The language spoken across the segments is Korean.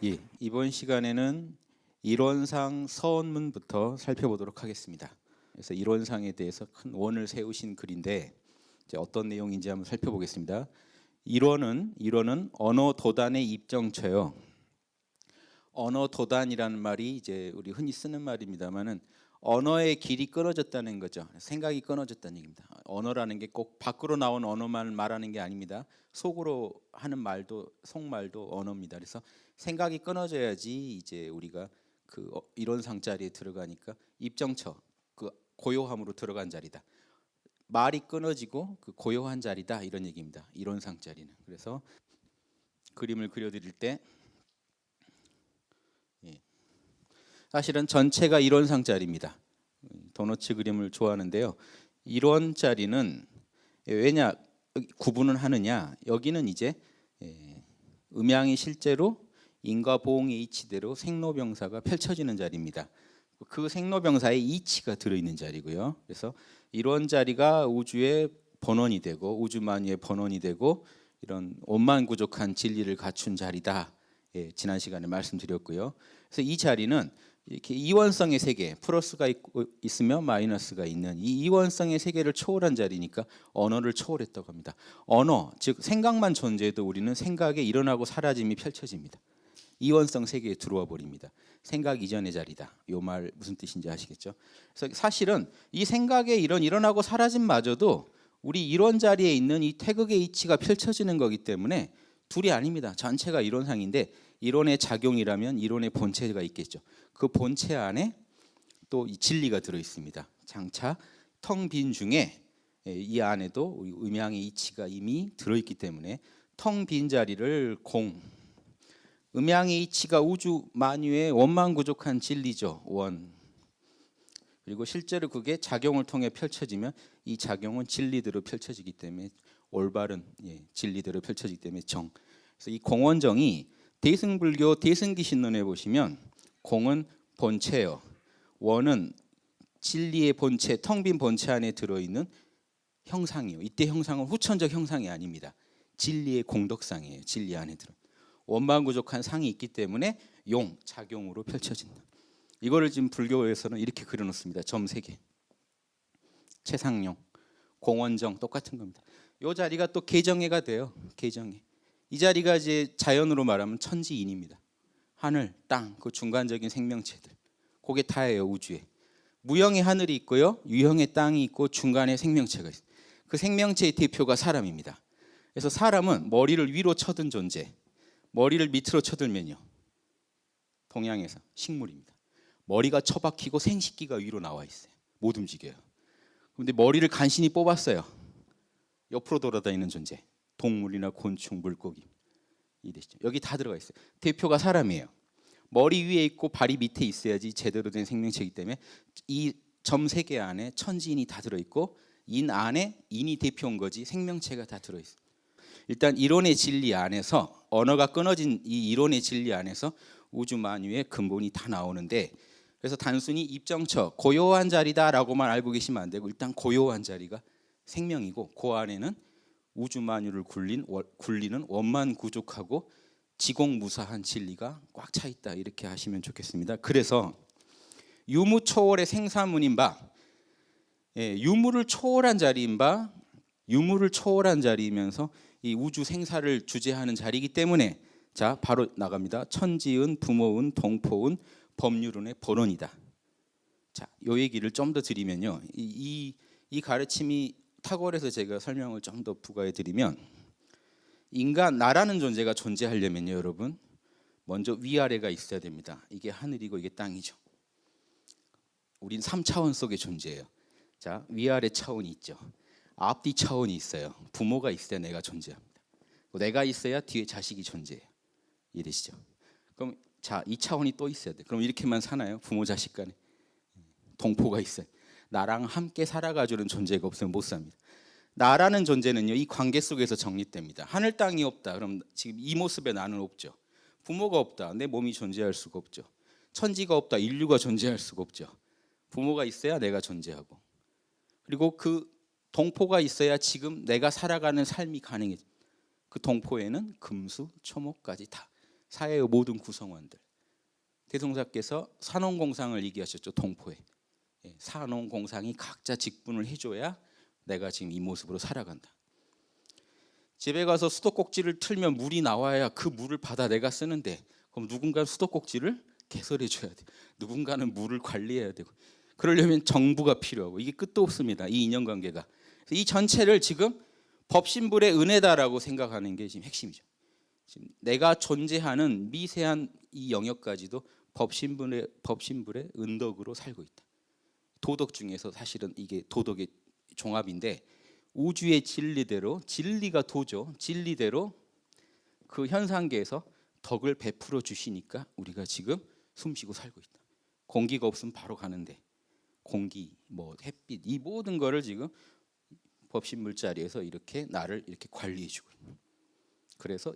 예, 이번 시간에는 이론상 서원문부터 살펴보도록 하겠습니다. 그래서 이론상에 대해서 큰 원을 세우신 글인데 이제 어떤 내용인지 한번 살펴보겠습니다. 이론은 언어 도단의 입정처요. 언어 도단이라는 말이 이제 우리 흔히 쓰는 말입니다만은 언어의 길이 끊어졌다는 거죠. 생각이 끊어졌다는 얘기입니다. 언어라는 게 꼭 밖으로 나온 언어만 말하는 게 아닙니다. 속으로 하는 말도 속말도 언어입니다. 그래서 생각이 끊어져야지 이제 우리가 그 이론상 자리에 들어가니까 입정처 그 고요함으로 들어간 자리다. 말이 끊어지고 그 고요한 자리다 이런 얘기입니다. 이론상 자리는. 그래서 그림을 그려드릴 때 사실은 전체가 이론상 자리입니다. 도너츠 그림을 좋아하는데요. 이론 자리는 왜냐 구분을 하느냐? 여기는 이제 음양이 실제로 인과 보응의 이치대로 생로병사가 펼쳐지는 자리입니다. 그 생로병사의 이치가 들어있는 자리고요. 그래서 이런 자리가 우주의 본원이 되고 우주만유의 본원이 되고 이런 원만구족한 진리를 갖춘 자리다. 지난 시간에 말씀드렸고요. 그래서 이 자리는 이렇게 이원성의 세계, 플러스가 있으면 마이너스가 있는 이 이원성의 세계를 초월한 자리니까 언어를 초월했다고 합니다. 언어, 즉 생각만 존재해도 우리는 생각의 일어나고 사라짐이 펼쳐집니다. 이원성 세계에 들어와 버립니다. 생각 이전의 자리다. 이 말 무슨 뜻인지 아시겠죠? 그래서 사실은 이 생각의 일어나고 사라짐마저도 우리 이론 자리에 있는 이 태극의 이치가 펼쳐지는 거기 때문에 둘이 아닙니다. 전체가 이론상인데 이론의 작용이라면 이론의 본체가 있겠죠. 그 본체 안에 또 이 진리가 들어 있습니다. 장차 텅 빈 중에 이 안에도 음양의 이치가 이미 들어 있기 때문에 텅 빈 자리를 공, 음양의 이치가 우주 만유의 원만구족한 진리죠. 원. 그리고 실제로 그게 작용을 통해 펼쳐지면 이 작용은 진리대로 펼쳐지기 때문에 올바른 진리대로 펼쳐지기 때문에 정. 그래서 이 공원정이 대승불교 대승기신론에 보시면 공은 본체요. 원은 진리의 본체, 텅 빈 본체 안에 들어있는 형상이요. 이때 형상은 후천적 형상이 아닙니다. 진리의 공덕상이에요. 진리 안에 들어. 원만구족한 상이 있기 때문에 용, 작용으로 펼쳐진다. 이거를 지금 불교에서는 이렇게 그려놓습니다. 점 3개. 최상용, 공원정 똑같은 겁니다. 이 자리가 또 개정해가 돼요. 개정해. 이 자리가 이제 자연으로 말하면 천지인입니다. 하늘, 땅, 그 중간적인 생명체들. 그게 다예요, 우주에. 무형의 하늘이 있고요. 유형의 땅이 있고 중간에 생명체가 있어요. 그 생명체의 대표가 사람입니다. 그래서 사람은 머리를 위로 쳐든 존재. 머리를 밑으로 쳐들면요. 동양에서 식물입니다. 머리가 처박히고 생식기가 위로 나와 있어요. 못 움직여요. 그런데 머리를 간신히 뽑았어요. 옆으로 돌아다니는 존재. 동물이나 곤충, 물고기. 이랬죠. 여기 다 들어가 있어요. 대표가 사람이에요. 머리 위에 있고 발이 밑에 있어야지 제대로 된 생명체이기 때문에 이 점 3개 안에 천지인이 다 들어있고 인 안에 인이 대표인 거지 생명체가 다 들어있어요. 일단 이론의 진리 안에서 언어가 끊어진 이 이론의 진리 안에서 우주 만유의 근본이 다 나오는데 그래서 단순히 입정처 고요한 자리다라고만 알고 계시면 안 되고 일단 고요한 자리가 생명이고 그 안에는 우주 만유를 굴리는 원만구족하고 지공무사한 진리가 꽉 차 있다 이렇게 하시면 좋겠습니다. 그래서 유무초월의 생사문인 바 유무를 초월한 자리인 바 유무를 초월한 자리이면서 이 우주 생사를 주재하는 자리이기 때문에 자 바로 나갑니다. 천지은, 부모은, 동포은, 법률은의 본원이다. 자, 요 얘기를 좀 더 드리면요. 이 가르침이 탁월해서 제가 설명을 좀 더 부과해 드리면 인간 나라는 존재가 존재하려면요, 여러분 먼저 위아래가 있어야 됩니다. 이게 하늘이고 이게 땅이죠. 우린 3차원 속의 존재예요. 자, 위아래 차원이 있죠. 앞뒤 차원이 있어요. 부모가 있어야 내가 존재합니다. 내가 있어야 뒤에 자식이 존재해요. 이해되시죠? 그럼 자, 이 차원이 또 있어야 돼. 그럼 이렇게만 사나요? 부모 자식 간에 동포가 있어요. 나랑 함께 살아가주는 존재가 없으면 못 삽니다. 나라는 존재는요, 이 관계 속에서 정립됩니다. 하늘 땅이 없다. 그럼 지금 이 모습의 나는 없죠. 부모가 없다. 내 몸이 존재할 수가 없죠. 천지가 없다. 인류가 존재할 수가 없죠. 부모가 있어야 내가 존재하고 그리고 그 동포가 있어야 지금 내가 살아가는 삶이 가능해져. 그 동포에는 금수, 초목까지 다 사회의 모든 구성원들. 대성사께서 산업공상을 얘기하셨죠. 동포에. 산업공상이 각자 직분을 해줘야 내가 지금 이 모습으로 살아간다. 집에 가서 수도꼭지를 틀면 물이 나와야 그 물을 받아 내가 쓰는데, 그럼 누군가 수도꼭지를 개설해 줘야 돼. 누군가는 물을 관리해야 되고. 그러려면 정부가 필요하고, 이게 끝도 없습니다. 이 인연관계가. 이 전체를 지금 법신불의 은혜다라고 생각하는 게 지금 핵심이죠. 지금 내가 존재하는 미세한 이 영역까지도 법신불의 은덕으로 살고 있다. 도덕 중에서 사실은 이게 도덕의 종합인데, 우주의 진리대로, 진리가 도죠. 진리대로 그 현상계에서 덕을 베풀어 주시니까 우리가 지금 숨쉬고 살고 있다. 공기가 없으면 바로 가는데, 공기, 뭐 햇빛, 이 모든 거를 지금 법신물 자리에서 이렇게 나를 이렇게 관리해 주고 있는. 그래서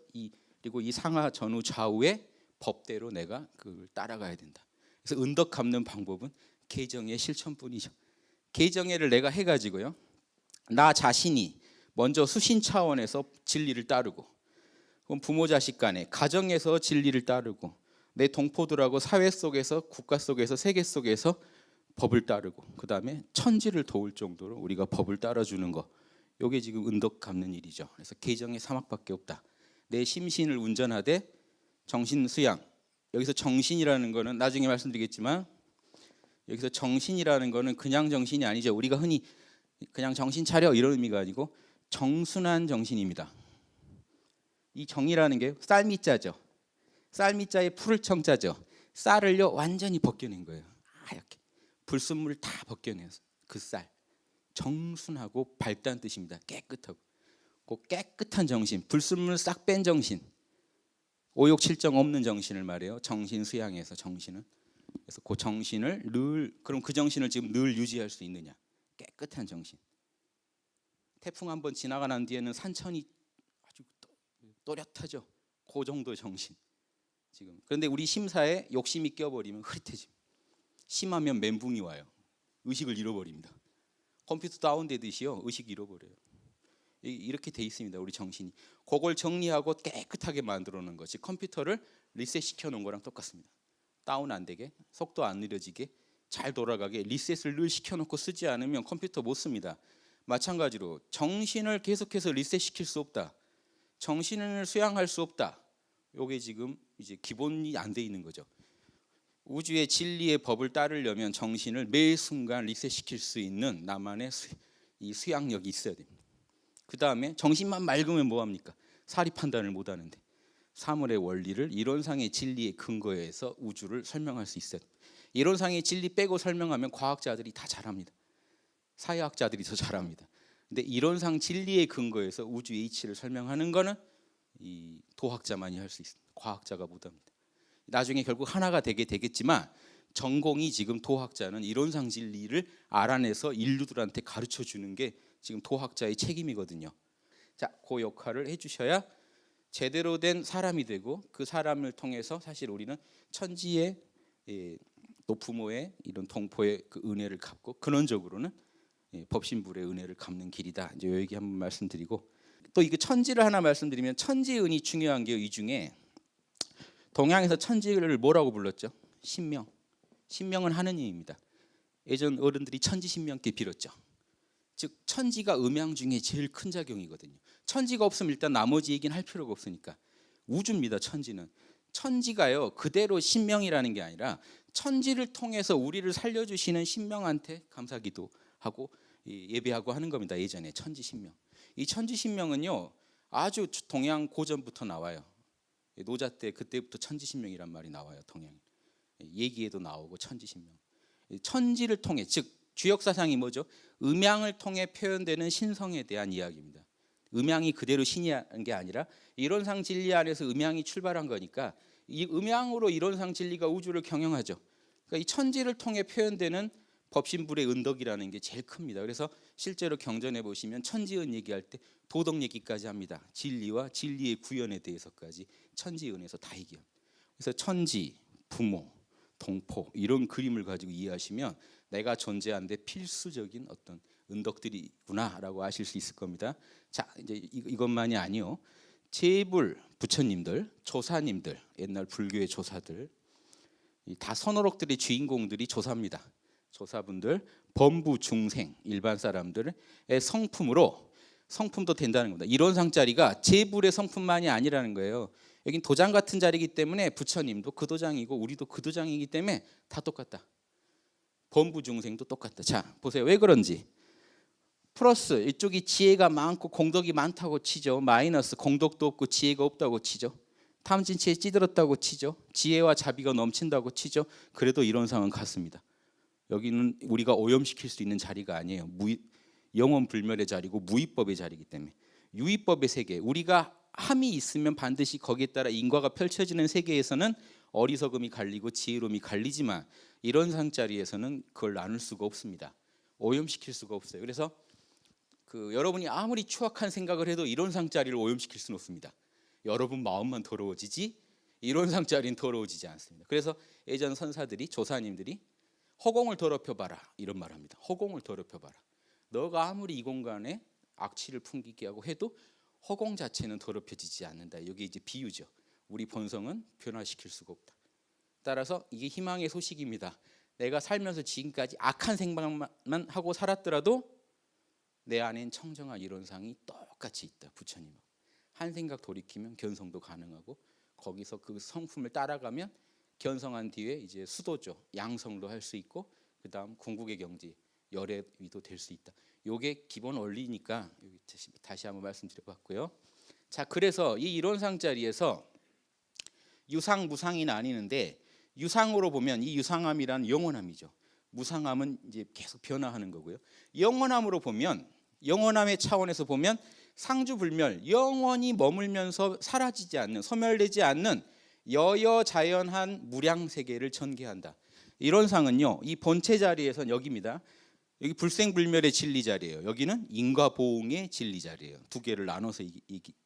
그리고 이 상하 전후 좌우의 법대로 내가 그걸 따라가야 된다. 그래서 은덕 갚는 방법은 계정의 실천뿐이죠. 계정애를 내가 해가지고요, 나 자신이 먼저 수신 차원에서 진리를 따르고, 그럼 부모 자식 간에 가정에서 진리를 따르고, 내 동포들하고 사회 속에서, 국가 속에서, 세계 속에서 법을 따르고, 그 다음에 천지를 도울 정도로 우리가 법을 따라주는 거, 이게 지금 은덕 갚는 일이죠. 그래서 계정의 사막밖에 없다. 내 심신을 운전하되 정신 수양. 여기서 정신이라는 거는 나중에 말씀드리겠지만, 여기서 정신이라는 거는 그냥 정신이 아니죠. 우리가 흔히 그냥 정신 차려 이런 의미가 아니고 정순한 정신입니다. 이 정이라는 게 쌀미자죠. 쌀미자에 풀을 청자죠. 쌀을요 완전히 벗겨낸 거예요. 하얗게 불순물 다 벗겨내서 그 쌀. 정순하고 밝다는 뜻입니다. 깨끗하고. 그 깨끗한 정신, 불순물 싹 뺀 정신, 오욕칠정 없는 정신을 말해요. 정신 수양에서 정신은. 그래서 그 정신을 그럼 그 정신을 지금 늘 유지할 수 있느냐? 깨끗한 정신. 태풍 한번 지나가 난 뒤에는 산천이 아주 또렷하죠. 그 정도의 정신. 지금. 그런데 우리 심사에 욕심이 껴버리면 흐릿해짐. 심하면 멘붕이 와요. 의식을 잃어버립니다. 컴퓨터 다운되듯이요, 의식 잃어버려요. 이렇게 돼 있습니다. 우리 정신이. 그걸 정리하고 깨끗하게 만들어 놓은 것이 컴퓨터를 리셋 시켜 놓은 거랑 똑같습니다. 다운 안 되게, 속도 안 느려지게, 잘 돌아가게 리셋을 늘 시켜놓고 쓰지 않으면 컴퓨터 못 씁니다. 마찬가지로 정신을 계속해서 리셋 시킬 수 없다. 정신을 수양할 수 없다. 이게 지금 이제 기본이 안 돼 있는 거죠. 우주의 진리의 법을 따르려면 정신을 매 순간 리셋 시킬 수 있는 나만의 이 수양력이 있어야 됩니다. 그 다음에 정신만 맑으면 뭐합니까? 사리 판단을 못 하는데, 사물의 원리를 이론상의 진리의 근거에 서 우주를 설명할 수 있어요. 이론상의 진리 빼고 설명하면 과학자들이 다 잘합니다. 사회학자들이 더 잘합니다. 근데 이론상 진리의 근거에서 우주의 이치를 설명하는 거는 이 도학자만이 할 수 있습니다. 과학자가 못합니다. 나중에 결국 하나가 되겠지만, 전공이 지금 도학자는 이론상 진리를 알아내서 인류들한테 가르쳐 주는 게 지금 도학자의 책임이거든요. 자, 그 역할을 해주셔야 제대로 된 사람이 되고, 그 사람을 통해서 사실 우리는 천지의 또 부모의 이런 동포의 그 은혜를 갚고, 근원적으로는 법신불의 은혜를 갚는 길이다. 이제 이 얘기 한번 말씀드리고, 또 이거 천지를 하나 말씀드리면, 천지은이 중요한 게 이 중에 동양에서 천지를 뭐라고 불렀죠? 신명. 신명은 하느님입니다. 예전 어른들이 천지신명께 빌었죠. 즉 천지가 음양 중에 제일 큰 작용이거든요. 천지가 없으면 일단 나머지 얘기는 할 필요가 없으니까. 우주입니다. 천지는. 천지가요 그대로 신명이라는 게 아니라 천지를 통해서 우리를 살려주시는 신명한테 감사기도하고 예배하고 하는 겁니다. 예전에 천지신명. 이 천지신명은요 아주 동양 고전부터 나와요. 노자 때 그때부터 천지신명이란 말이 나와요. 동양 얘기에도 나오고 천지신명. 천지를 통해, 즉 주역사상이 뭐죠? 음양을 통해 표현되는 신성에 대한 이야기입니다. 음양이 그대로 신이라는 게 아니라 이론상 진리 안에서 음양이 출발한 거니까, 이 음양으로 이론상 진리가 우주를 경영하죠. 그러니까 이 천지를 통해 표현되는 법신불의 은덕이라는 게 제일 큽니다. 그래서 실제로 경전에 보시면 천지은 얘기할 때 도덕 얘기까지 합니다. 진리와 진리의 구현에 대해서까지 천지은에서 다 얘기합니다. 그래서 천지, 부모, 동포 이런 그림을 가지고 이해하시면 내가 존재하는데 필수적인 어떤 은덕들이구나라고 아실 수 있을 겁니다. 자, 이제 이것만이 아니요. 제불 부처님들, 조사님들, 옛날 불교의 조사들, 다 선어록들의 주인공들이 조사입니다. 조사분들, 범부 중생, 일반 사람들의 성품으로 성품도 된다는 겁니다. 이론상 자리가 제불의 성품만이 아니라는 거예요. 여긴 도장 같은 자리이기 때문에 부처님도 그 도장이고 우리도 그 도장이기 때문에 다 똑같다. 범부 중생도 똑같다. 자, 보세요. 왜 그런지. 플러스 이쪽이 지혜가 많고 공덕이 많다고 치죠. 마이너스 공덕도 없고 지혜가 없다고 치죠. 탐진치에 찌들었다고 치죠. 지혜와 자비가 넘친다고 치죠. 그래도 이론상은 같습니다. 여기는 우리가 오염시킬 수 있는 자리가 아니에요. 영원불멸의 자리고 무위법의 자리이기 때문에. 유위법의 세계, 우리가 함이 있으면 반드시 거기에 따라 인과가 펼쳐지는 세계에서는 어리석음이 갈리고 지혜로움이 갈리지만 이론상 자리에서는 그걸 나눌 수가 없습니다. 오염시킬 수가 없어요. 그래서 여러분이 아무리 추악한 생각을 해도 이론상 자리를 오염시킬 수는 없습니다. 여러분 마음만 더러워지지 이론상 자리는 더러워지지 않습니다. 그래서 예전 선사들이, 조사님들이 허공을 더럽혀봐라 이런 말합니다. 허공을 더럽혀봐라. 너가 아무리 이 공간에 악취를 풍기게 하고 해도 허공 자체는 더럽혀지지 않는다. 이게 이제 비유죠. 우리 본성은 변화시킬 수가 없다. 따라서 이게 희망의 소식입니다. 내가 살면서 지금까지 악한 생각만 하고 살았더라도 내 안엔 청정한 이론상이 똑같이 있다. 부처님하고 한 생각 돌이키면 견성도 가능하고 거기서 그 성품을 따라가면 견성한 뒤에 이제 수도죠. 양성도 할 수 있고 그다음 궁극의 경지 열애위도 될 수 있다. 요게 기본 원리니까 다시 한번 말씀드려봤고요. 자, 그래서 이 이론상 자리에서 유상 무상이 나뉘는데 유상으로 보면 이 유상함이란 영원함이죠. 무상함은 이제 계속 변화하는 거고요. 영원함으로 보면 영원함의 차원에서 보면 상주불멸, 영원히 머물면서 사라지지 않는, 소멸되지 않는 여여자연한 무량세계를 전개한다. 이론상은요, 이 본체 자리에선 여기입니다. 여기 불생불멸의 진리 자리예요. 여기는 인과보응의 진리 자리예요. 두 개를 나눠서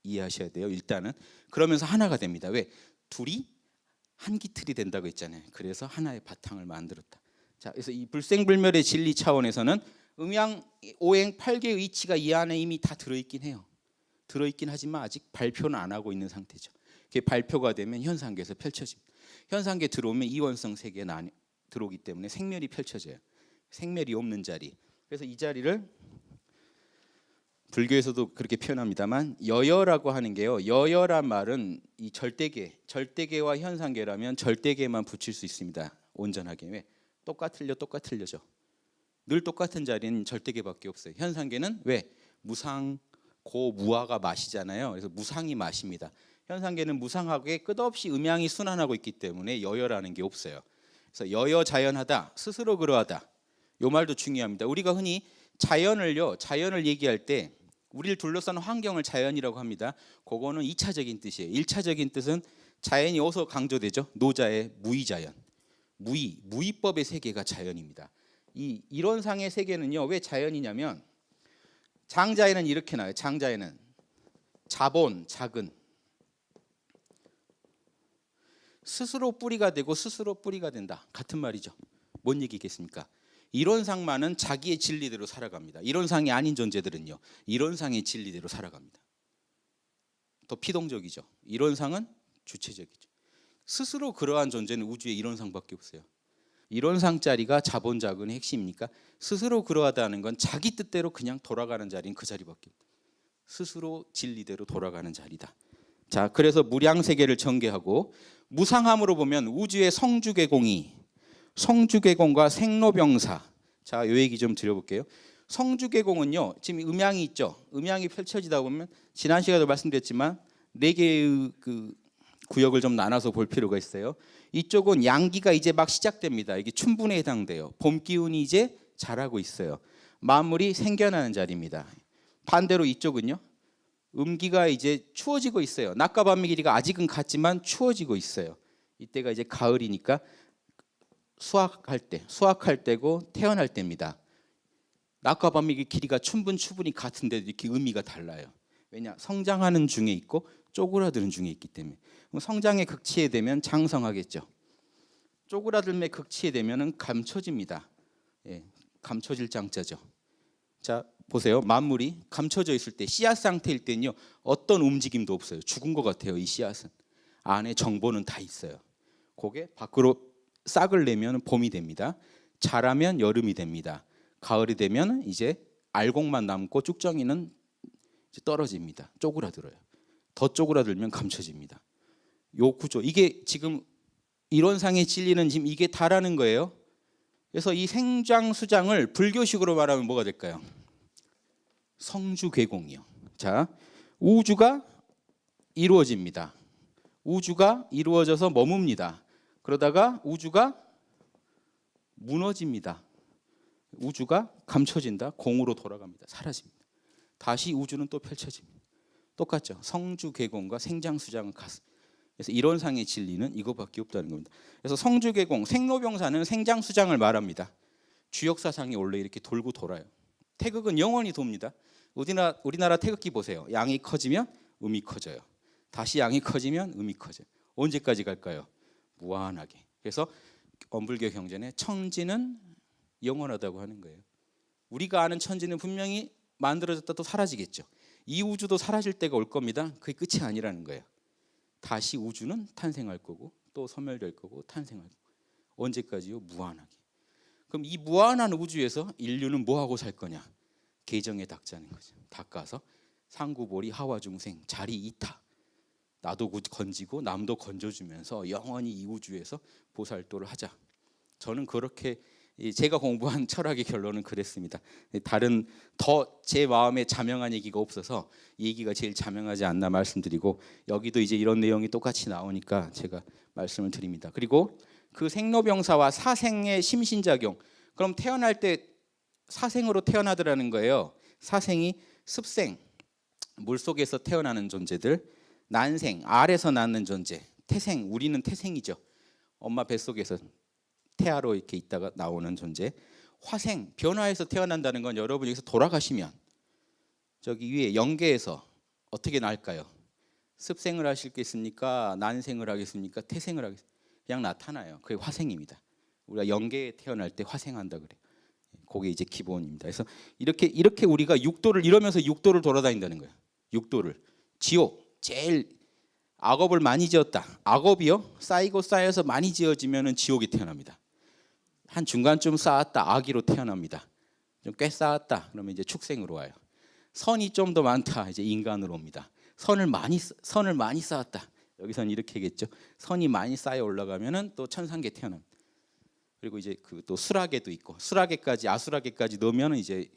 이해하셔야 돼요. 일단은 그러면서 하나가 됩니다. 왜? 둘이 한 기틀이 된다고 했잖아요. 그래서 하나의 바탕을 만들었다. 자, 그래서 이 불생불멸의 진리 차원에서는 음양 오행 8개의 이치가 이 안에 이미 다 들어있긴 해요. 들어있긴 하지만 아직 발표는 안 하고 있는 상태죠. 그게 발표가 되면 현상계에서 펼쳐집니다. 현상계 들어오면 이원성 세계에 들어오기 때문에 생멸이 펼쳐져요. 생멸이 없는 자리. 그래서 이 자리를 불교에서도 그렇게 표현합니다만 여여라고 하는 게요. 여여란 말은 이 절대계와 현상계라면 절대계만 붙일 수 있습니다. 온전하게. 왜? 똑같을려죠. 늘 똑같은 자리는 절대계밖에 없어요. 현상계는 왜? 무상 고무아가 맛이잖아요. 그래서 무상이 맛입니다. 현상계는 무상하게 끝없이 음양이 순환하고 있기 때문에 여여라는 게 없어요. 그래서 여여자연하다, 스스로 그러하다. 요 말도 중요합니다. 우리가 흔히 자연을 얘기할 때 우리를 둘러싸는 환경을 자연이라고 합니다. 그거는 2차적인 뜻이에요. 1차적인 뜻은 자연이 어디서 강조되죠? 노자의 무의자연. 무의법의 세계가 자연입니다. 이 이론상의 세계는요, 왜 자연이냐면 장자에는 이렇게 나와요. 장자에는 자본, 작은 스스로 뿌리가 되고 스스로 뿌리가 된다. 같은 말이죠. 뭔 얘기겠습니까? 이론상만은 자기의 진리대로 살아갑니다. 이론상이 아닌 존재들은요, 이론상의 진리대로 살아갑니다. 더 피동적이죠. 이론상은 주체적이죠. 스스로 그러한 존재는 우주에 이론상밖에 없어요. 이론상자리가 자본작은의 핵심입니까? 스스로 그러하다는 건 자기 뜻대로 그냥 돌아가는 자리는 그 자리밖에 없다. 스스로 진리대로 돌아가는 자리다. 자, 그래서 무량세계를 전개하고 무상함으로 보면 우주의 성주계공과 생로병사. 자, 요 얘기 좀 드려볼게요. 성주계공은요, 지금 음양이 있죠. 음양이 펼쳐지다 보면 지난 시간에도 말씀드렸지만 4개의 그 구역을 좀 나눠서 볼 필요가 있어요. 이쪽은 양기가 이제 막 시작됩니다. 이게 춘분에 해당돼요. 봄 기운이 이제 자라고 있어요. 만물이 생겨나는 자리입니다. 반대로 이쪽은요, 음기가 이제 추워지고 있어요. 낮과 밤의 길이가 아직은 같지만 추워지고 있어요. 이때가 이제 가을이니까 수확할 때고 태어날 때입니다. 낮과 밤의 길이가 추분이 같은데도 이렇게 의미가 달라요. 왜냐? 성장하는 중에 있고 쪼그라드는 중에 있기 때문에. 성장의 극치에 되면 장성하겠죠. 쪼그라들매 극치에 되면은 감춰집니다. 예, 감춰질 장자죠. 자, 보세요. 만물이 감춰져 있을 때 씨앗 상태일 때는요 어떤 움직임도 없어요. 죽은 것 같아요. 이 씨앗은 안에 정보는 다 있어요. 그게 밖으로 싹을 내면 봄이 됩니다. 자라면 여름이 됩니다. 가을이 되면 이제 알곡만 남고 쭉정이는 이제 떨어집니다. 쪼그라들어요. 더 쪼그라들면 감춰집니다. 요 구조 이게 지금 이론상의 진리는 지금 이게 다라는 거예요. 그래서 이 생장수장을 불교식으로 말하면 뭐가 될까요? 성주괴공이요. 자, 우주가 이루어집니다. 우주가 이루어져서 머뭅니다. 그러다가 우주가 무너집니다. 우주가 감춰진다. 공으로 돌아갑니다. 사라집니다. 다시 우주는 또 펼쳐집니다. 똑같죠. 성주괴공과 생장수장은 같습니다. 그래서 이론상의 진리는 이거밖에 없다는 겁니다. 그래서 성주괴공, 생로병사는 생장수장을 말합니다. 주역사상이 원래 이렇게 돌고 돌아요. 태극은 영원히 돕니다. 우리나라 태극기 보세요. 양이 커지면 음이 커져요. 다시 양이 커지면 음이 커져요. 언제까지 갈까요? 무한하게. 그래서 엄불교 경전에 천지는 영원하다고 하는 거예요. 우리가 아는 천지는 분명히 만들어졌다 또 사라지겠죠. 이 우주도 사라질 때가 올 겁니다. 그게 끝이 아니라는 거예요. 다시 우주는 탄생할 거고 또 소멸될 거고 탄생할 거고. 언제까지요? 무한하게. 그럼 이 무한한 우주에서 인류는 뭐하고 살 거냐? 계정에 닦자는 거죠. 닦아서 상구보리 하와중생 자리 이타. 나도 건지고 남도 건져주면서 영원히 이 우주에서 보살도를 하자. 저는 그렇게 제가 공부한 철학의 결론은 그랬습니다. 다른 더 제 마음에 자명한 얘기가 없어서 이 얘기가 제일 자명하지 않나 말씀드리고 여기도 이제 이런 내용이 똑같이 나오니까 제가 말씀을 드립니다. 그리고 그 생로병사와 사생의 심신작용. 그럼 태어날 때 사생으로 태어나더라는 거예요. 사생이 습생, 물속에서 태어나는 존재들, 난생, 알에서 낳는 존재, 태생, 우리는 태생이죠. 엄마 뱃속에서 태아로 이렇게 있다가 나오는 존재. 화생, 변화해서 태어난다는 건 여러분 여기서 돌아가시면 저기 위에 영계에서 어떻게 날까요? 습생을 하시겠습니까? 난생을 하겠습니까? 태생을 하겠습니까? 그냥 나타나요. 그게 화생입니다. 우리가 영계에 태어날 때 화생한다 그래요. 그게 이제 기본입니다. 그래서 이렇게 우리가 육도를 이러면서 육도를 돌아다닌다는 거예요. 육도를. 지옥, 제일 악업을 많이 지었다. 악업이요? 쌓이고 쌓여서 많이 지어지면 지옥이 태어납니다. 한 중간쯤 쌓았다. 악의로 태어납니다. 좀 꽤 쌓았다. 그러면 이제 축생으로 와요. 선이 좀 더 많다. 이제 인간으로 옵니다. 선을 많이 쌓았다. 여기서는 이렇게겠죠. 선이 많이 쌓여 올라가면은 또 천상계 태어납니다. 그리고 이제 그 또 수라계도 있고 수라계까지 아수라계까지 넣으면 이제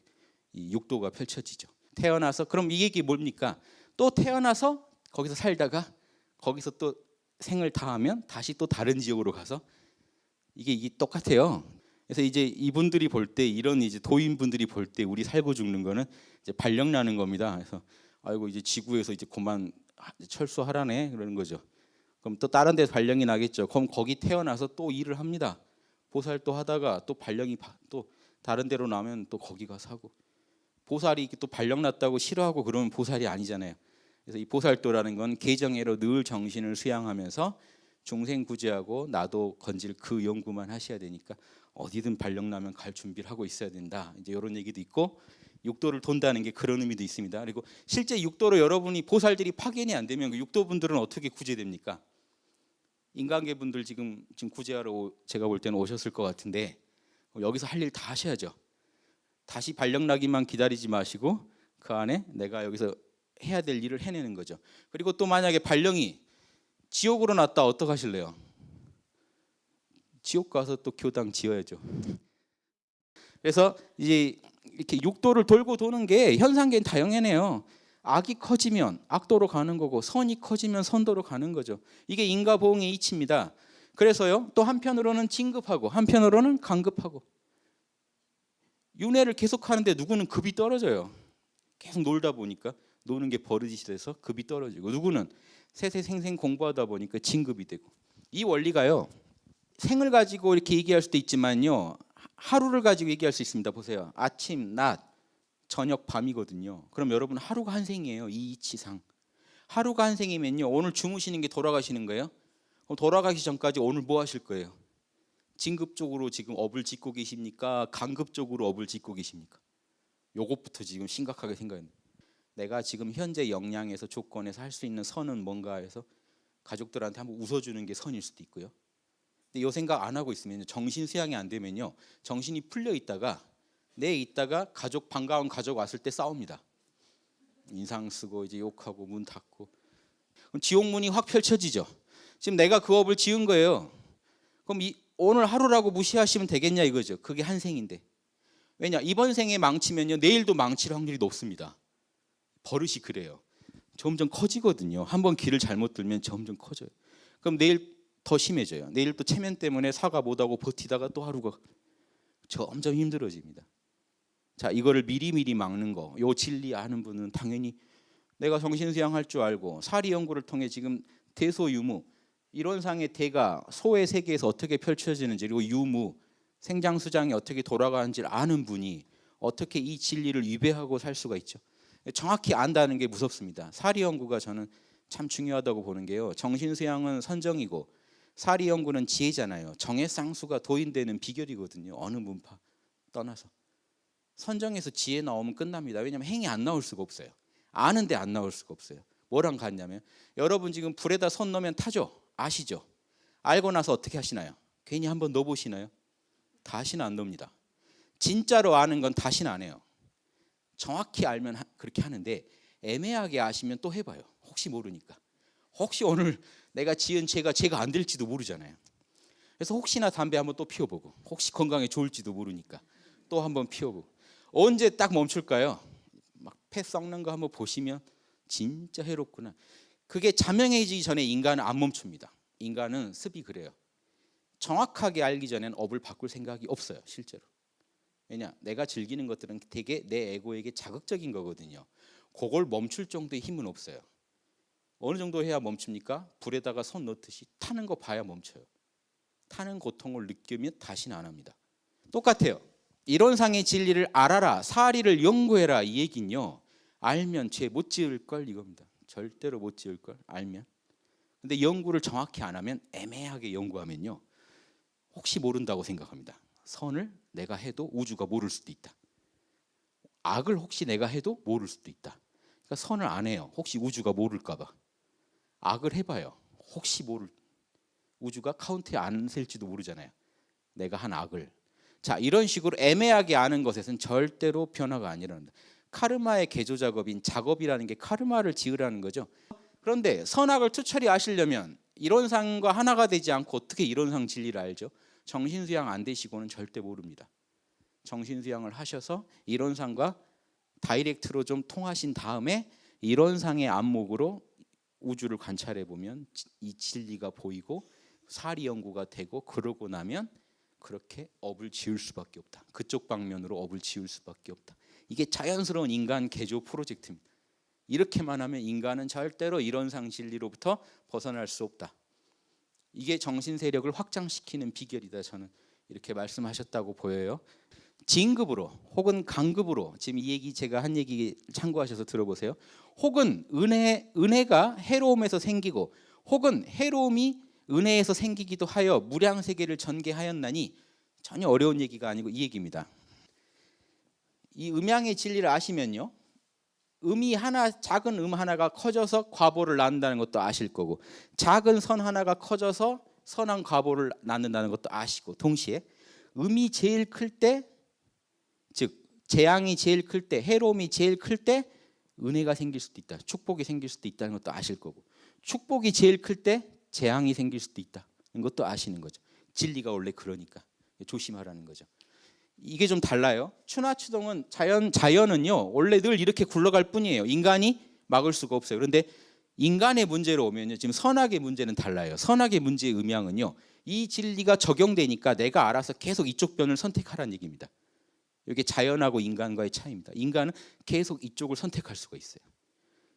이 육도가 펼쳐지죠. 태어나서 그럼 이 얘기 뭡니까? 또 태어나서 거기서 살다가 거기서 또 생을 다하면 다시 또 다른 지역으로 가서 이게 똑같아요. 그래서 이제 이분들이 볼 때 이런 이제 도인분들이 볼 때 우리 살고 죽는 거는 이제 발령 나는 겁니다. 그래서 아이고 이제 지구에서 이제 그만 철수하라네 그러는 거죠. 그럼 또 다른 데서 발령이 나겠죠. 그럼 거기 태어나서 또 일을 합니다. 보살 또 하다가 또 발령이 또 다른 데로 나면 또 거기 가서 하고 보살이 또 발령 났다고 싫어하고 그러면 보살이 아니잖아요. 그래서 이 보살도라는 건 계정애로 늘 정신을 수양하면서 중생 구제하고 나도 건질 그 연구만 하셔야 되니까 어디든 발령 나면 갈 준비를 하고 있어야 된다. 이제 이런 얘기도 있고 육도를 돈다는 게 그런 의미도 있습니다. 그리고 실제 육도로 여러분이 보살들이 파견이 안 되면 그 육도분들은 어떻게 구제됩니까? 인간계 분들 지금 구제하러 제가 볼 때는 오셨을 것 같은데 여기서 할 일 다 하셔야죠. 다시 발령 나기만 기다리지 마시고 그 안에 내가 여기서 해야 될 일을 해내는 거죠. 그리고 또 만약에 발령이 지옥으로 났다 어떡하실래요? 지옥 가서 또 교당 지어야죠. 그래서 이제 이렇게 육도를 돌고 도는 게 현상계는 다영해네요. 악이 커지면 악도로 가는 거고 선이 커지면 선도로 가는 거죠. 이게 인과보응의 이치입니다. 그래서요 또 한편으로는 진급하고 한편으로는 강급하고 윤회를 계속 하는데 누구는 급이 떨어져요. 계속 놀다 보니까 노는 게 버릇이 돼서 급이 떨어지고 누구는 세세생생 공부하다 보니까 진급이 되고 이 원리가요 생을 가지고 이렇게 얘기할 수도 있지만요 하루를 가지고 얘기할 수 있습니다. 보세요. 아침, 낮, 저녁, 밤이거든요. 그럼 여러분 하루가 한 생이에요. 이 이치상 하루가 한 생이면요 오늘 주무시는 게 돌아가시는 거예요. 돌아가기 전까지 오늘 뭐 하실 거예요? 진급적으로 지금 업을 짓고 계십니까? 강급적으로 업을 짓고 계십니까? 요것부터 지금 심각하게 생각해요. 내가 지금 현재 역량에서 조건에서 할 수 있는 선은 뭔가 해서 가족들한테 한번 웃어주는 게 선일 수도 있고요. 근데 요 생각 안 하고 있으면 정신 수양이 안 되면요, 정신이 풀려 있다가 가족 반가운 가족 왔을 때 싸웁니다. 인상 쓰고 이제 욕하고 문 닫고, 그럼 지옥 문이 확 펼쳐지죠. 지금 내가 그 업을 지은 거예요. 그럼 오늘 하루라고 무시하시면 되겠냐 이거죠. 그게 한 생인데. 왜냐, 이번 생에 망치면요 내일도 망칠 확률이 높습니다. 버릇이 그래요. 점점 커지거든요. 한번 길을 잘못 들면 점점 커져요. 그럼 내일 더 심해져요. 내일 또 체면 때문에 사과 못하고 버티다가 또 하루가 점점 힘들어집니다. 자, 이거를 미리미리 막는 거, 요 진리 아는 분은 당연히 내가 정신수양할 줄 알고 사리 연구를 통해 지금 대소유무, 이론상의 대가 소의 세계에서 어떻게 펼쳐지는지, 그리고 유무, 생장수장이 어떻게 돌아가는지를 아는 분이 어떻게 이 진리를 위배하고 살 수가 있죠. 정확히 안다는 게 무섭습니다. 사리 연구가 저는 참 중요하다고 보는 게요, 정신수양은 선정이고 사리 연구는 지혜잖아요. 정의 쌍수가 도인되는 비결이거든요. 어느 문파 떠나서 선정에서 지혜 나오면 끝납니다. 왜냐하면 행이 안 나올 수가 없어요. 아는데 안 나올 수가 없어요. 뭐랑 같냐면, 여러분 지금 불에다 손 넣으면 타죠? 아시죠? 알고 나서 어떻게 하시나요? 괜히 한번 넣어보시나요? 다시는 안 넣습니다. 진짜로 아는 건 다시는 안 해요. 정확히 알면 그렇게 하는데, 애매하게 아시면 또 해봐요. 혹시 모르니까. 혹시 오늘 내가 지은 죄가 안 될지도 모르잖아요. 그래서 혹시나 담배 한번 또 피워보고, 혹시 건강에 좋을지도 모르니까 또 한번 피워보고. 언제 딱 멈출까요? 막 폐 썩는 거 한번 보시면 진짜 해롭구나. 그게 자명해지기 전에 인간은 안 멈춥니다. 인간은 습이 그래요. 정확하게 알기 전에는 업을 바꿀 생각이 없어요, 실제로. 왜냐, 내가 즐기는 것들은 되게 내 에고에게 자극적인 거거든요. 그걸 멈출 정도의 힘은 없어요. 어느 정도 해야 멈춥니까? 불에다가 손 넣듯이 타는 거 봐야 멈춰요. 타는 고통을 느끼면 다시는 안 합니다. 똑같아요. 이론상의 진리를 알아라, 사리를 연구해라, 이 얘기는요, 알면 죄 못 지을 걸 이겁니다. 절대로 못 지을 걸 알면. 근데 연구를 정확히 안 하면, 애매하게 연구하면요, 혹시 모른다고 생각합니다. 선을 내가 해도 우주가 모를 수도 있다. 악을 혹시 내가 해도 모를 수도 있다. 그러니까 선을 안 해요. 혹시 우주가 모를까 봐. 악을 해봐요. 혹시 우주가 카운트에 안 셀지도 모르잖아요. 내가 한 악을. 자, 이런 식으로 애매하게 아는 것에서는 절대로 변화가 안 일어난다. 카르마의 개조 작업인 작업이라는 게 카르마를 지으라는 거죠. 그런데 선악을 투철히 아시려면 이론상과 하나가 되지 않고 어떻게 이론상 진리를 알죠? 정신수양 안 되시고는 절대 모릅니다. 정신수양을 하셔서 이론상과 다이렉트로 좀 통하신 다음에 이론상의 안목으로 우주를 관찰해 보면 이 진리가 보이고 사리 연구가 되고, 그러고 나면 그렇게 업을 지을 수밖에 없다. 그쪽 방면으로 업을 지을 수밖에 없다. 이게 자연스러운 인간 개조 프로젝트입니다. 이렇게만 하면 인간은 절대로 이론상 진리로부터 벗어날 수 없다. 이게 정신 세력을 확장시키는 비결이다. 저는 이렇게 말씀하셨다고 보여요. 진급으로 혹은 강급으로, 지금 이 얘기 제가 한 얘기 참고하셔서 들어보세요. 혹은 은혜가 해로움에서 생기고, 혹은 해로움이 은혜에서 생기기도 하여 무량 세계를 전개하였나니, 전혀 어려운 얘기가 아니고 이 얘기입니다. 이 음양의 진리를 아시면요, 음이 하나, 작은 음 하나가 커져서 과보를 낳는다는 것도 아실 거고, 작은 선 하나가 커져서 선한 과보를 낳는다는 것도 아시고, 동시에 음이 제일 클 때, 즉 재앙이 제일 클 때, 해로움이 제일 클 때 은혜가 생길 수도 있다, 축복이 생길 수도 있다는 것도 아실 거고, 축복이 제일 클 때 재앙이 생길 수도 있다는 것도 아시는 거죠. 진리가 원래 그러니까 조심하라는 거죠. 이게 좀 달라요. 추나추동은 자연은요 원래 늘 이렇게 굴러갈 뿐이에요. 인간이 막을 수가 없어요. 그런데 인간의 문제로 오면요, 지금 선악의 문제는 달라요. 선악의 문제의 음양은요, 이 진리가 적용되니까 내가 알아서 계속 이쪽 변을 선택하라는 얘기입니다. 이게 자연하고 인간과의 차이입니다. 인간은 계속 이쪽을 선택할 수가 있어요.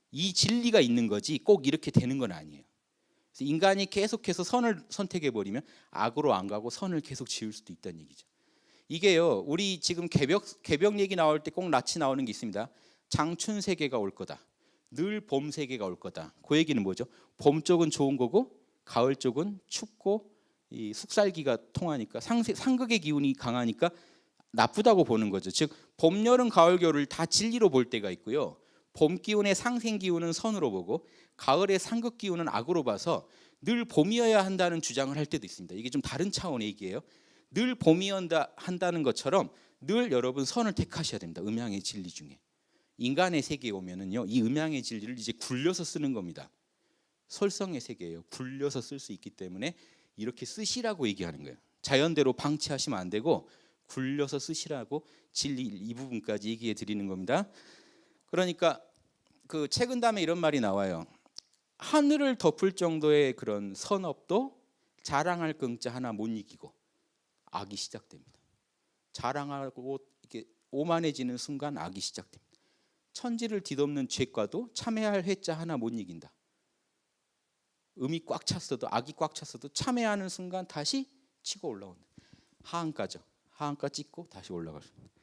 이 진리가 있는 거지 꼭 이렇게 되는 건 아니에요. 그래서 인간이 계속해서 선을 선택해 버리면 악으로 안 가고 선을 계속 지을 수도 있다는 얘기죠. 이게요, 우리 지금 개벽 얘기 나올 때 꼭 낯이 나오는 게 있습니다. 장춘 세계가 올 거다, 늘 봄 세계가 올 거다. 그 얘기는 뭐죠? 봄 쪽은 좋은 거고 가을 쪽은 춥고 이 숙살기가 통하니까 상극의 기운이 강하니까 나쁘다고 보는 거죠. 즉 봄, 여름, 가을, 겨울을 다 진리로 볼 때가 있고요. 봄 기운의 상생 기운은 선으로 보고 가을의 상극 기운은 악으로 봐서 늘 봄이어야 한다는 주장을 할 때도 있습니다. 이게 좀 다른 차원의 얘기예요. 늘 봄이어야 한다는 것처럼 늘 여러분 선을 택하셔야 됩니다. 음양의 진리 중에. 인간의 세계에 오면은요, 이 음양의 진리를 이제 굴려서 쓰는 겁니다. 설성의 세계예요. 굴려서 쓸 수 있기 때문에 이렇게 쓰시라고 얘기하는 거예요. 자연대로 방치하시면 안 되고 굴려서 쓰시라고 진리 이 부분까지 얘기해 드리는 겁니다. 그러니까 그 최근 담에 이런 말이 나와요. 하늘을 덮을 정도의 그런 선업도 자랑할 끙자 하나 못 이기고 악이 시작됩니다. 자랑하고 이렇게 오만해지는 순간 악이 시작됩니다. 천지를 뒤덮는 죄과도 참회할 회자 하나 못 이긴다. 음이 꽉 찼어도 악이 꽉 찼어도 참회하는 순간 다시 치고 올라온다. 하한가죠. 하한가 찍고 다시 올라갈 수 있습니다.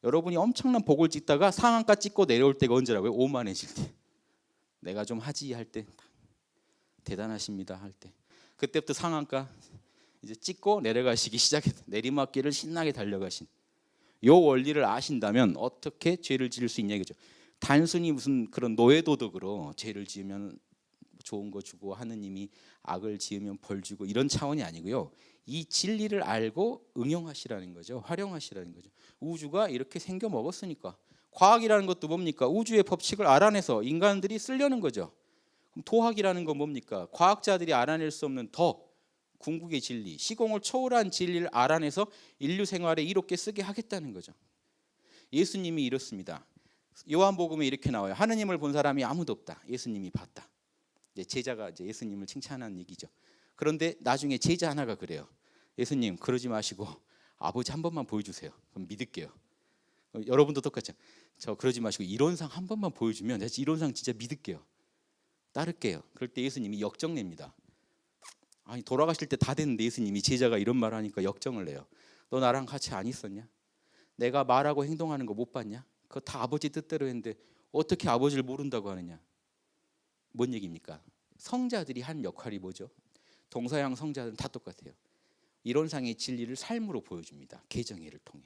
여러분이 엄청난 복을 찍다가 상한가 찍고 내려올 때가 언제라고요? 오만해질 때. 내가 좀 하지 할 때. 대단하십니다 할 때. 그때부터 상한가 이제 찍고 내려가시기 시작했다. 내리막길을 신나게 달려가신. 요 원리를 아신다면 어떻게 죄를 지을 수 있냐 이거죠. 단순히 무슨 그런 노예도덕으로 죄를 지으면 좋은 거 주고 하느님이 악을 지으면 벌 주고 이런 차원이 아니고요. 이 진리를 알고 응용하시라는 거죠. 활용하시라는 거죠. 우주가 이렇게 생겨 먹었으니까. 과학이라는 것도 뭡니까? 우주의 법칙을 알아내서 인간들이 쓰려는 거죠. 그럼 도학이라는 건 뭡니까? 과학자들이 알아낼 수 없는 더 궁극의 진리, 시공을 초월한 진리를 알아내서 인류 생활에 이롭게 쓰게 하겠다는 거죠. 예수님이 이렇습니다. 요한복음에 이렇게 나와요. 하느님을 본 사람이 아무도 없다. 예수님이 봤다. 제자가 이제 예수님을 칭찬한 얘기죠. 그런데 나중에 제자 하나가 그래요. 예수님 그러지 마시고 아버지 한 번만 보여주세요. 그럼 믿을게요. 여러분도 똑같죠. 저 그러지 마시고 이론상 한 번만 보여주면 내가 이론상 진짜 믿을게요. 따를게요. 그럴 때 예수님이 역정냅니다. 아니 돌아가실 때 다 됐는데 예수님이 제자가 이런 말 하니까 역정을 내요. 너 나랑 같이 안 있었냐? 내가 말하고 행동하는 거 못 봤냐? 그거 다 아버지 뜻대로 했는데 어떻게 아버지를 모른다고 하느냐? 뭔 얘기입니까? 성자들이 한 역할이 뭐죠? 동서양 성자들은 다 똑같아요. 이론상의 진리를 삶으로 보여줍니다. 계정회를 통해.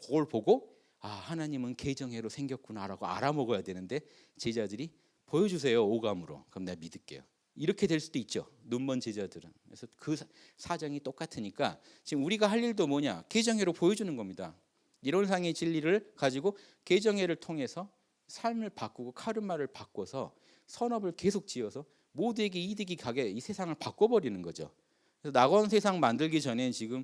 그걸 보고 아 하나님은 계정회로 생겼구나라고 알아먹어야 되는데 제자들이 보여주세요 오감으로. 그럼 내가 믿을게요. 이렇게 될 수도 있죠. 눈먼 제자들은. 그래서 그 사정이 똑같으니까 지금 우리가 할 일도 뭐냐? 계정회로 보여주는 겁니다. 이론상의 진리를 가지고 계정회를 통해서 삶을 바꾸고 카르마를 바꿔서 선업을 계속 지어서 모두에게 이득이 가게 이 세상을 바꿔버리는 거죠. 그래서 낙원 세상 만들기 전에 지금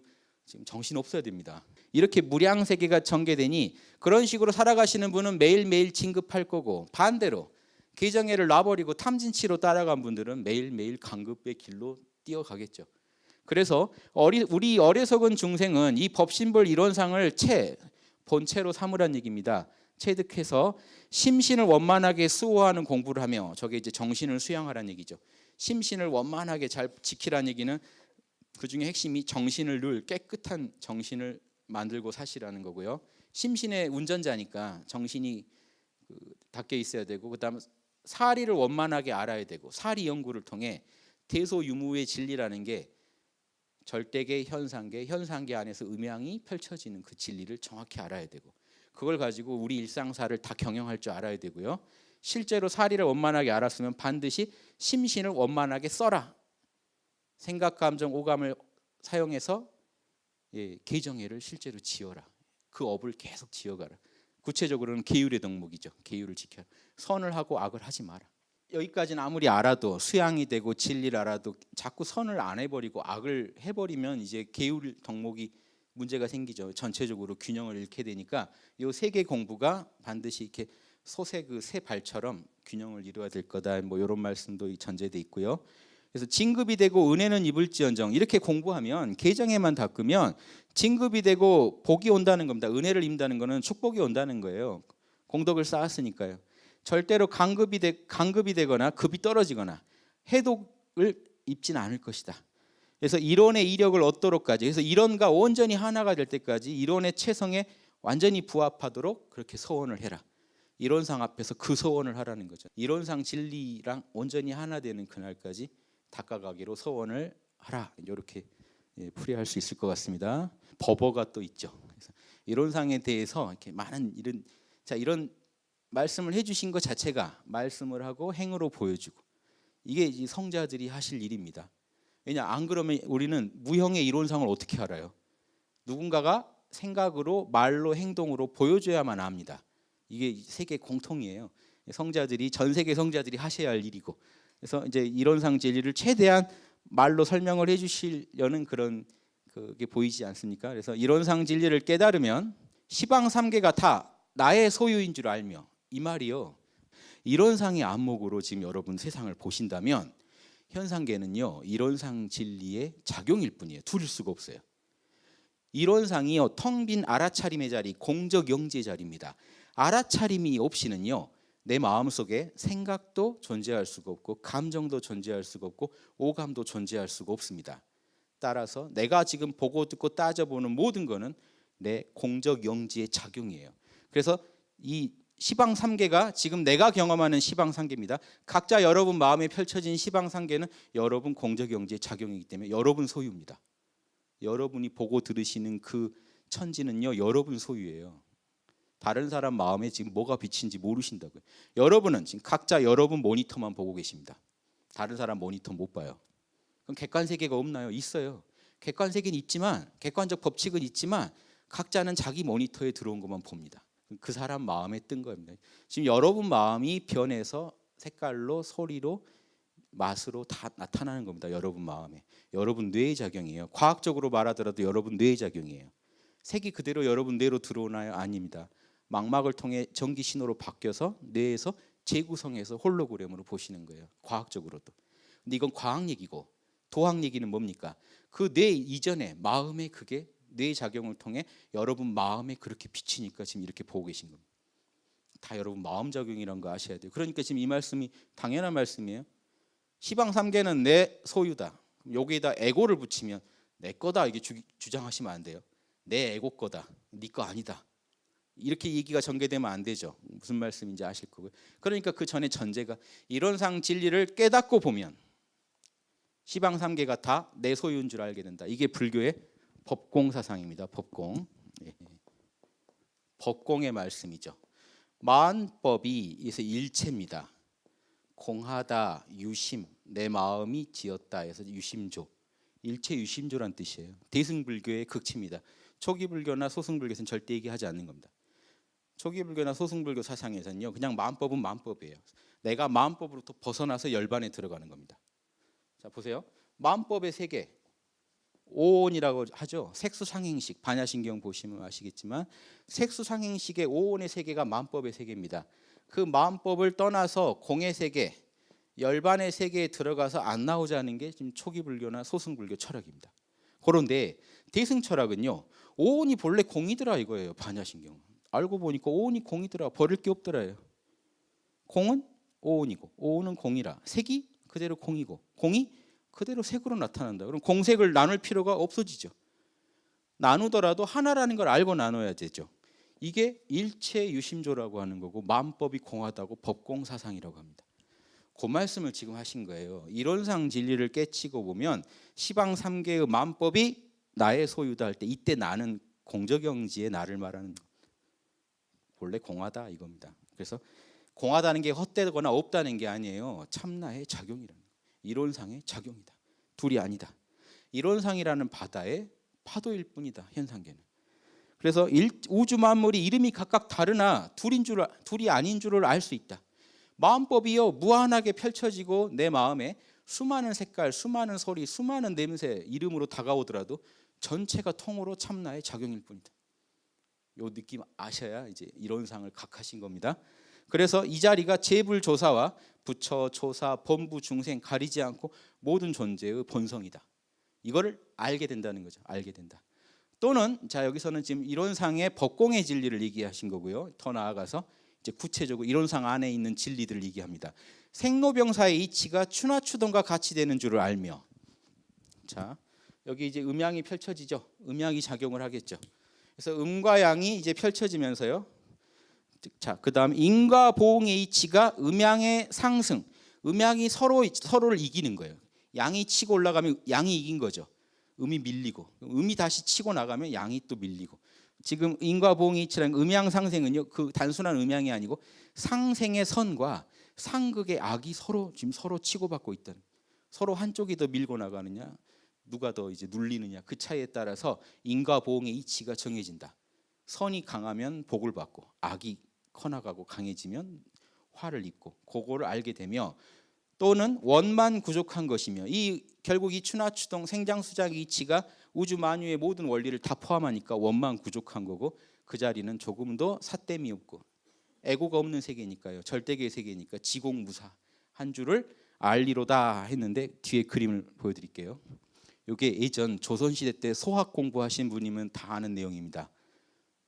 정신 없어야 됩니다. 이렇게 무량 세계가 전개되니 그런 식으로 살아가시는 분은 매일매일 진급할 거고 반대로 계정회를 놔버리고 탐진치로 따라간 분들은 매일매일 강급의 길로 뛰어가겠죠. 그래서 우리 어리석은 중생은 이 법신불 이론상을 본체로 삼으란 얘기입니다. 체득해서 심신을 원만하게 수호하는 공부를 하며 저게 이제 정신을 수양하라는 얘기죠. 심신을 원만하게 잘 지키라는 얘기는 그 중에 핵심이 정신을 늘 깨끗한 정신을 만들고 사시라는 거고요. 심신의 운전자니까 정신이 닦여 있어야 되고 그다음 사리를 원만하게 알아야 되고 사리 연구를 통해 대소유무의 진리라는 게 절대계, 현상계, 현상계 안에서 음양이 펼쳐지는 그 진리를 정확히 알아야 되고 그걸 가지고 우리 일상사를 다 경영할 줄 알아야 되고요. 실제로 사리를 원만하게 알았으면 반드시 심신을 원만하게 써라. 생각, 감정, 오감을 사용해서 계정회를 실제로 지어라. 그 업을 계속 지어가라. 구체적으로는 계율의 덕목이죠. 계율을 지켜라. 선을 하고 악을 하지 마라. 여기까지는 아무리 알아도 수양이 되고 진리를 알아도 자꾸 선을 안 해버리고 악을 해버리면 이제 계율 덕목이 문제가 생기죠. 전체적으로 균형을 잃게 되니까 이 세 개 공부가 반드시 이렇게 소새 그 새 발처럼 균형을 이루어야 될 거다. 뭐 이런 말씀도 전제돼 있고요. 그래서 진급이 되고 은혜는 입을지언정 이렇게 공부하면 계정에만 닦으면 진급이 되고 복이 온다는 겁니다. 은혜를 입는다는 거는 축복이 온다는 거예요. 공덕을 쌓았으니까요. 절대로 강급이 되거나 급이 떨어지거나 해독을 입진 않을 것이다. 그래서 이론의 이력을 얻도록까지 그래서 이론과 온전히 하나가 될 때까지 이론의 체성에 완전히 부합하도록 그렇게 서원을 해라. 이론상 앞에서 그 서원을 하라는 거죠. 이론상 진리랑 온전히 하나 되는 그날까지 닦아가기로 서원을 하라. 이렇게 풀이할 수 있을 것 같습니다. 법어가 또 있죠. 그래서 이론상에 대해서 이렇게 많은 이런 말씀을 해주신 것 자체가 말씀을 하고 행으로 보여주고 이게 이제 성자들이 하실 일입니다. 왜냐 안 그러면 우리는 무형의 이론상을 어떻게 알아요? 누군가가 생각으로 말로 행동으로 보여줘야만 압니다. 이게 세계 공통이에요. 성자들이 전 세계 성자들이 하셔야 할 일이고 그래서 이제 이론상 진리를 최대한 말로 설명을 해주시려는 그런 그게 보이지 않습니까? 그래서 이론상 진리를 깨달으면 시방 삼계가 다 나의 소유인 줄 알며 이 말이요. 이론상의 안목으로 지금 여러분 세상을 보신다면 현상계는요 이론상 진리의 작용일 뿐이에요. 둘일 수가 없어요. 이론상이요 텅 빈 알아차림의 자리, 공적 영지의 자리입니다. 알아차림이 없이는요 내 마음속에 생각도 존재할 수가 없고 감정도 존재할 수가 없고 오감도 존재할 수가 없습니다. 따라서 내가 지금 보고 듣고 따져보는 모든 것은 내 공적 영지의 작용이에요. 그래서 이 시방 삼계가 지금 내가 경험하는 시방 삼계입니다. 각자 여러분 마음에 펼쳐진 시방 삼계는 여러분 공적 영지의 작용이기 때문에 여러분 소유입니다. 여러분이 보고 들으시는 그 천지는요 여러분 소유예요. 다른 사람 마음에 지금 뭐가 비친지 모르신다고요. 여러분은 지금 각자 여러분 모니터만 보고 계십니다. 다른 사람 모니터 못 봐요. 그럼 객관세계가 없나요? 있어요. 객관세계는 있지만 객관적 법칙은 있지만 각자는 자기 모니터에 들어온 것만 봅니다. 그 사람 마음에 뜬 겁니다. 지금 여러분 마음이 변해서 색깔로 소리로 맛으로 다 나타나는 겁니다. 여러분 마음에. 여러분 뇌의 작용이에요. 과학적으로 말하더라도 여러분 뇌의 작용이에요. 색이 그대로 여러분 뇌로 들어오나요? 아닙니다. 망막을 통해 전기 신호로 바뀌어서 뇌에서 재구성해서 홀로그램으로 보시는 거예요. 과학적으로도. 근데 이건 과학 얘기고 도학 얘기는 뭡니까? 그 뇌 이전에 마음에 그게 뇌 작용을 통해 여러분 마음에 그렇게 비치니까 지금 이렇게 보고 계신 겁니다. 다 여러분 마음 작용이라는 거 아셔야 돼요. 그러니까 지금 이 말씀이 당연한 말씀이에요. 시방 삼계는 내 소유다. 여기에다 에고를 붙이면 내 거다 이게 주장하시면 안 돼요. 내 에고 거다. 네 거 아니다. 이렇게 얘기가 전개되면 안 되죠. 무슨 말씀인지 아실 거고요. 그러니까 그 전에 전제가 이론상 진리를 깨닫고 보면 시방 삼계가 다 내 소유인 줄 알게 된다. 이게 불교의 법공 사상입니다. 법공. 예. 법공의 말씀이죠. 만법이 그래서 일체입니다. 공하다, 유심, 내 마음이 지었다 해서 유심조. 일체 유심조란 뜻이에요. 대승불교의 극치입니다. 초기 불교나 소승 불교에서는 절대 얘기하지 않는 겁니다. 초기 불교나 소승 불교 사상에서는요. 그냥 마음법은 마음법이에요. 내가 마음법으로부터 벗어나서 열반에 들어가는 겁니다. 자, 보세요. 마음법의 세계. 오온이라고 하죠. 색수상행식 반야신경 보시면 아시겠지만 색수상행식의 오온의 세계가 마음법의 세계입니다. 그 마음법을 떠나서 공의 세계, 열반의 세계에 들어가서 안 나오자는 게 지금 초기 불교나 소승 불교 철학입니다. 그런데 대승 철학은요. 오온이 본래 공이더라 이거예요. 반야신경. 알고 보니까 오온이 공이더라. 버릴 게 없더라요. 공은 오온이고 오온은 공이라. 색이 그대로 공이고 공이 그대로 색으로 나타난다. 그럼 공색을 나눌 필요가 없어지죠. 나누더라도 하나라는 걸 알고 나눠야 되죠. 이게 일체 유심조라고 하는 거고 마음법이 공하다고 법공 사상이라고 합니다. 그 말씀을 지금 하신 거예요. 이론상 진리를 깨치고 보면 시방 삼계의 마음법이 나의 소유다 할 때 이때 나는 공적영지의 나를 말하는 거. 본래 공하다 이겁니다. 그래서 공하다는 게 헛되거나 없다는 게 아니에요. 참나의 작용이라는 거. 이론상의 작용이다. 둘이 아니다. 이론상이라는 바다의 파도일 뿐이다. 현상계는. 그래서 우주 만물이 이름이 각각 다르나 둘이 아닌 줄을 알 수 있다. 마음법이요 무한하게 펼쳐지고 내 마음에 수많은 색깔, 수많은 소리, 수많은 냄새 이름으로 다가오더라도 전체가 통으로 참나의 작용일 뿐이다. 요 느낌 아셔야 이제 이론상을 각하신 겁니다. 그래서 이 자리가 재불조사와 부처, 조사, 범부, 중생 가리지 않고 모든 존재의 본성이다. 이거를 알게 된다는 거죠. 알게 된다. 또는 자 여기서는 지금 이론상의 법공의 진리를 얘기하신 거고요. 더 나아가서 이제 구체적으로 이론상 안에 있는 진리들을 얘기합니다. 생로병사의 이치가 추나추동과 같이 되는 줄을 알며. 자 여기 이제 음양이 펼쳐지죠. 음양이 작용을 하겠죠. 그래서 음과 양이 이제 펼쳐지면서요. 자, 그다음 인과 보응의 이치가 음양의 상승. 음양이 서로를 이기는 거예요. 양이 치고 올라가면 양이 이긴 거죠. 음이 밀리고 음이 다시 치고 나가면 양이 또 밀리고 지금 인과 보응의 이치라는 음양상생은요, 그 단순한 음양이 아니고 상생의 선과 상극의 악이 서로 치고받고 있다는, 서로 한쪽이 더 밀고 나가느냐, 누가 더 이제 눌리느냐, 그 차이에 따라서 인과 보응의 이치가 정해진다. 선이 강하면 복을 받고 악이 커나가고 강해지면 화를 입고, 그거를 알게 되며, 또는 원만 부족한 것이며, 이 결국 이 추나추동 생장수작의 이치가 우주 만유의 모든 원리를 다 포함하니까 원만 부족한 거고, 그 자리는 조금 더 삿됨이 없고 애고가 없는 세계니까요, 절대계의 세계니까 지공무사 한 줄을 알리로다 했는데, 뒤에 그림을 보여드릴게요. 이게 예전 조선시대 때 소학 공부하신 분이면 다 아는 내용입니다.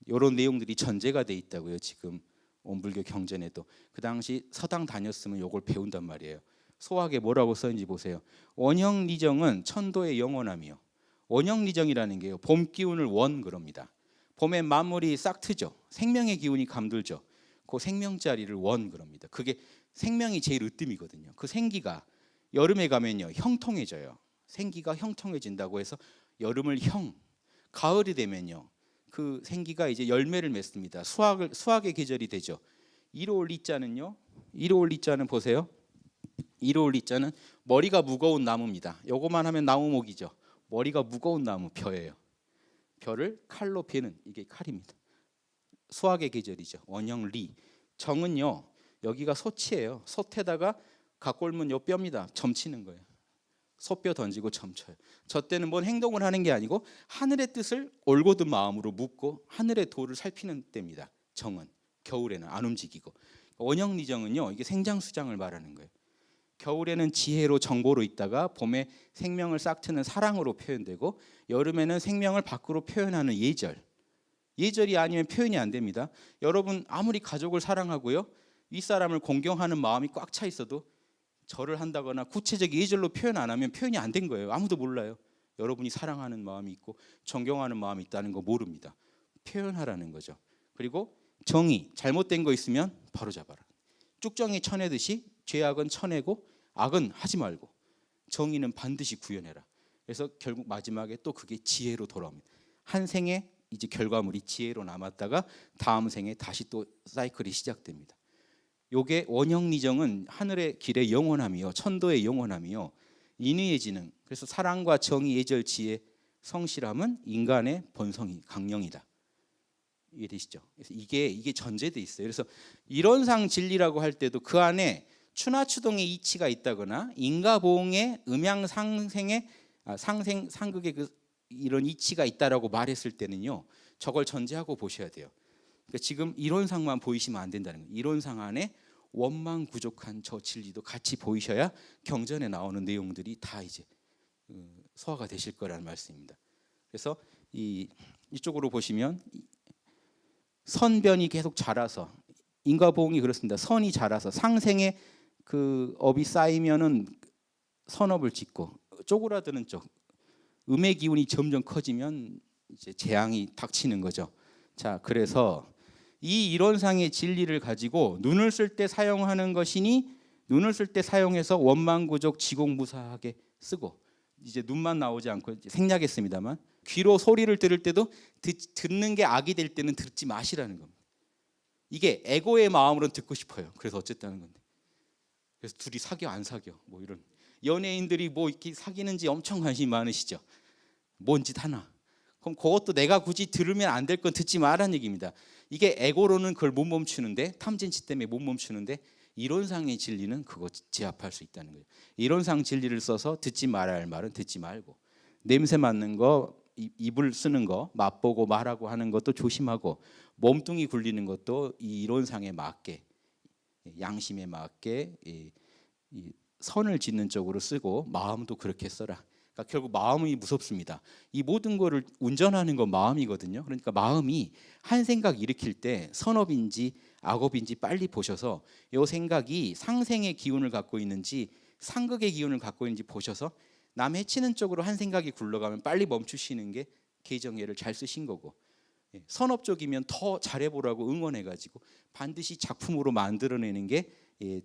이런 내용들이 전제가 돼 있다고요. 지금 온불교 경전에도 그 당시 서당 다녔으면 이걸 배운단 말이에요. 소학에 뭐라고 써있는지 보세요. 원형리정은 천도의 영원함이요. 원형리정이라는 게요, 봄 기운을 원 그럽니다. 봄에 만물이 싹 트죠. 생명의 기운이 감돌죠. 그 생명자리를 원 그럽니다. 그게 생명이 제일 으뜸이거든요. 그 생기가 여름에 가면요 형통해져요. 생기가 형통해진다고 해서 여름을 형, 가을이 되면요 그 생기가 이제 열매를 맺습니다. 수확의 계절이 되죠. 1월 리자는요, 1월 리자는 보세요. 1월 리자는 머리가 무거운 나무입니다. 요거만 하면 나무목이죠. 머리가 무거운 나무 벼예요. 벼를 칼로 베는, 이게 칼입니다. 수확의 계절이죠. 원형리. 정은요, 여기가 소치예요. 솥에다가 갖고 올면 요 뼈입니다. 점치는 거예요. 소뼈 던지고 점쳐요. 저 때는 뭔 행동을 하는 게 아니고 하늘의 뜻을 올곧은 마음으로 묻고 하늘의 도를 살피는 때입니다. 정은 겨울에는 안 움직이고, 원형리정은요 이게 생장수장을 말하는 거예요. 겨울에는 지혜로 정보로 있다가 봄에 생명을 싹 트는 사랑으로 표현되고, 여름에는 생명을 밖으로 표현하는 예절. 예절이 아니면 표현이 안 됩니다. 여러분 아무리 가족을 사랑하고요, 윗사람을 공경하는 마음이 꽉 차 있어도 절을 한다거나 구체적 예절로 표현 안 하면 표현이 안 된 거예요. 아무도 몰라요. 여러분이 사랑하는 마음이 있고 존경하는 마음이 있다는 거 모릅니다. 표현하라는 거죠. 그리고 정의, 잘못된 거 있으면 바로 잡아라. 쭉정이 쳐내듯이 죄악은 쳐내고 악은 하지 말고 정의는 반드시 구현해라. 그래서 결국 마지막에 또 그게 지혜로 돌아옵니다. 한 생에 이제 결과물이 지혜로 남았다가 다음 생에 다시 또 사이클이 시작됩니다. 요게 원형리정은 하늘의 길의 영원함이요, 천도의 영원함이요, 인의의 지능. 그래서 사랑과 정의, 예절, 지혜, 성실함은 인간의 본성이 강령이다. 이해되시죠? 그래서 이게 전제돼 있어요. 그래서 이론상 진리라고 할 때도 그 안에 추나추동의 이치가 있다거나 인과보응의 음양상생의 상생 상극의 그 이런 이치가 있다라고 말했을 때는요, 저걸 전제하고 보셔야 돼요. 그러니까 지금 이론상만 보이시면 안 된다는 거예요. 이론상 안에 원망 부족한 저 진리도 같이 보이셔야 경전에 나오는 내용들이 다 이제 소화가 되실 거라는 말씀입니다. 그래서 이쪽으로 보시면 선변이 계속 자라서, 인과보응이 그렇습니다. 선이 자라서 상생의 그 업이 쌓이면은 선업을 짓고, 쪼그라드는 쪽 음의 기운이 점점 커지면 이제 재앙이 닥치는 거죠. 자, 그래서 이 이론상의 진리를 가지고 눈을 쓸 때 사용하는 것이니 눈을 쓸 때 사용해서 원망구족 지공무사하게 쓰고, 이제 눈만 나오지 않고 생략했습니다만 귀로 소리를 들을 때도 듣는 게 악이 될 때는 듣지 마시라는 겁니다. 이게 에고의 마음으로는 듣고 싶어요. 그래서 어쨌다는 건데, 그래서 둘이 사겨 안 사겨 뭐 이런, 연예인들이 뭐 이렇게 사귀는지 엄청 관심이 많으시죠. 뭔 짓 하나. 그럼 그것도 내가 굳이 들으면 안 될 건 듣지 말라는 얘기입니다. 이게 에고로는 그걸 못 멈추는데, 탐진치 때문에 못 멈추는데, 이론상의 진리는 그거 제압할 수 있다는 거예요. 이론상 진리를 써서 듣지 말아야 할 말은 듣지 말고, 냄새 맡는 거, 입을 쓰는 거, 맛보고 말하고 하는 것도 조심하고, 몸뚱이 굴리는 것도 이 이론상에 맞게, 양심에 맞게 이 선을 짓는 쪽으로 쓰고, 마음도 그렇게 써라. 그러니까 결국 마음이 무섭습니다. 이 모든 거를 운전하는 건 마음이거든요. 그러니까 마음이 한 생각 일으킬 때 선업인지 악업인지 빨리 보셔서, 이 생각이 상생의 기운을 갖고 있는지 상극의 기운을 갖고 있는지 보셔서 남 해치는 쪽으로 한 생각이 굴러가면 빨리 멈추시는 게 개정예를 잘 쓰신 거고, 선업 쪽이면 더 잘해보라고 응원해가지고 반드시 작품으로 만들어내는 게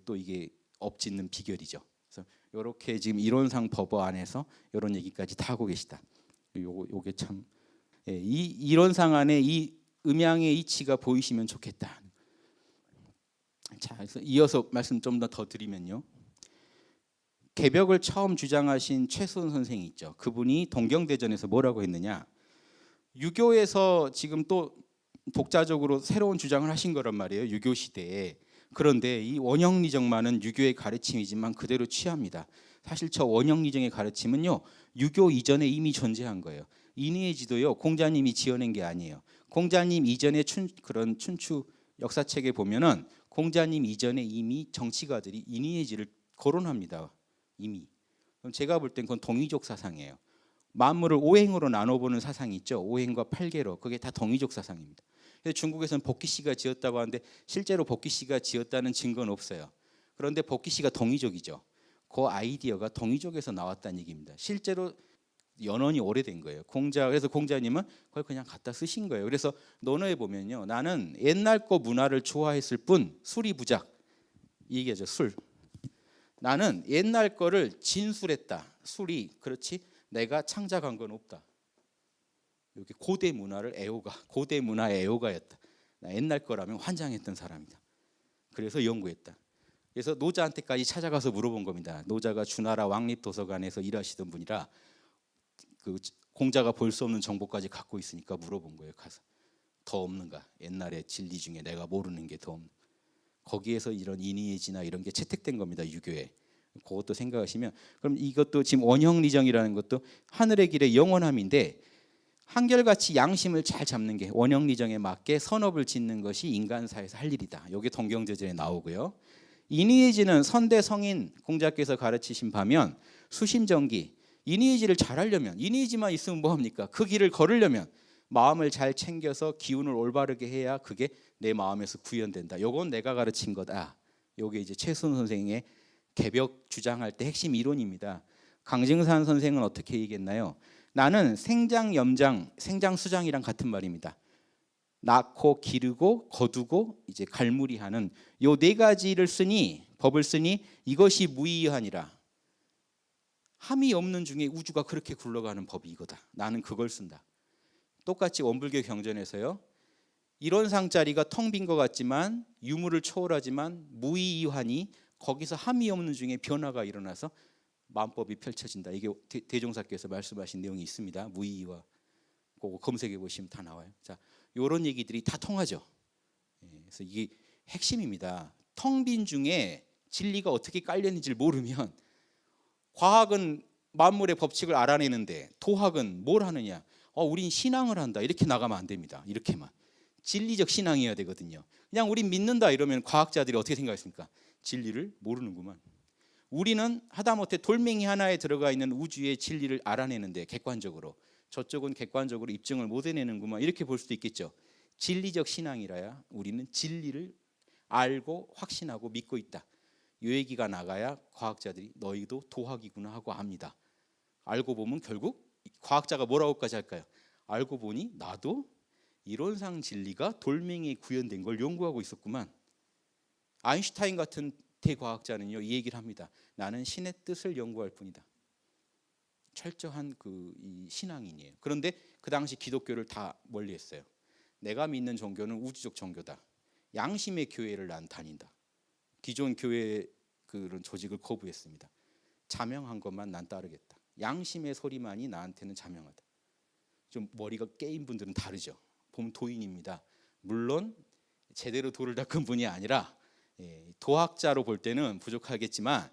또 이게 업짓는 비결이죠. 그래서 이렇게 지금 이론상 법어 안에서 이런 얘기까지 다 하고 계시다. 요게 참, 이 이론상 안에 이 음양의 이치가 보이시면 좋겠다. 자, 그래서 이어서 말씀 좀 더 드리면요. 개벽을 처음 주장하신 최수원 선생이 있죠. 그분이 동경대전에서 뭐라고 했느냐. 유교에서 지금 또 독자적으로 새로운 주장을 하신 거란 말이에요. 유교 시대에. 그런데 이 원형리정만은 유교의 가르침이지만 그대로 취합니다. 사실 저 원형리정의 가르침은요, 유교 이전에 이미 존재한 거예요. 인의지도요, 공자님이 지어낸 게 아니에요. 공자님 이전의 그런 춘추 역사책에 보면은 공자님 이전에 이미 정치가들이 인의지를 거론합니다. 이미. 그럼 제가 볼 땐 그건 동이족 사상이에요. 만물을 오행으로 나눠보는 사상이 있죠. 오행과 팔계로. 그게 다 동이족 사상입니다. 그래서 중국에서는 복귀씨가 지었다고 하는데 실제로 복귀씨가 지었다는 증거는 없어요. 그런데 복귀씨가 동이족이죠. 그 아이디어가 동이족에서 나왔다는 얘기입니다. 실제로 연원이 오래된 거예요. 그래서 공자님은 그걸 그냥 갖다 쓰신 거예요. 그래서 논어에 보면요, 나는 옛날 거 문화를 좋아했을 뿐 술이 부작, 이 얘기죠. 술. 나는 옛날 거를 진술했다. 술이 그렇지 내가 창작한 건 없다. 여기 고대 문화를 고대 문화의 애호가였다. 나 옛날 거라면 환장했던 사람이다. 그래서 연구했다. 그래서 노자한테까지 찾아가서 물어본 겁니다. 노자가 주나라 왕립도서관에서 일하시던 분이라 그 공자가 볼 수 없는 정보까지 갖고 있으니까 물어본 거예요. 가서 더 없는가? 옛날의 진리 중에 내가 모르는 게 더 없는. 거기에서 이런 인의예지나 이런 게 채택된 겁니다. 유교에. 그것도 생각하시면, 그럼 이것도 지금 원형리정이라는 것도 하늘의 길의 영원함인데, 한결같이 양심을 잘 잡는 게 원형리정에 맞게 선업을 짓는 것이 인간사에서 할 일이다. 이게 동경제전에 나오고요. 인의예지는 선대 성인 공자께서 가르치신 바면 수심정기. 인의예지를 잘하려면, 인의예지만 있으면 뭐합니까? 그 길을 걸으려면 마음을 잘 챙겨서 기운을 올바르게 해야 그게 내 마음에서 구현된다. 요건 내가 가르친 거다. 요게 이제 최수원 선생의 개벽 주장할 때 핵심 이론입니다. 강증산 선생은 어떻게 얘기했나요? 나는 생장염장, 생장수장이랑 같은 말입니다. 낳고 기르고 거두고 이제 갈무리하는 요 네 가지를 쓰니, 법을 쓰니 이것이 무의하니라. 함이 없는 중에 우주가 그렇게 굴러가는 법이 이거다. 나는 그걸 쓴다. 똑같이 원불교 경전에서요, 일원상자리가 텅 빈 것 같지만 유무를 초월하지만 무의이하니 거기서 함이 없는 중에 변화가 일어나서 만법이 펼쳐진다. 이게 대종사께서 말씀하신 내용이 있습니다. 무의와 그거 검색해 보시면 다 나와요. 자, 이런 얘기들이 다 통하죠. 그래서 이게 핵심입니다. 텅 빈 중에 진리가 어떻게 깔렸는지를 모르면, 과학은 만물의 법칙을 알아내는데 도학은 뭘 하느냐? 우린 신앙을 한다. 이렇게 나가면 안 됩니다. 이렇게만. 진리적 신앙이어야 되거든요. 그냥 우린 믿는다 이러면 과학자들이 어떻게 생각했습니까? 진리를 모르는구만. 우리는 하다못해 돌멩이 하나에 들어가 있는 우주의 진리를 알아내는데 객관적으로, 저쪽은 객관적으로 입증을 못 해내는구만. 이렇게 볼 수도 있겠죠. 진리적 신앙이라야 우리는 진리를 알고 확신하고 믿고 있다. 이 얘기가 나가야 과학자들이 너희도 도학이구나 하고 압니다. 알고 보면 결국 과학자가 뭐라고까지 할까요? 알고 보니 나도 이론상 진리가 돌멩이에 구현된 걸 연구하고 있었구만. 아인슈타인 같은 대과학자는요, 이 얘기를 합니다. 나는 신의 뜻을 연구할 뿐이다. 철저한 이 신앙인이에요. 그런데 그 당시 기독교를 다 멀리했어요. 내가 믿는 종교는 우주적 종교다. 양심의 교회를 난 다닌다. 기존 교회의 그런 조직을 거부했습니다. 자명한 것만 난 따르겠다. 양심의 소리만이 나한테는 자명하다. 좀 머리가 깨인 분들은 다르죠. 보면 도인입니다. 물론 제대로 도를 닦은 분이 아니라 도학자로 볼 때는 부족하겠지만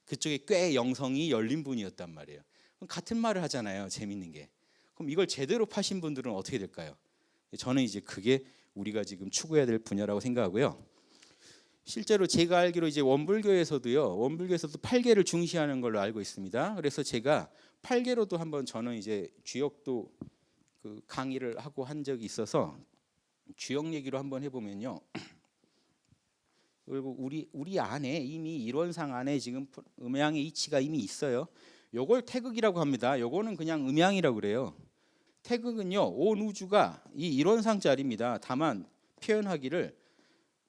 그쪽에 꽤 영성이 열린 분이었단 말이에요. 그럼 같은 말을 하잖아요. 재밌는 게. 그럼 이걸 제대로 파신 분들은 어떻게 될까요? 저는 이제 그게 우리가 지금 추구해야 될 분야라고 생각하고요. 실제로 제가 알기로 이제 원불교에서도 팔계를 중시하는 걸로 알고 있습니다. 그래서 제가 팔계로도 한번 저는 이제 주역도 그 강의를 하고 한 적이 있어서 주역 얘기로 한번 해보면요. 그리고 우리 안에 이미 이론상 안에 지금 음양의 이치가 이미 있어요. 요걸 태극이라고 합니다. 요거는 그냥 음양이라고 그래요. 태극은요, 온 우주가 이 이론상자리입니다. 다만 표현하기를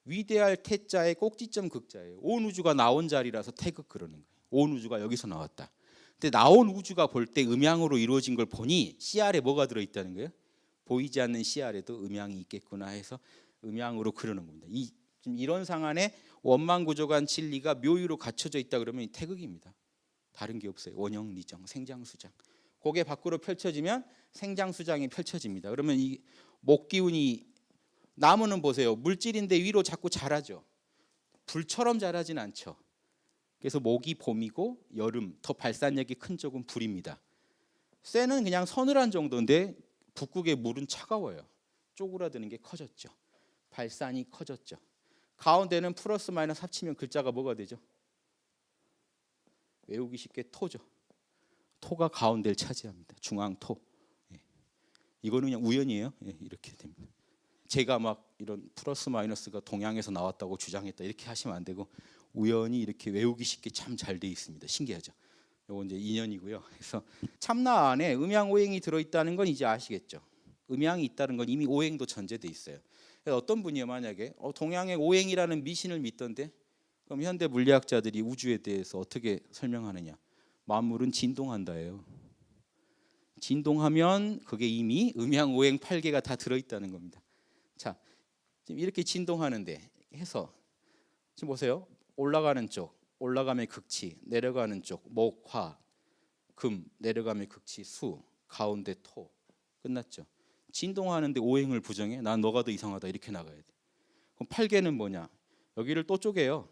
위대할 태자의 꼭지점 극자예요. 온 우주가 나온 자리라서 태극 그러는 거예요. 온 우주가 여기서 나왔다. 근데 나온 우주가 볼 때 음양으로 이루어진 걸 보니 CR에 뭐가 들어있다는 거예요? 보이지 않는 씨 아래도 음양이 있겠구나 해서 음양으로 그러는 겁니다. 지금 이런 상안에 원만 구조간 진리가 묘유로 갖춰져 있다 그러면 이 태극입니다. 다른 게 없어요. 원형, 리정, 생장수장. 고개 밖으로 펼쳐지면 생장수장이 펼쳐집니다. 그러면 이 목기운이, 나무는 보세요. 물질인데 위로 자꾸 자라죠. 불처럼 자라진 않죠. 그래서 목이 봄이고 여름, 더 발산력이 큰 쪽은 불입니다. 쇠는 그냥 서늘한 정도인데 북극의 물은 차가워요. 쪼그라드는 게 커졌죠. 발산이 커졌죠. 가운데는 플러스 마이너스 합치면 글자가 뭐가 되죠? 외우기 쉽게 토죠. 토가 가운데를 차지합니다. 중앙토. 이거는 그냥 우연이에요. 이렇게 됩니다. 제가 막 이런 플러스 마이너스가 동양에서 나왔다고 주장했다 이렇게 하시면 안 되고, 우연히 이렇게 외우기 쉽게 참 잘 돼 있습니다. 신기하죠. 요거 이제 인연이고요. 그래서 참나 안에 음양 오행이 들어있다는 건 이제 아시겠죠. 음양이 있다는 건 이미 오행도 전제돼 있어요. 어떤 분이 만약에 동양의 오행이라는 미신을 믿던데, 그럼 현대 물리학자들이 우주에 대해서 어떻게 설명하느냐? 만물은 진동한다예요. 진동하면 그게 이미 음양 오행 8개가 다 들어있다는 겁니다. 자, 지금 이렇게 진동하는데 해서 지금 보세요. 올라가는 쪽, 올라가면 극치, 내려가는 쪽, 목, 화, 금, 내려가면 극치, 수, 가운데 토. 끝났죠. 진동하는데 오행을 부정해? 난 너가 더 이상하다 이렇게 나가야 돼. 그럼 8개는 뭐냐? 여기를 또 쪼개요.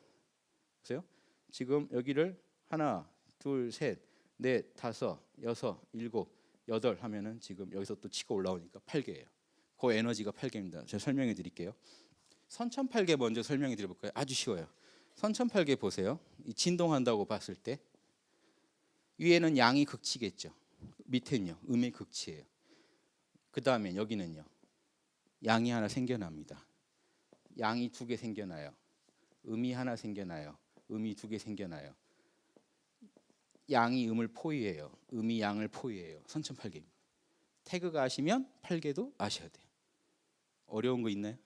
보세요. 지금 여기를 하나, 둘, 셋, 넷, 다섯, 여섯, 일곱, 여덟 하면은 지금 여기서 또 치고 올라오니까 8개예요. 그 에너지가 8개입니다. 제가 설명해 드릴게요. 선천팔계 먼저 설명해 드려볼까요? 아주 쉬워요. 선천팔계 보세요. 이 진동한다고 봤을 때 위에는 양이 극치겠죠. 밑에는요 음의 극치예요. 그 다음에 여기는요 양이 하나 생겨납니다. 양이 2개 생겨나요. 음이 하나 생겨나요. 음이 2개 생겨나요. 양이 음을 포위해요. 음이 양을 포위해요. 선천팔계입니다. 태그가 아시면 팔계도 아셔야 돼요. 어려운 거 있나요?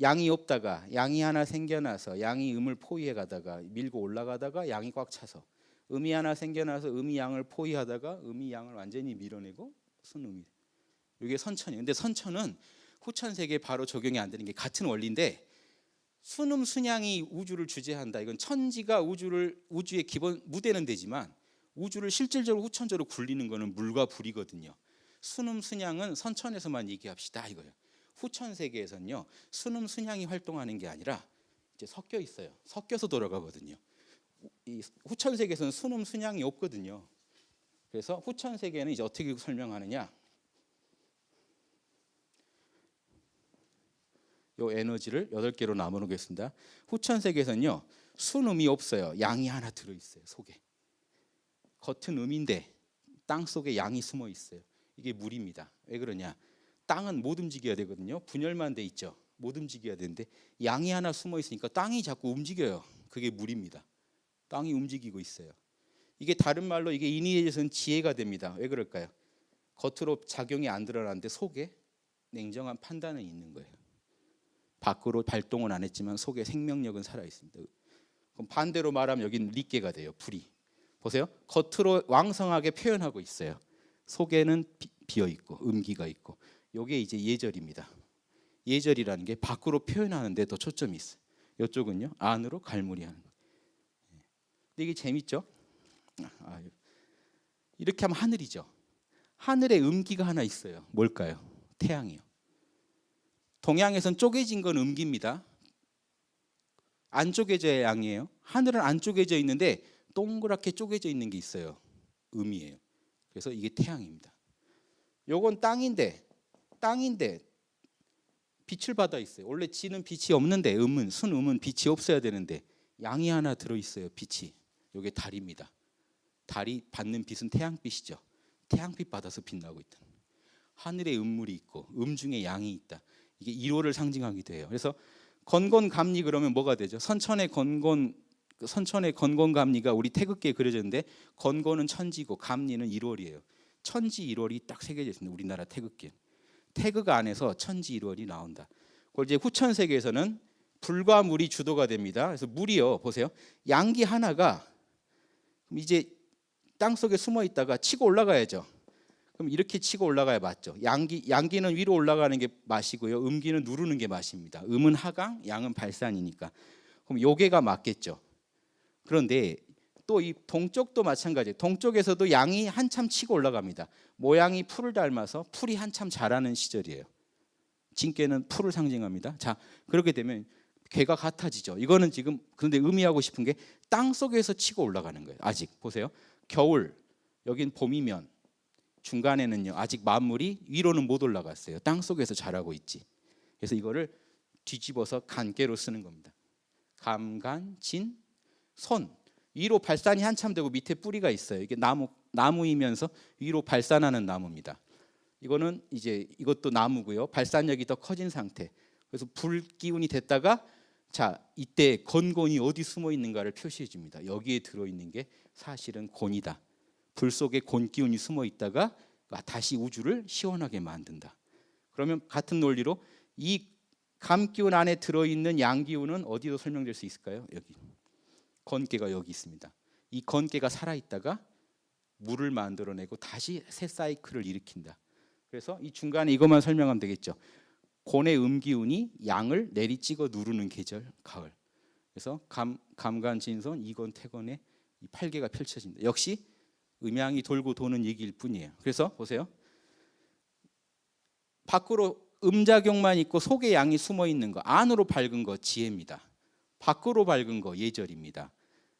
양이 없다가 양이 하나 생겨나서 양이 음을 포위해 가다가 밀고 올라가다가 양이 꽉 차서 음이 하나 생겨나서 음이 양을 포위하다가 음이 양을 완전히 밀어내고 순음이. 이게 선천이에요. 근데 선천은 후천 세계에 바로 적용이 안 되는 게 같은 원리인데, 순음 순양이 우주를 주재한다. 이건 천지가 우주의 기본 무대는 되지만 우주를 실질적으로 후천적으로 굴리는 거는 물과 불이거든요. 순음 순양은 선천에서만 얘기합시다 이거예요. 후천 세계에서는요 순음 순양이 활동하는 게 아니라 이제 섞여 있어요. 섞여서 돌아가거든요. 이 후천 세계에서는 순음 순양이 없거든요. 그래서 후천 세계는 이제 어떻게 설명하느냐? 요 에너지를 8개로 나누겠습니다. 후천 세계에서는요 순음이 없어요. 양이 하나 들어 있어요. 속에. 겉은 음인데 땅 속에 양이 숨어 있어요. 이게 물입니다. 왜 그러냐? 땅은 못 움직여야 되거든요. 분열만 돼 있죠. 못 움직여야 되는데 양이 하나 숨어 있으니까 땅이 자꾸 움직여요. 그게 물입니다. 땅이 움직이고 있어요. 이게 다른 말로 이게 인위에서는 지혜가 됩니다. 왜 그럴까요? 겉으로 작용이 안 드러나는데 속에 냉정한 판단은 있는 거예요. 밖으로 발동은 안 했지만 속에 생명력은 살아 있습니다. 그럼 반대로 말하면 여기는 리께가 돼요. 불이. 보세요. 겉으로 왕성하게 표현하고 있어요. 속에는 비어 있고 음기가 있고. 이게 이제 예절입니다. 예절이라는 게 밖으로 표현하는데 더 초점이 있어요. 이쪽은요 안으로 갈무리하는 거예요. 근데 이게 재밌죠? 이렇게 하면 하늘이죠. 하늘에 음기가 하나 있어요. 뭘까요? 태양이요. 동양에선 쪼개진 건 음기입니다. 안 쪼개져야 양이에요. 하늘은 안 쪼개져 있는데 동그랗게 쪼개져 있는 게 있어요. 음이에요. 그래서 이게 태양입니다. 요건 땅인데 빛을 받아 있어요. 원래 지는 빛이 없는데 순음은 빛이 없어야 되는데 양이 하나 들어 있어요. 빛이. 요게 달입니다. 달이 받는 빛은 태양빛이죠. 태양빛 받아서 빛나고 있다. 하늘에 음물이 있고 음 중에 양이 있다. 이게 1호를 상징하기도 해요. 그래서 건곤감리 그러면 뭐가 되죠? 선천의 건곤감리가 우리 태극기에 그려졌는데 건곤은 천지고 감리는 1월이에요. 천지 1월이 딱 새겨져 있습니다. 우리나라 태극기에. 태극 안에서 천지 1월이 나온다. 그걸 이제 후천 세계에서는 불과 물이 주도가 됩니다. 그래서 물이요. 보세요. 양기 하나가 이제 땅 속에 숨어 있다가 치고 올라가야죠. 그럼 이렇게 치고 올라가야 맞죠. 양기는 위로 올라가는 게 맛이고요. 음기는 누르는 게 맛입니다. 음은 하강, 양은 발산이니까. 그럼 요게가 맞겠죠. 그런데 또 이 동쪽도 마찬가지예요. 동쪽에서도 양이 한참 치고 올라갑니다. 모양이 풀을 닮아서 풀이 한참 자라는 시절이에요. 진깨는 풀을 상징합니다. 자, 그렇게 되면 괴가 같아지죠. 이거는 지금 그런데 의미하고 싶은 게 땅 속에서 치고 올라가는 거예요. 아직 보세요. 겨울, 여긴 봄이면 중간에는요 아직 만물이 위로는 못 올라갔어요. 땅 속에서 자라고 있지. 그래서 이거를 뒤집어서 간깨로 쓰는 겁니다. 감간진 손, 위로 발산이 한참 되고 밑에 뿌리가 있어요. 이게 나무이면서 위로 발산하는 나무입니다. 이거는 이제 이것도 나무고요. 발산력이 더 커진 상태. 그래서 불 기운이 됐다가 자, 이때 건곤이 어디 숨어 있는가를 표시해 줍니다. 여기에 들어 있는 게 사실은 곤이다. 불 속에 곤 기운이 숨어 있다가 다시 우주를 시원하게 만든다. 그러면 같은 논리로 이 감 기운 안에 들어 있는 양 기운은 어디로 설명될 수 있을까요? 여기. 건깨가 여기 있습니다. 이 건깨가 살아 있다가 물을 만들어내고 다시 새 사이클을 일으킨다. 그래서 이 중간에 이것만 설명하면 되겠죠. 곤의 음기운이 양을 내리찍어 누르는 계절 가을. 그래서 감간진선 이건 태건의 이 팔계가 펼쳐진다. 역시 음양이 돌고 도는 얘기일 뿐이에요. 그래서 보세요. 밖으로 음작용만 있고 속에 양이 숨어 있는 거, 안으로 밝은 거 지혜입니다. 밖으로 밝은 거 예절입니다.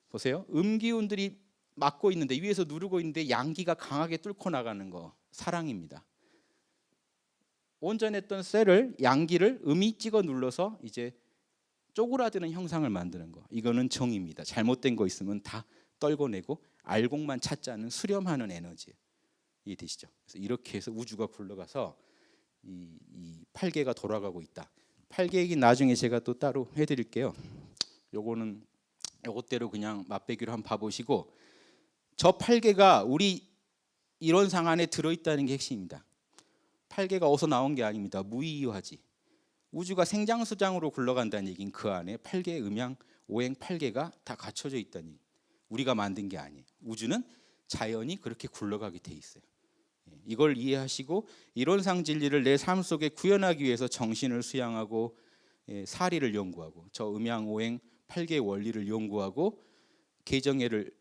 보세요. 음기운들이 막고 있는데 위에서 누르고 있는데 양기가 강하게 뚫고 나가는 거 사랑입니다. 온전했던 셀을 양기를 음이 찍어 눌러서 이제 쪼그라드는 형상을 만드는 거. 이거는 정입니다. 잘못된 거 있으면 다 떨궈내고 알곡만 찾자는 수렴하는 에너지. 이해되시죠? 그래서 이렇게 해서 우주가 굴러가서 이 팔계가 돌아가고 있다. 팔계 얘기 나중에 제가 또 따로 해드릴게요. 요거는 요것대로 그냥 맛배기로 한번 봐보시고 저 팔계가 우리 이론상 안에 들어있다는 게 핵심입니다. 팔계가 어디서 나온 게 아닙니다. 무의유하지. 우주가 생장수장으로 굴러간다는 얘기는 그 안에 팔계, 음양, 오행, 팔계가 다 갖춰져 있다는 얘기. 우리가 만든 게 아니에요. 우주는 자연이 그렇게 굴러가게 돼 있어요. 이걸 이해하시고 이론상 진리를 내 삶 속에 구현하기 위해서 정신을 수양하고 사리를 연구하고 저 음양, 오행, 팔계의 원리를 연구하고 개정애를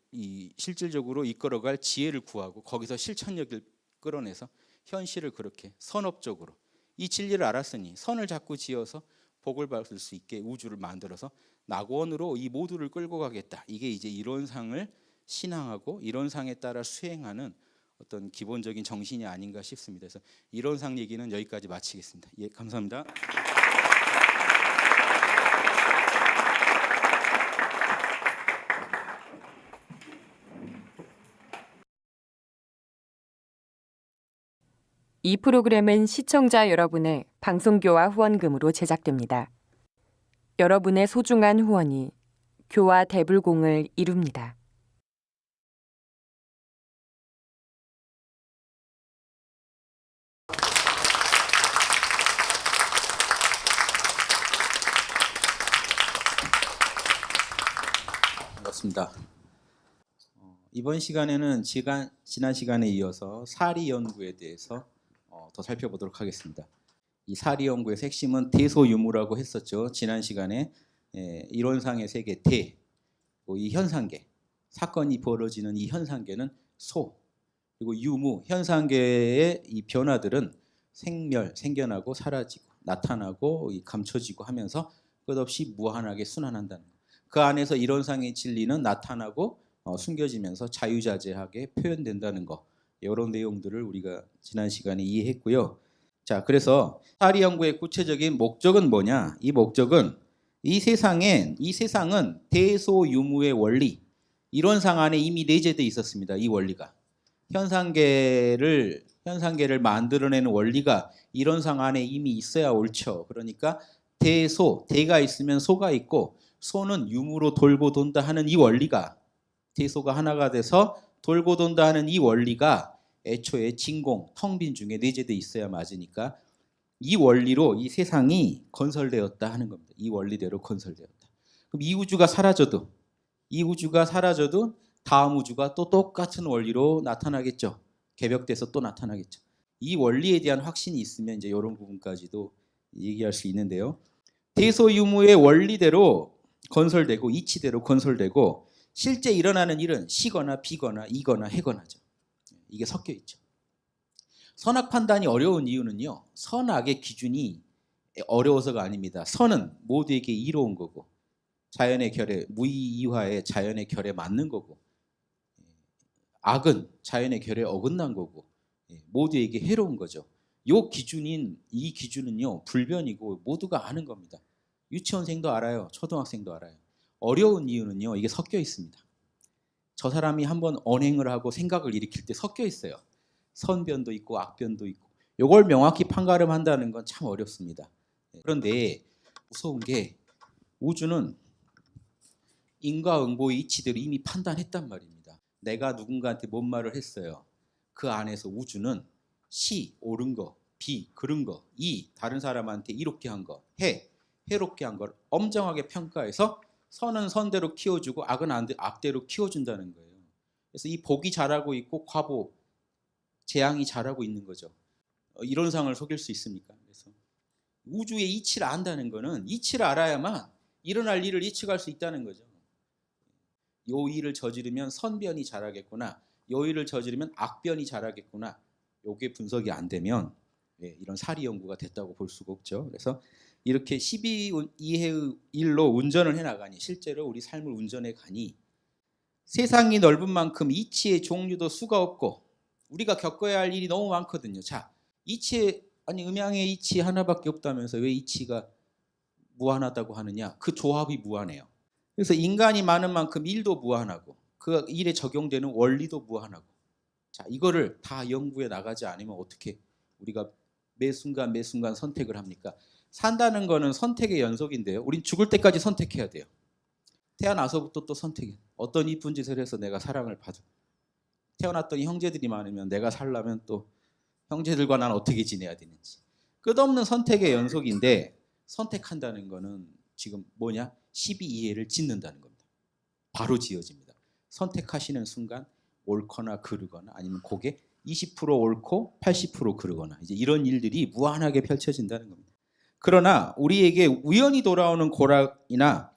실질적으로 이끌어갈 지혜를 구하고 거기서 실천력을 끌어내서 현실을 그렇게 선업적으로 이 진리를 알았으니 선을 자꾸 지어서 복을 받을 수 있게 우주를 만들어서 낙원으로 이 모두를 끌고 가겠다. 이게 이제 이론상을 신앙하고 이론상에 따라 수행하는 어떤 기본적인 정신이 아닌가 싶습니다. 그래서 이론상 얘기는 여기까지 마치겠습니다. 예, 감사합니다. 이 프로그램은 시청자 여러분의 방송교화 후원금으로 제작됩니다. 여러분의 소중한 후원이 교화 대불공을 이룹니다. 반갑습니다. 이번 시간에는 지난 시간에 이어서 사리 연구에 대해서 더 살펴보도록 하겠습니다. 이 사리 연구의 핵심은 대소유무라고 했었죠. 지난 시간에 이론상의 세계 대, 이 현상계, 사건이 벌어지는 이 현상계는 소, 그리고 유무, 현상계의 이 변화들은 생겨나고 사라지고 나타나고 감춰지고 하면서 끝없이 무한하게 순환한다는 것. 그 안에서 이론상의 진리는 나타나고 숨겨지면서 자유자재하게 표현된다는 거. 이런 내용들을 우리가 지난 시간에 이해했고요. 자, 그래서 사리 연구의 구체적인 목적은 뭐냐? 이 목적은 이 세상은 대소유무의 원리, 이론상 안에 이미 내재되어 있었습니다. 이 원리가 현상계를 만들어내는 원리가 이론상 안에 이미 있어야 옳죠. 그러니까 대가 있으면 소가 있고 소는 유무로 돌고 돈다 하는 이 원리가 대소가 하나가 돼서 돌고 돈다 하는 이 원리가 애초에 진공, 텅 빈 중에 내재되어 있어야 맞으니까 이 원리로 이 세상이 건설되었다 하는 겁니다. 이 원리대로 건설되었다. 그럼 이 우주가 사라져도 다음 우주가 또 똑같은 원리로 나타나겠죠. 개벽돼서 또 나타나겠죠. 이 원리에 대한 확신이 있으면 이제 이런 부분까지도 얘기할 수 있는데요. 대소유무의 원리대로 건설되고 이치대로 건설되고 실제 일어나는 일은 시거나 비거나 이거나 해거나죠. 이게 섞여 있죠. 선악 판단이 어려운 이유는요. 선악의 기준이 어려워서가 아닙니다. 선은 모두에게 이로운 거고 자연의 결에 무이이화의 자연의 결에 맞는 거고 악은 자연의 결에 어긋난 거고 모두에게 해로운 거죠. 이 기준은요 불변이고 모두가 아는 겁니다. 유치원생도 알아요. 초등학생도 알아요. 어려운 이유는요 이게 섞여 있습니다. 저 사람이 한번 언행을 하고 생각을 일으킬 때 섞여 있어요. 선변도 있고 악변도 있고 이걸 명확히 판가름한다는 건 참 어렵습니다. 그런데 무서운 게 우주는 인과응보의 이치대로 이미 판단했단 말입니다. 내가 누군가한테 뭔 말을 했어요. 그 안에서 우주는 시, 옳은 거, 비, 그른 거, 이, 다른 사람한테 이롭게 한 거, 해롭게 한 걸 엄정하게 평가해서 선은 선대로 키워주고 악은 악대로 키워준다는 거예요. 그래서 이 복이 자라고 있고 과보, 재앙이 자라고 있는 거죠. 이런 상을 속일 수 있습니까? 그래서 우주의 이치를 안다는 거는 이치를 알아야만 일어날 일을 예측할 수 있다는 거죠. 요 일을 저지르면 선변이 자라겠구나. 요 일을 저지르면 악변이 자라겠구나. 요게 분석이 안 되면 이런 사리 연구가 됐다고 볼 수가 없죠. 그래서 이렇게 12이해의 일로 운전을 해나가니 실제로 우리 삶을 운전해 가니 세상이 넓은 만큼 이치의 종류도 수가 없고 우리가 겪어야 할 일이 너무 많거든요. 자, 음양의 이치 하나밖에 없다면서 왜 이치가 무한하다고 하느냐? 그 조합이 무한해요. 그래서 인간이 많은 만큼 일도 무한하고 그 일에 적용되는 원리도 무한하고 자, 이거를 다 연구해 나가지 않으면 어떻게 우리가 매 순간 선택을 합니까? 산다는 거는 선택의 연속인데요. 우린 죽을 때까지 선택해야 돼요. 태어나서부터 또 선택해. 어떤 이쁜 짓을 해서 내가 사랑을 받을. 태어났더니 형제들이 많으면 내가 살려면 또 형제들과 난 어떻게 지내야 되는지. 끝없는 선택의 연속인데 선택한다는 거는 지금 뭐냐? 12이해를 짓는다는 겁니다. 바로 지어집니다. 선택하시는 순간 옳거나 그르거나 아니면 그게 20% 옳고 80% 그르거나 이제 이런 일들이 무한하게 펼쳐진다는 겁니다. 그러나 우리에게 우연히 돌아오는 고락이나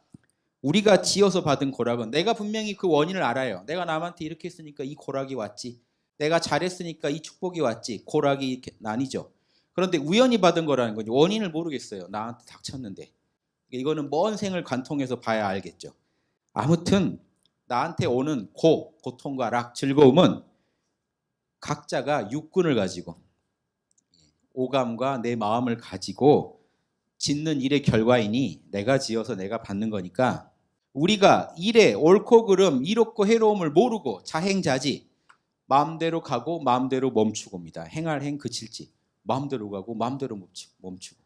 우리가 지어서 받은 고락은 내가 분명히 그 원인을 알아요. 내가 남한테 이렇게 했으니까 이 고락이 왔지. 내가 잘했으니까 이 축복이 왔지. 고락이 이렇게 나뉘죠. 그런데 우연히 받은 거라는 건 원인을 모르겠어요. 나한테 닥쳤는데. 이거는 먼 생을 관통해서 봐야 알겠죠. 아무튼 나한테 오는 고통과 락, 즐거움은 각자가 육군을 가지고 오감과 내 마음을 가지고 짓는 일의 결과이니 내가 지어서 내가 받는 거니까 우리가 일의 옳고 그름, 이롭고 해로움을 모르고 자행자지 마음대로 가고 마음대로 멈추고입니다. 행할 행 그칠지 마음대로 가고 마음대로 멈추고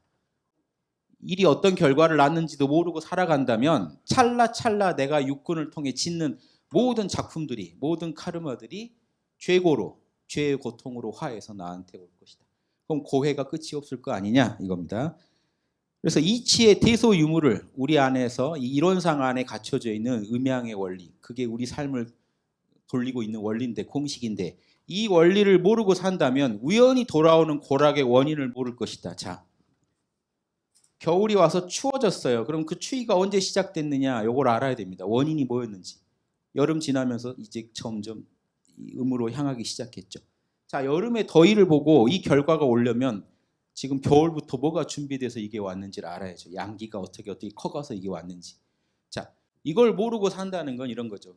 일이 어떤 결과를 낳는지도 모르고 살아간다면 찰나찰나 내가 육군을 통해 짓는 모든 작품들이 모든 카르마들이 죄고로 죄의 고통으로 화해서 나한테 올 것이다. 그럼 고해가 끝이 없을 거 아니냐 이겁니다. 그래서 이치의 대소유무를 우리 안에서 이 이론상 안에 갖춰져 있는 음양의 원리 그게 우리 삶을 돌리고 있는 원리인데 공식인데 이 원리를 모르고 산다면 우연히 돌아오는 고락의 원인을 모를 것이다. 자, 겨울이 와서 추워졌어요. 그럼 그 추위가 언제 시작됐느냐 이걸 알아야 됩니다. 원인이 뭐였는지. 여름 지나면서 이제 점점 음으로 향하기 시작했죠. 자, 여름의 더위를 보고 이 결과가 오려면 지금 겨울부터 뭐가 준비돼서 이게 왔는지를 알아야죠. 양기가 어떻게 커가서 이게 왔는지. 자, 이걸 모르고 산다는 건 이런 거죠.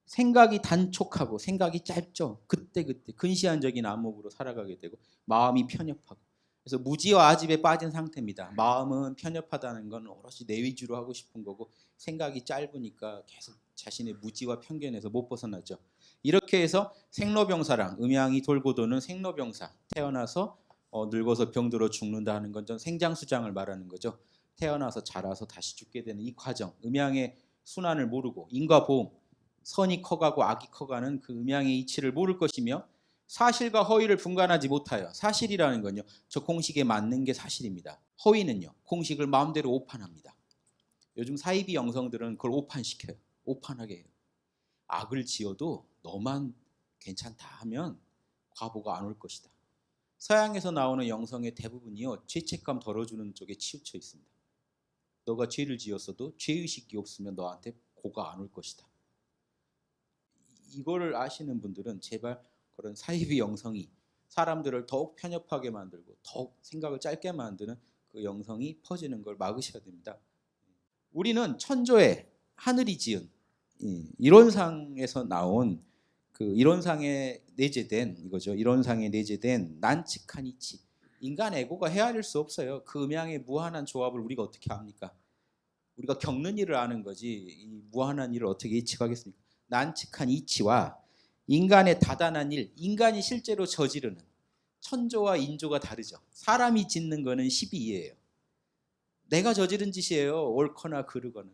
생각이 단촉하고 생각이 짧죠. 그때 근시안적인 안목으로 살아가게 되고 마음이 편협하고 그래서 무지와 아집에 빠진 상태입니다. 마음은 편협하다는 건 오롯이 내 위주로 하고 싶은 거고 생각이 짧으니까 계속 자신의 무지와 편견에서 못 벗어나죠. 이렇게 해서 생로병사랑 음양이 돌고 도는 생로병사 태어나서 늙어서 병들어 죽는다 하는 건 전 생장수장을 말하는 거죠. 태어나서 자라서 다시 죽게 되는 이 과정 음양의 순환을 모르고 인과보험 선이 커가고 악이 커가는 그 음양의 이치를 모를 것이며 사실과 허위를 분간하지 못하여 사실이라는 건요. 저 공식에 맞는 게 사실입니다. 허위는요. 공식을 마음대로 오판합니다. 요즘 사이비 영성들은 그걸 오판시켜요. 오판하게 해요. 악을 지어도 너만 괜찮다 하면 과보가 안 올 것이다. 서양에서 나오는 영성의 대부분이요, 죄책감 덜어주는 쪽에 치우쳐 있습니다. 너가 죄를 지었어도 죄의식이 없으면 너한테 고가 안 올 것이다. 이거를 아시는 분들은 제발 그런 사이비 영성이 사람들을 더욱 편협하게 만들고 더욱 생각을 짧게 만드는 그 영성이 퍼지는 걸 막으셔야 됩니다. 우리는 천조에 하늘이 지은 이론상에서 나온 그 이론상에 내재된 이거죠. 이론상에 내재된 난칙한 이치. 인간 에고가 헤아릴 수 없어요. 그 음양의 무한한 조합을 우리가 어떻게 합니까? 우리가 겪는 일을 아는 거지 이 무한한 일을 어떻게 예측하겠습니까? 난칙한 이치와 인간의 다단한 일, 인간이 실제로 저지르는 천조와 인조가 다르죠. 사람이 짓는 거는 12예요. 내가 저지른 짓이에요. 옳거나 그르거나.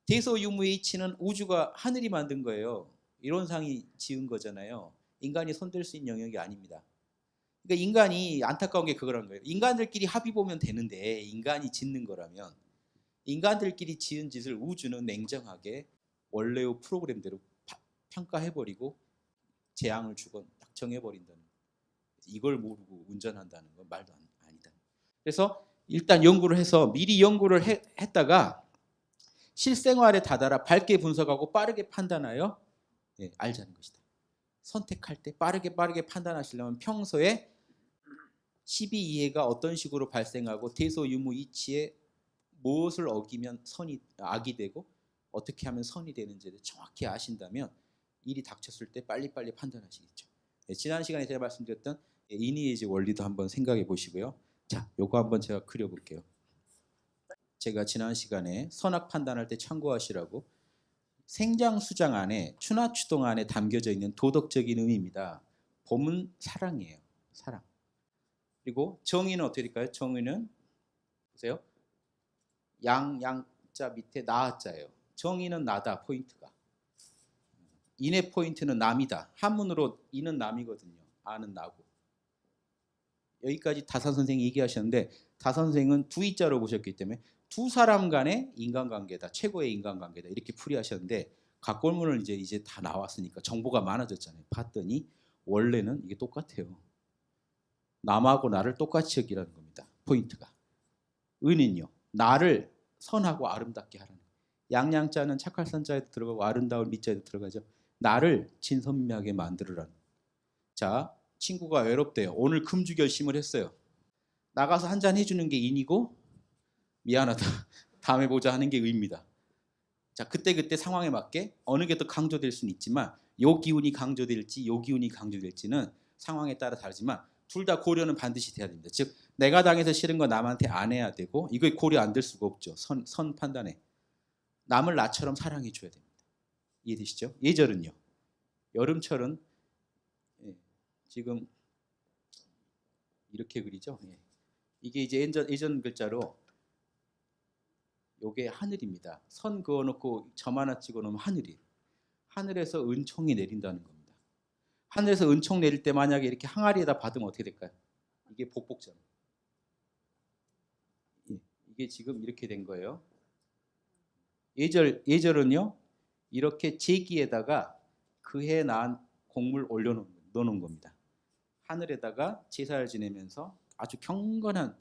대소유무의 이치는 우주가 하늘이 만든 거예요. 이론상이 지은 거잖아요. 인간이 손댈 수 있는 영역이 아닙니다. 그러니까 인간이 안타까운 게 그거란 거예요. 인간들끼리 합의 보면 되는데 인간이 짓는 거라면 인간들끼리 지은 짓을 우주는 냉정하게 원래의 프로그램대로 평가해버리고 재앙을 주건 딱 정해버린다는 거예요. 이걸 모르고 운전한다는 건 말도 아니다. 그래서 일단 연구를 해서 미리 연구를 했다가 실생활에 다다라 밝게 분석하고 빠르게 판단하여 알자는 것이다. 선택할 때 빠르게 판단하시려면 평소에 12이해가 어떤 식으로 발생하고 대소유무이치에 무엇을 어기면 악이 되고 어떻게 하면 선이 되는지를 정확히 아신다면 일이 닥쳤을 때 빨리빨리 판단하시겠죠. 지난 시간에 제가 말씀드렸던 이니에지 원리도 한번 생각해 보시고요. 자, 요거 한번 제가 그려볼게요. 제가 지난 시간에 선악 판단할 때 참고하시라고 생장수장 안에 추나추동 안에 담겨져 있는 도덕적인 의미입니다. 봄은 사랑이에요. 사랑. 그리고 정의는 어떻게 될까요? 정의는 보세요. 양자 밑에 나자예요. 정의는 나다 포인트가. 인의 포인트는 남이다. 한문으로 인은 남이거든요. 아는 나고. 여기까지 다산 선생이 얘기하셨는데 다산 선생은 두 이자로 보셨기 때문에 두 사람 간의 인간관계다. 최고의 인간관계다. 이렇게 풀이하셨는데 각골문을 이제 다 나왔으니까 정보가 많아졌잖아요. 봤더니 원래는 이게 똑같아요. 남하고 나를 똑같이 여기라는 겁니다. 포인트가. 은은요. 나를 선하고 아름답게 하라는 거예요. 양양자는 착할 선자에도 들어가고 아름다울 미자에도 들어가죠. 나를 진선미하게 만들으라는. 자, 친구가 외롭대요. 오늘 금주 결심을 했어요. 나가서 한잔 해주는 게 인이고 미안하다. 다음에 보자 하는 게 의입니다. 자, 그때 상황에 맞게 어느 게 더 강조될 수는 있지만 요 기운이 강조될지 요 기운이 강조될지는 상황에 따라 다르지만 둘 다 고려는 반드시 돼야 됩니다. 즉 내가 당해서 싫은 거 남한테 안 해야 되고 이거 고려 안 될 수가 없죠. 선 판단에. 남을 나처럼 사랑해 줘야 됩니다. 이해되시죠? 예절은요. 여름철은 지금 이렇게 그리죠. 이게 이제 예전 글자로 요게 하늘입니다. 선 그어놓고 점 하나 찍어놓으면 하늘이에요. 하늘에서 은총이 내린다는 겁니다. 하늘에서 은총 내릴 때 만약에 이렇게 항아리에다 받으면 어떻게 될까요? 이게 복복잖아요. 이게 지금 이렇게 된 거예요. 예절은요. 이렇게 제기에다가 그해 낳은 곡물 올려놓는 겁니다. 하늘에다가 제사를 지내면서 아주 경건한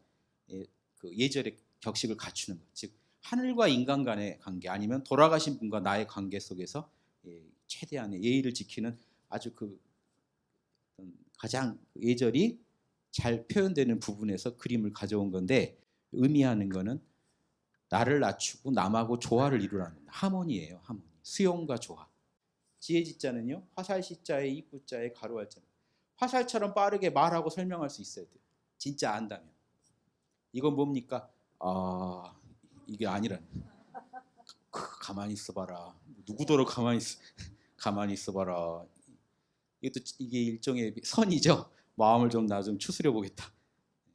그 예절의 격식을 갖추는 것. 즉 하늘과 인간 간의 관계 아니면 돌아가신 분과 나의 관계 속에서 최대한의 예의를 지키는 아주 그 가장 예절이 잘 표현되는 부분에서 그림을 가져온 건데 의미하는 거는 나를 낮추고 남하고 조화를 이루라는 겁니다. 하모니예요. 하모니. 수용과 조화. 지혜지자는요. 화살시자에 입구자에 가로할자. 화살처럼 빠르게 말하고 설명할 수 있어야 돼요. 진짜 안다면. 이건 뭡니까? 이게 아니라는. 가만히 있어봐라. 누구더러 가만히 있어봐라. 이게 일종의 선이죠. 마음을 좀 나 좀 추스려 보겠다.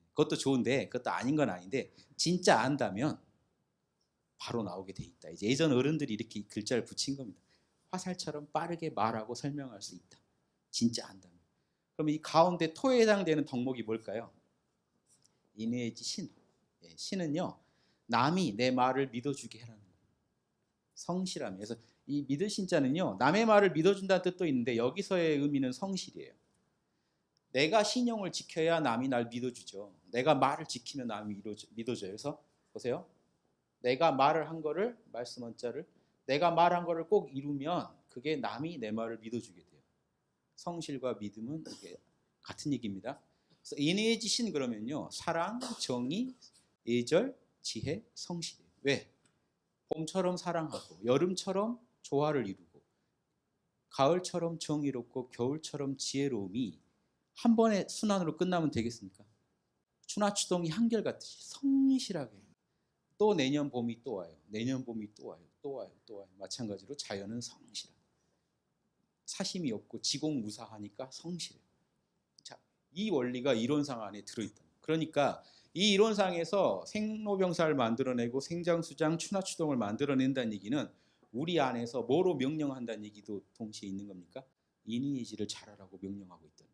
그것도 좋은데 그것도 아닌 건 아닌데 진짜 안다면 바로 나오게 돼 있다. 이제 예전 어른들이 이렇게 글자를 붙인 겁니다. 화살처럼 빠르게 말하고 설명할 수 있다. 진짜 안다면. 그럼 이 가운데 토에 해당되는 덕목이 뭘까요? 인해지 신. 신은요. 남이 내 말을 믿어주게 하라는 거예요. 성실함. 그래서 이 믿으신 자는요. 남의 말을 믿어준다는 뜻도 있는데 여기서의 의미는 성실이에요. 내가 신용을 지켜야 남이 날 믿어주죠. 내가 말을 지키면 남이 믿어줘요. 그래서 보세요. 내가 말을 한 거를 말씀 원자를 내가 말한 거를 꼭 이루면 그게 남이 내 말을 믿어주게 돼요. 성실과 믿음은 이게 같은 얘기입니다. 그래서 인내지신 그러면요. 사랑, 정의, 예절, 지혜, 성실이에요. 왜? 봄처럼 사랑하고 여름처럼 조화를 이루고 가을처럼 정의롭고 겨울처럼 지혜로움이 한 번의 순환으로 끝나면 되겠습니까? 추나추동이 한결같이 성실하게 또 내년 봄이 또 와요. 내년 봄이 또 와요. 또 와요. 또 와요. 마찬가지로 자연은 성실하고 사심이 없고 지공무사하니까 성실해요. 자, 이 원리가 이론상 안에 들어있다. 그러니까 이 이론상에서 생로병사를 만들어내고 생장수장 추나추동을 만들어낸다는 얘기는 우리 안에서 뭐로 명령한다는 얘기도 동시에 있는 겁니까? 인의예지를 잘하라고 명령하고 있다.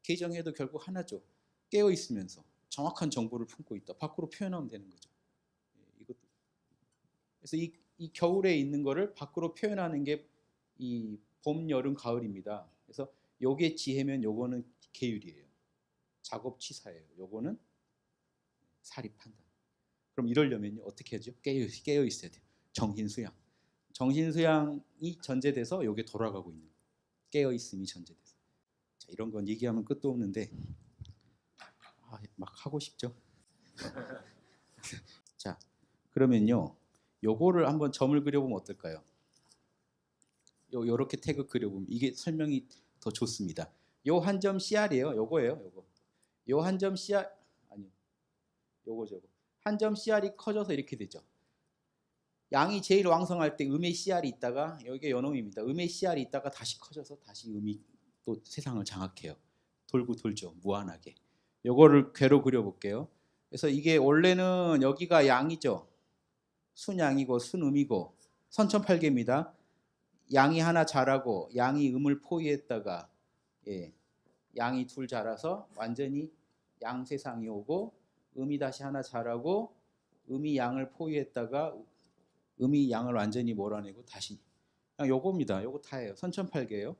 개정해도 결국 하나죠. 깨어 있으면서 정확한 정보를 품고 있다. 밖으로 표현하면 되는 거죠. 이것도. 그래서 이 겨울에 있는 거를 밖으로 표현하는 게 이 봄, 여름, 가을입니다. 그래서 요게 지혜면 요거는 계율이에요. 작업 취사예요. 요거는 사리 판단. 그럼 이러려면 어떻게 하죠? 깨어 있어야 돼요. 정신수양. 정신수양이 전제돼서 요게 돌아가고 있는 거예요. 깨어 있음이 전제돼서. 자, 이런 건 얘기하면 끝도 없는데 막 하고 싶죠. 자, 그러면요. 요거를 한번 점을 그려보면 어떨까요? 요렇게 태그 그려보면 이게 설명이 더 좋습니다. 요 한 점 CR이에요. 요거예요. 요거. 요 한 점 CR 아니요. 요거. 한 점 CR이 커져서 이렇게 되죠. 양이 제일 왕성할 때 음의 CR이 있다가 여기에 요놈입니다. 음의 CR이 있다가 다시 커져서 다시 음이 또 세상을 장악해요. 돌고 돌죠. 무한하게. 요거를 궤로 그려볼게요. 그래서 이게 원래는 여기가 양이죠. 순양이고 순음이고 선천팔계입니다. 양이 하나 자라고 양이 음을 포위했다가 양이 둘 자라서 완전히 양 세상이 오고 음이 다시 하나 자라고 음이 양을 포위했다가 음이 양을 완전히 몰아내고 다시 그냥 요겁니다. 요거 다예요. 선천팔계예요.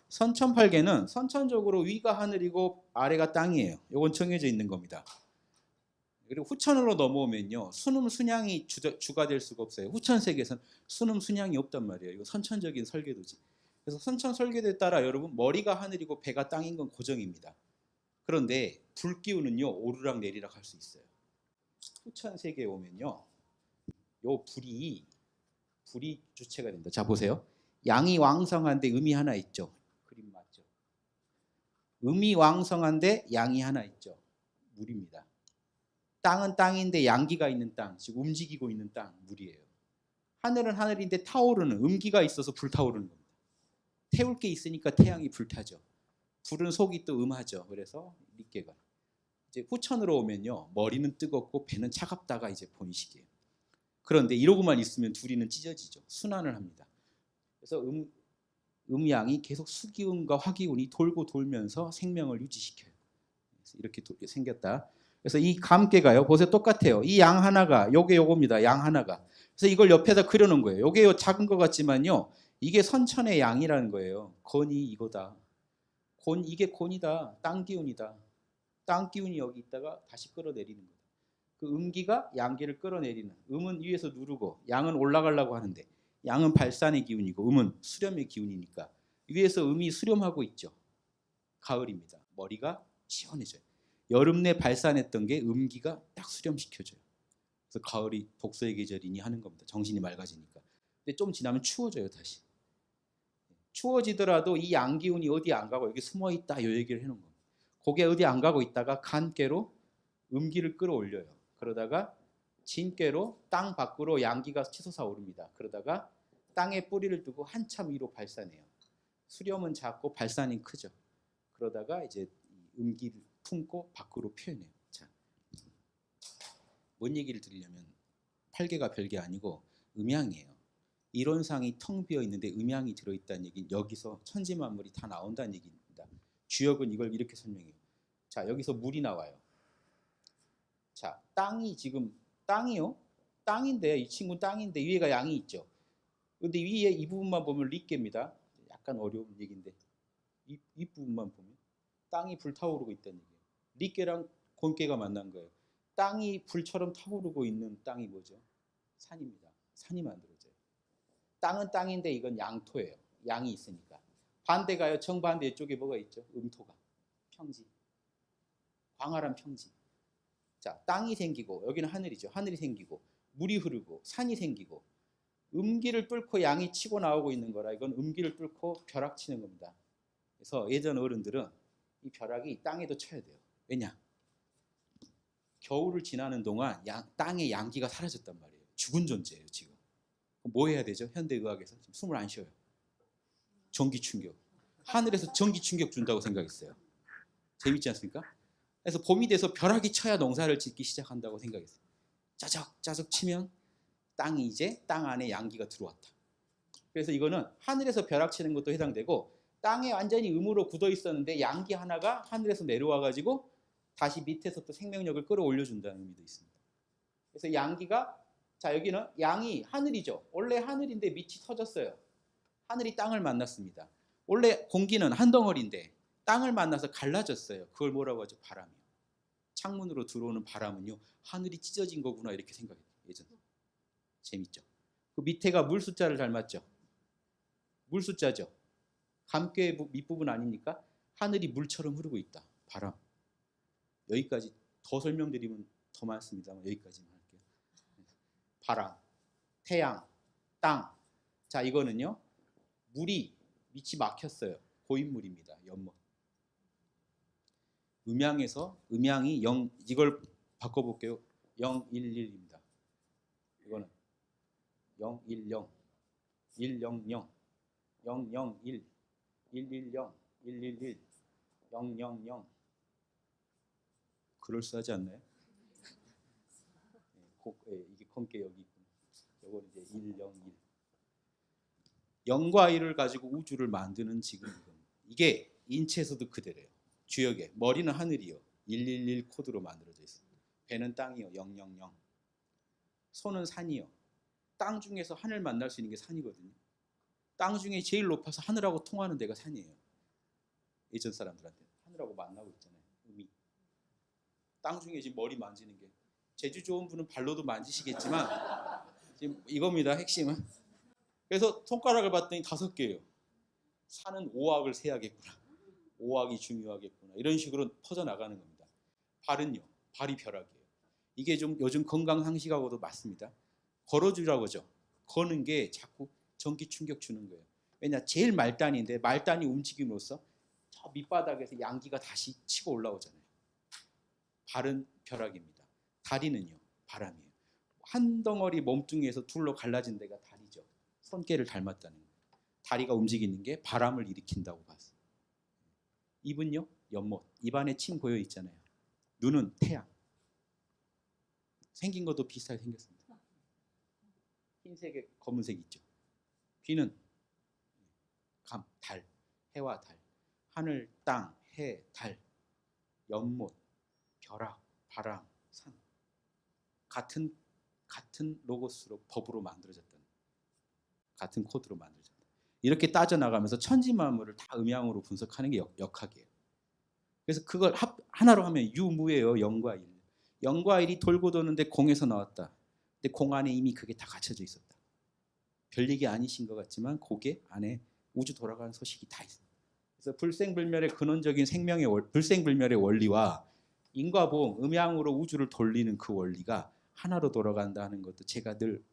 선천팔계는 선천적으로 위가 하늘이고 아래가 땅이에요. 요건 정해져 있는 겁니다. 그리고 후천으로 넘어오면요. 순음 순양이 주가 될 수가 없어요. 후천 세계에서는 순음 순양이 없단 말이에요. 이거 선천적인 설계도지. 그래서 선천 설계도에 따라 여러분 머리가 하늘이고 배가 땅인 건 고정입니다. 그런데 불기운은요. 오르락 내리락 할 수 있어요. 후천 세계에 오면요. 요 불이 주체가 됩니다. 자 보세요. 양이 왕성한데 음이 하나 있죠. 그림 맞죠? 음이 왕성한데 양이 하나 있죠. 물입니다. 땅은 땅인데 양기가 있는 땅, 즉 움직이고 있는 땅, 물이에요. 하늘은 하늘인데 타오르는 음기가 있어서 불타오르는 겁니다. 태울 게 있으니까 태양이 불타죠. 불은 속이 또 음하죠. 그래서 밑개가. 이제 후천으로 오면요, 머리는 뜨겁고 배는 차갑다가 이제 본식이에요. 그런데 이러고만 있으면 둘이는 찢어지죠. 순환을 합니다. 그래서 음양이 계속 수기운과 화기운이 돌고 돌면서 생명을 유지시켜요. 그래서 이렇게 생겼다. 그래서 이 감개가요. 보세요. 똑같아요. 이 양 하나가 요겁니다. 양 하나가. 그래서 이걸 옆에다 그려놓은 거예요. 요게 작은 것 같지만요. 이게 선천의 양이라는 거예요. 건이 이거다. 이게 곤이다. 땅 기운이다. 땅 기운이 여기 있다가 다시 끌어내리는 거다. 그 음기가 양기를 끌어내리는. 음은 위에서 누르고 양은 올라가려고 하는데 양은 발산의 기운이고 음은 수렴의 기운이니까 위에서 음이 수렴하고 있죠. 가을입니다. 머리가 시원해져요. 여름 내 발산했던 게 음기가 딱 수렴시켜줘요. 그래서 가을이 독서의 계절이니 하는 겁니다. 정신이 맑아지니까. 근데 좀 지나면 추워져요. 다시. 추워지더라도 이 양기운이 어디 안 가고 여기 숨어있다 이 얘기를 해놓은 겁니다. 거기에 어디 안 가고 있다가 간깨로 음기를 끌어올려요. 그러다가 진깨로 땅 밖으로 양기가 치솟아 오릅니다. 그러다가 땅에 뿌리를 두고 한참 위로 발산해요. 수렴은 작고 발산이 크죠. 그러다가 이제 음기를 품고 밖으로 표현해요. 자, 뭔 얘기를 드리려면 팔계가 별게 아니고 음양이에요. 이론상이 텅 비어 있는데 음양이 들어있다는 얘기는 여기서 천지만물이 다 나온다는 얘기입니다. 주역은 이걸 이렇게 설명해요. 자, 여기서 물이 나와요. 자, 땅이 지금 땅이요. 땅인데 이 친구 땅인데 위에가 양이 있죠. 근데 위에 이 부분만 보면 리께입니다. 약간 어려운 얘기인데 이 부분만 보면 땅이 불타오르고 있다는 얘기예요. 릿개랑 곤개가 만난 거예요. 땅이 불처럼 타오르고 있는 땅이 뭐죠? 산입니다. 산이 만들어져요. 땅은 땅인데 이건 양토예요. 양이 있으니까. 반대가요. 정반대 이쪽에 뭐가 있죠? 음토가. 평지. 광활한 평지. 자, 땅이 생기고 여기는 하늘이죠. 하늘이 생기고 물이 흐르고 산이 생기고 음기를 뚫고 양이 치고 나오고 있는 거라 이건 음기를 뚫고 벼락 치는 겁니다. 그래서 예전 어른들은 이 벼락이 땅에도 쳐야 돼요. 왜냐? 겨울을 지나는 동안 땅의 양기가 사라졌단 말이에요. 죽은 존재예요 지금. 뭐 해야 되죠? 현대의학에서 지금 숨을 안 쉬어요. 전기 충격. 하늘에서 전기 충격 준다고 생각했어요. 재밌지 않습니까? 그래서 봄이 돼서 벼락이 쳐야 농사를 짓기 시작한다고 생각했어요. 짜적 짜적 치면 땅이 이제 땅 안에 양기가 들어왔다. 그래서 이거는 하늘에서 벼락 치는 것도 해당되고 땅에 완전히 음으로 굳어 있었는데 양기 하나가 하늘에서 내려와 가지고 다시 밑에서 또 생명력을 끌어올려 준다는 의미도 있습니다. 그래서 양기가 자 여기는 양이 하늘이죠. 원래 하늘인데 밑이 터졌어요. 하늘이 땅을 만났습니다. 원래 공기는 한 덩어리인데 땅을 만나서 갈라졌어요. 그걸 뭐라고 하죠? 바람이요. 창문으로 들어오는 바람은요. 하늘이 찢어진 거구나 이렇게 생각해요. 예전에. 재밌죠? 그 밑에가 물 숫자를 닮았죠? 물 숫자죠. 감괴의 밑부분 아닙니까? 하늘이 물처럼 흐르고 있다. 바람. 여기까지 더 설명드리면 더 많습니다만 여기까지만 할게요. 바람, 태양, 땅. 자 이거는요. 물이 밑이 막혔어요. 고인물입니다. 연못. 음양에서 음양이 0 이걸 바꿔볼게요. 011입니다. 이거는 010, 100, 001, 110, 111, 000. 그럴싸하지 않나요? 이게 컴게 여기 있구나. 이거는 이제 101. 0과 1을 가지고 우주를 만드는 지금 이게 인체에서도 그대로예요. 주역에 머리는 하늘이요. 111 코드로 만들어져 있습니다. 배는 땅이요. 000. 손은 산이요. 땅 중에서 하늘 만날 수 있는 게 산이거든요. 땅 중에 제일 높아서 하늘하고 통하는 데가 산이에요. 예전 사람들한테 하늘하고 만나고 있잖아요. 음이. 땅 중에 지금 머리 만지는 게 재주 좋은 분은 발로도 만지시겠지만 지금 이겁니다. 핵심은. 그래서 손가락을 봤더니 5개예요. 산은 5학을 세야겠구나. 5학이 중요하겠구나. 이런 식으로 퍼져나가는 겁니다. 발은요. 발이 벼락이에요. 이게 좀 요즘 건강 상식하고도 맞습니다. 걸어주라고 하죠. 거는 게 자꾸 전기 충격 주는 거예요. 왜냐? 제일 말단인데 말단이 움직임으로써 저 밑바닥에서 양기가 다시 치고 올라오잖아요. 발은 벼락입니다. 다리는요. 바람이에요. 한 덩어리 몸뚱이에서 둘로 갈라진 데가 다리죠. 손깨를 닮았다는 거예요. 다리가 움직이는 게 바람을 일으킨다고 봤어요. 입은요. 연못. 입안에 침 고여 있잖아요. 눈은 태양. 생긴 것도 비슷하게 생겼습니다. 흰색에 검은색 있죠. 귀는 달, 해와 달, 하늘, 땅, 해, 달, 연못, 벼락, 바람, 산. 같은 로고스로 법으로 만들어졌다는 같은 코드로 만들어졌다. 이렇게 따져나가면서 천지만물을 다 음양으로 분석하는 게 역학이에요. 그래서 그걸 하나로 하면 유무예요. 0과 1. 0과 1이 돌고 도는데 공에서 나왔다. 근데 공 안에 이미 그게 다 갖춰져 있었다. 별 얘기 아니신 것 같지만 그게 안에 우주 돌아가는 소식이 다 있어요. 그래서 불생불멸의 근원적인 생명의 불생불멸의 원리와 인과보험, 음양으로 우주를 돌리는 그 원리가 하나로 돌아간다는 것도 제가 늘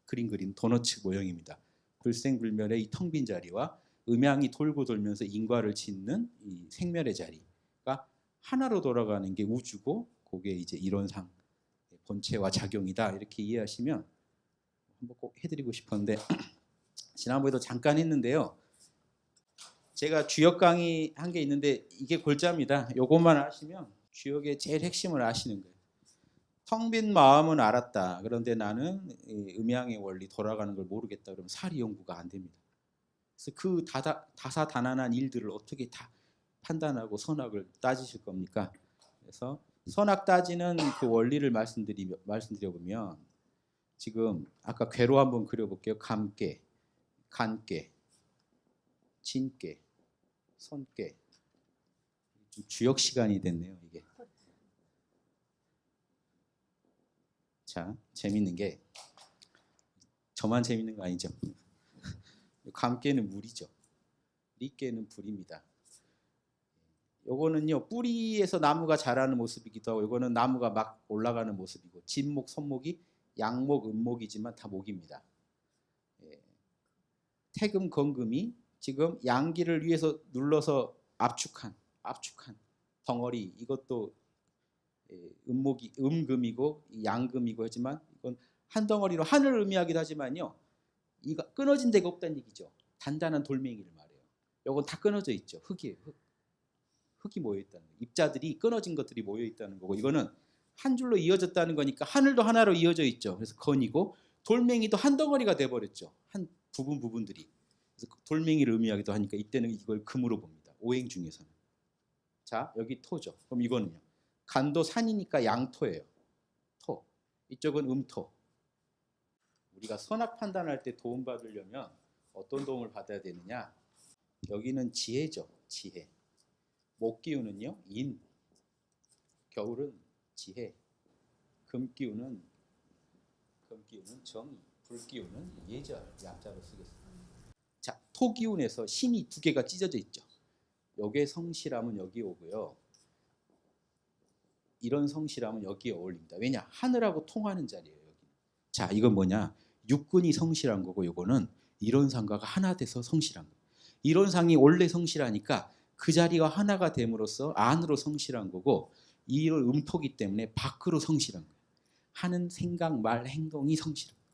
그린 도너츠 모형입니다. 불생불멸의 이 텅 빈 자리와 음양이 돌고 돌면서 인과를 짓는 이 생멸의 자리가 하나로 돌아가는 게 우주고 그게 이제 이론상 본체와 작용이다 이렇게 이해하시면 한번 꼭 해드리고 싶었는데 지난번에도 잠깐 했는데요. 제가 주역 강의 한 게 있는데 이게 골자입니다. 요것만 하시면 주역의 제일 핵심을 아시는 거예요. 텅 빈 마음은 알았다. 그런데 나는 음양의 원리 돌아가는 걸 모르겠다. 그러면 사리 연구가 안 됩니다. 그래서 그 다사다난한 일들을 어떻게 다 판단하고 선악을 따지실 겁니까? 그래서 선악 따지는 그 원리를 말씀드려보면 지금 아까 궤로 한번 그려볼게요. 감깨, 간깨, 진깨, 손깨, 좀 주역 시간이 됐네요, 이게. 자, 재밌는 게 저만 재밌는 거 아니죠? 감깨는 물이죠. 리깨는 불입니다. 요거는요, 뿌리에서 나무가 자라는 모습이기도 하고, 요거는 나무가 막 올라가는 모습이고, 진목, 손목이 양목, 음목이지만 다 목입니다. 태금, 건금이 지금 양기를 위해서 눌러서 압축한 덩어리, 이것도 음목이 음금이고 양금이고 하지만 이건 한 덩어리로 하늘을 의미하기도 하지만요, 이거 끊어진 데가 없다는 얘기죠. 단단한 돌멩이를 말해요. 요건 다 끊어져 있죠. 흙이에요. 흙이 모여 있다는 거예요. 입자들이 끊어진 것들이 모여 있다는 거고, 이거는 한 줄로 이어졌다는 거니까 하늘도 하나로 이어져 있죠. 그래서 건이고, 돌멩이도 한 덩어리가 돼 버렸죠. 한 부분들이. 그래서 돌멩이를 의미하기도 하니까 이때는 이걸 금으로 봅니다. 오행 중에서는. 자, 여기 토죠. 그럼 이거는요, 간도 산이니까 양토예요. 토. 이쪽은 음토. 우리가 선악 판단할 때 도움 받으려면 어떤 도움을 받아야 되느냐? 여기는 지혜죠. 지혜. 목 기운은요, 인. 겨울은 지혜. 금 기운은 정의. 불 기운은 예절. 약자로 쓰겠습니다. 자, 토 기운에서 신이 두 개가 찢어져 있죠. 여기에 성실하면 여기 오고요. 이런 성실하면 여기에 어울립니다. 왜냐? 하늘하고 통하는 자리예요. 여기. 자, 이건 뭐냐? 육근이 성실한 거고, 이거는 이론상과가 하나 돼서 성실한 거예요. 이론상이 원래 성실하니까 그 자리가 하나가 됨으로써 안으로 성실한 거고, 이런 음토기 때문에 밖으로 성실한 거예요. 하는 생각, 말, 행동이 성실한 거예요.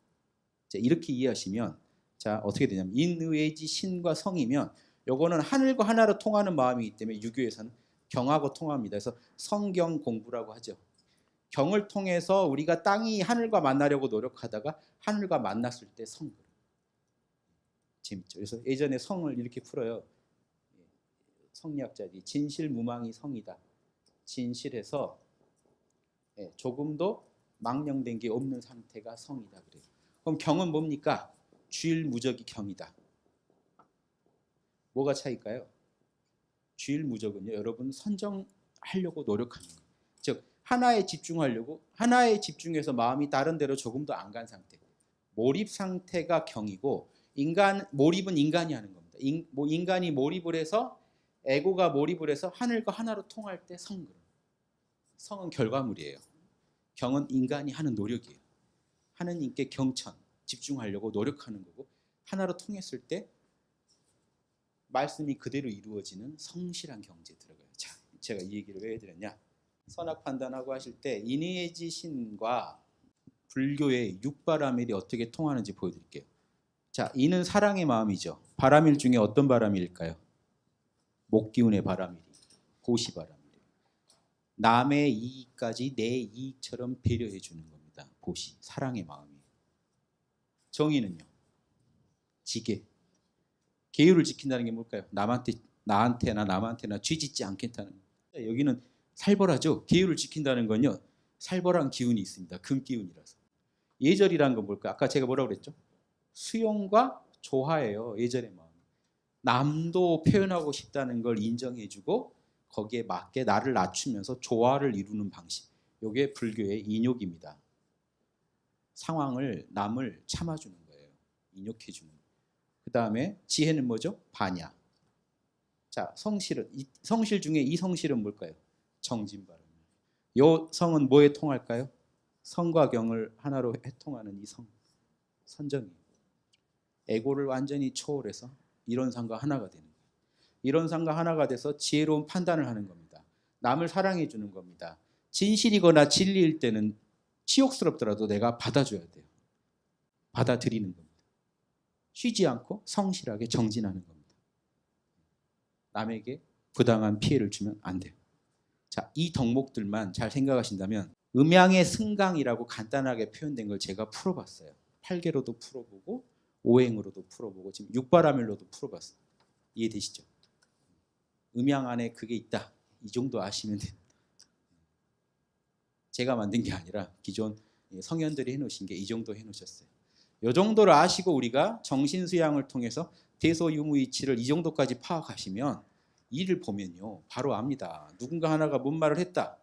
자, 이렇게 이해하시면, 자, 어떻게 되냐면 인의지 신과 성이면 요거는 하늘과 하나로 통하는 마음이기 때문에 유교에서는 경하고 통합니다. 그래서 성경 공부라고 하죠. 경을 통해서 우리가 땅이 하늘과 만나려고 노력하다가 하늘과 만났을 때 성. 재밌죠. 그래서 예전에 성을 이렇게 풀어요. 성리학자들이 진실무망이 성이다. 진실해서 조금도 망령된 게 없는 상태가 성이다 그래요. 그럼 경은 뭡니까? 주일무적이 경이다. 뭐가 차이일까요? 주일무적은요, 여러분 선정하려고 노력하는 거예요. 즉 하나에 집중하려고, 하나에 집중해서 마음이 다른 데로 조금도 안 간 상태. 몰입 상태가 경이고, 몰입은 인간이 하는 겁니다. 인간이 몰입을 해서, 에고가 몰입을 해서 하늘과 하나로 통할 때 성. 성은 결과물이에요. 경은 인간이 하는 노력이에요. 하느님께 경천, 집중하려고 노력하는 거고, 하나로 통했을 때 말씀이 그대로 이루어지는 성실한 경지에 들어가요. 자, 제가 이 얘기를 왜 해드렸냐? 선악 판단하고 하실 때 인의지 신과 불교의 육바라밀이 어떻게 통하는지 보여드릴게요. 자, 이는 사랑의 마음이죠. 바라밀 중에 어떤 바라밀일까요? 목기운의 바라밀이 보시바라밀이에요. 남의 이익까지 내 이익처럼 배려해 주는 겁니다. 보시, 사랑의 마음이에요. 정의는요, 지계. 계율을 지킨다는 게 뭘까요? 남한테나 쥐짓지 않겠다는 거예요. 여기는 살벌하죠. 계율을 지킨다는 건요, 살벌한 기운이 있습니다. 금 기운이라서. 예절이라는 건 뭘까요? 아까 제가 뭐라고 그랬죠? 수용과 조화예요. 예절의 마음. 남도 표현하고 싶다는 걸 인정해주고 거기에 맞게 나를 낮추면서 조화를 이루는 방식. 이게 불교의 인욕입니다. 상황을, 남을 참아주는 거예요. 인욕해주는 거예요. 그 다음에 지혜는 뭐죠? 반야. 자, 성실 중에 이 성실은 뭘까요? 정진바람. 요 성은 뭐에 통할까요? 성과 경을 하나로 해통하는 이 성, 선정이에요. 에고를 완전히 초월해서 이론상과 하나가 되는 거예요. 이론상과 하나가 돼서 지혜로운 판단을 하는 겁니다. 남을 사랑해 주는 겁니다. 진실이거나 진리일 때는 치욕스럽더라도 내가 받아줘야 돼요. 받아들이는 겁니다. 쉬지 않고 성실하게 정진하는 겁니다. 남에게 부당한 피해를 주면 안 돼요. 자, 이 덕목들만 잘 생각하신다면 음양의 승강이라고 간단하게 표현된 걸 제가 풀어봤어요. 8개로도 풀어보고 오행으로도 풀어보고 지금 육바라밀로도 풀어봤어요. 이해되시죠? 음양 안에 그게 있다. 이 정도 아시면 돼요. 제가 만든 게 아니라 기존 성현들이 해놓으신 게 이 정도 해놓으셨어요. 이 정도를 아시고 우리가 정신수양을 통해서 대소유무이치를 이 정도까지 파악하시면 이를 보면요 바로 압니다. 누군가 하나가 뭔 말을 했다.